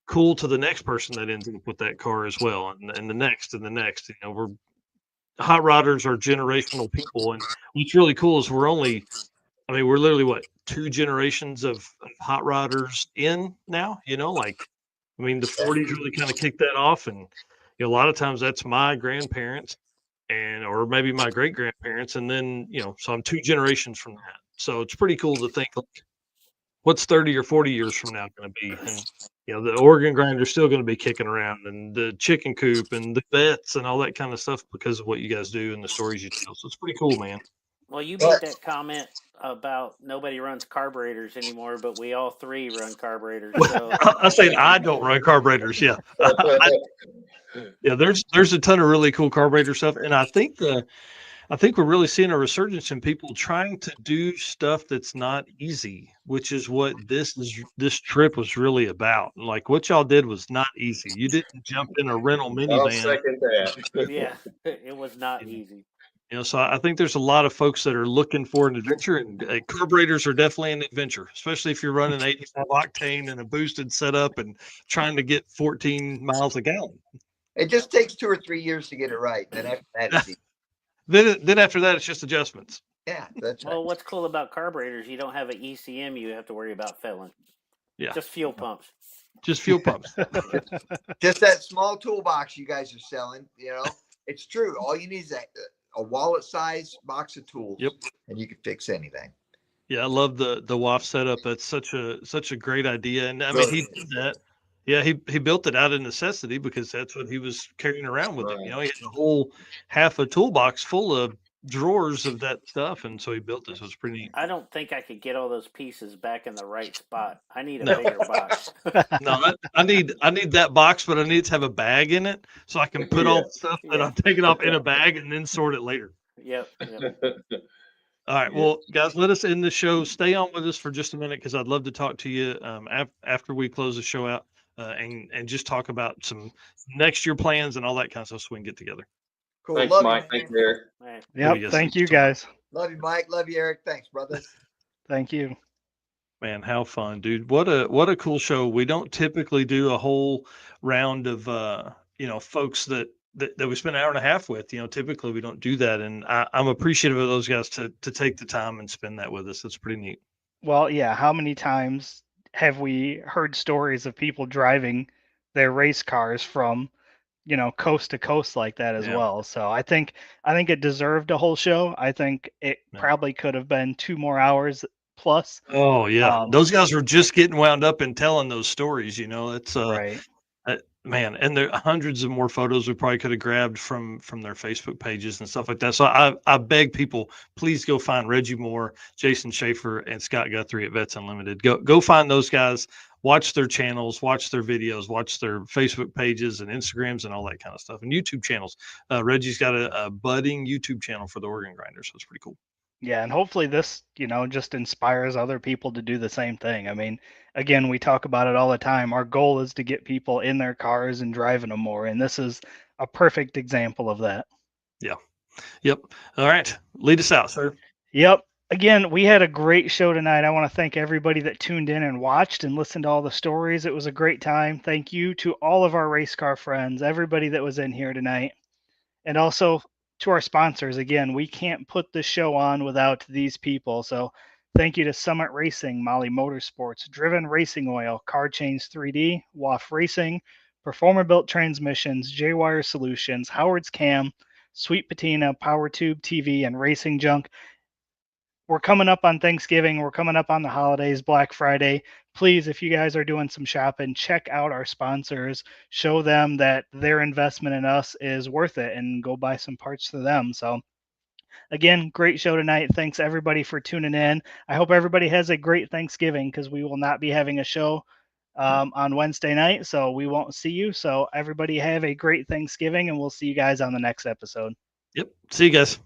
cool to the next person that ends up with that car as well, and the next and the next. You know, we're hot rodders are generational people, and what's really cool is we're literally what 2 generations of hot rodders in now. You know, like I mean, the 40s really kind of kicked that off, and you know, a lot of times that's my grandparents and or maybe my great grandparents, and then you know, so I'm 2 generations from that. So it's pretty cool to think like, what's 30 or 40 years from now going to be, and you know, the organ grinder's still going to be kicking around, and the chicken coop and the vets and all that kind of stuff because of what you guys do and the stories you tell. So it's pretty cool, man. Well, you made that comment about nobody runs carburetors anymore, but we all three run carburetors. So I say I don't run carburetors. Yeah, yeah. There's a ton of really cool carburetor stuff, and I think we're really seeing a resurgence in people trying to do stuff that's not easy, which is what this trip was really about. Like what y'all did was not easy. You didn't jump in a rental I'll minivan. second that. yeah, it was not easy. You know, so I think there's a lot of folks that are looking for an adventure, and carburetors are definitely an adventure, especially if you're running 85 octane and a boosted setup and trying to get 14 miles a gallon. It just takes 2 or 3 years to get it right. Then after that, it's easy. Then after that, it's just adjustments. Yeah, that's right. Well, what's cool about carburetors, you don't have an ECM you have to worry about filling. Yeah, Just fuel pumps. just fuel pumps. Just that small toolbox you guys are selling. You know, it's true. All you need is a wallet-sized box of tools. Yep. And you can fix anything. Yeah, I love the Waf setup. That's such a great idea, and I mean he did that. Yeah, he built it out of necessity because that's what he was carrying around with him. You know, he had a whole half a toolbox full of drawers of that stuff, and so he built this. So it's pretty neat. I don't think I could get all those pieces back in the right spot. I need a No. bigger box. No, I need that box, but I need it to have a bag in it so I can put all the stuff that I'm taking off in a bag and then sort it later. Yep. All right, well, guys, let us end the show. Stay on with us for just a minute because I'd love to talk to you after we close the show out. and just talk about some next year plans and all that kind of stuff so we can get together. Cool. Thanks, Love Mike. you, Thanks, Eric. Man. What do you Yep. guys Thank think? you guys. Love you, Mike. Love you, Eric. Thanks, brothers. Thank you. Man, how fun, dude. What a cool show. We don't typically do a whole round of folks that we spend an hour and a half with. Typically we don't do that. And I'm appreciative of those guys to take the time and spend that with us. That's pretty neat. Well, yeah. How many times have we heard stories of people driving their race cars from, coast to coast like that as Yeah. well? So I think it deserved a whole show. I think it Yeah. probably could have been 2 more hours plus. Oh yeah. Those guys were just getting wound up and telling those stories, It's Right. man, and there are hundreds of more photos we probably could have grabbed from their Facebook pages and stuff like that. So I beg people, please go find Reggie Moore, Jason Schaeffer, and Scott Guthrie at Vets Unlimited. Go find those guys, watch their channels, watch their videos, watch their Facebook pages and Instagrams and all that kind of stuff, and YouTube channels. Reggie's got a budding YouTube channel for the OrganGrinder, so it's pretty cool. Yeah, and hopefully this, just inspires other people to do the same thing. I mean, again, we talk about it all the time. Our goal is to get people in their cars and driving them more, and this is a perfect example of that. Yeah. Yep. All right. Lead us out, sir. Yep. Again, we had a great show tonight. I want to thank everybody that tuned in and watched and listened to all the stories. It was a great time. Thank you to all of our race car friends, everybody that was in here tonight. And also to our sponsors. Again, we can't put this show on without these people. So thank you to Summit Racing, Molly Motorsports, Driven Racing Oil, Car Chains 3D, Waf Racing, Performer Built Transmissions, J-Wire Solutions, Howard's Cam, Sweet Patina, Power Tube TV, and Racing Junk. We're coming up on Thanksgiving. We're coming up on the holidays, Black Friday. Please, if you guys are doing some shopping, check out our sponsors. Show them that their investment in us is worth it and go buy some parts for them. So, again, great show tonight. Thanks, everybody, for tuning in. I hope everybody has a great Thanksgiving because we will not be having a show on Wednesday night. So, we won't see you. So, everybody have a great Thanksgiving, and we'll see you guys on the next episode. Yep. See you guys.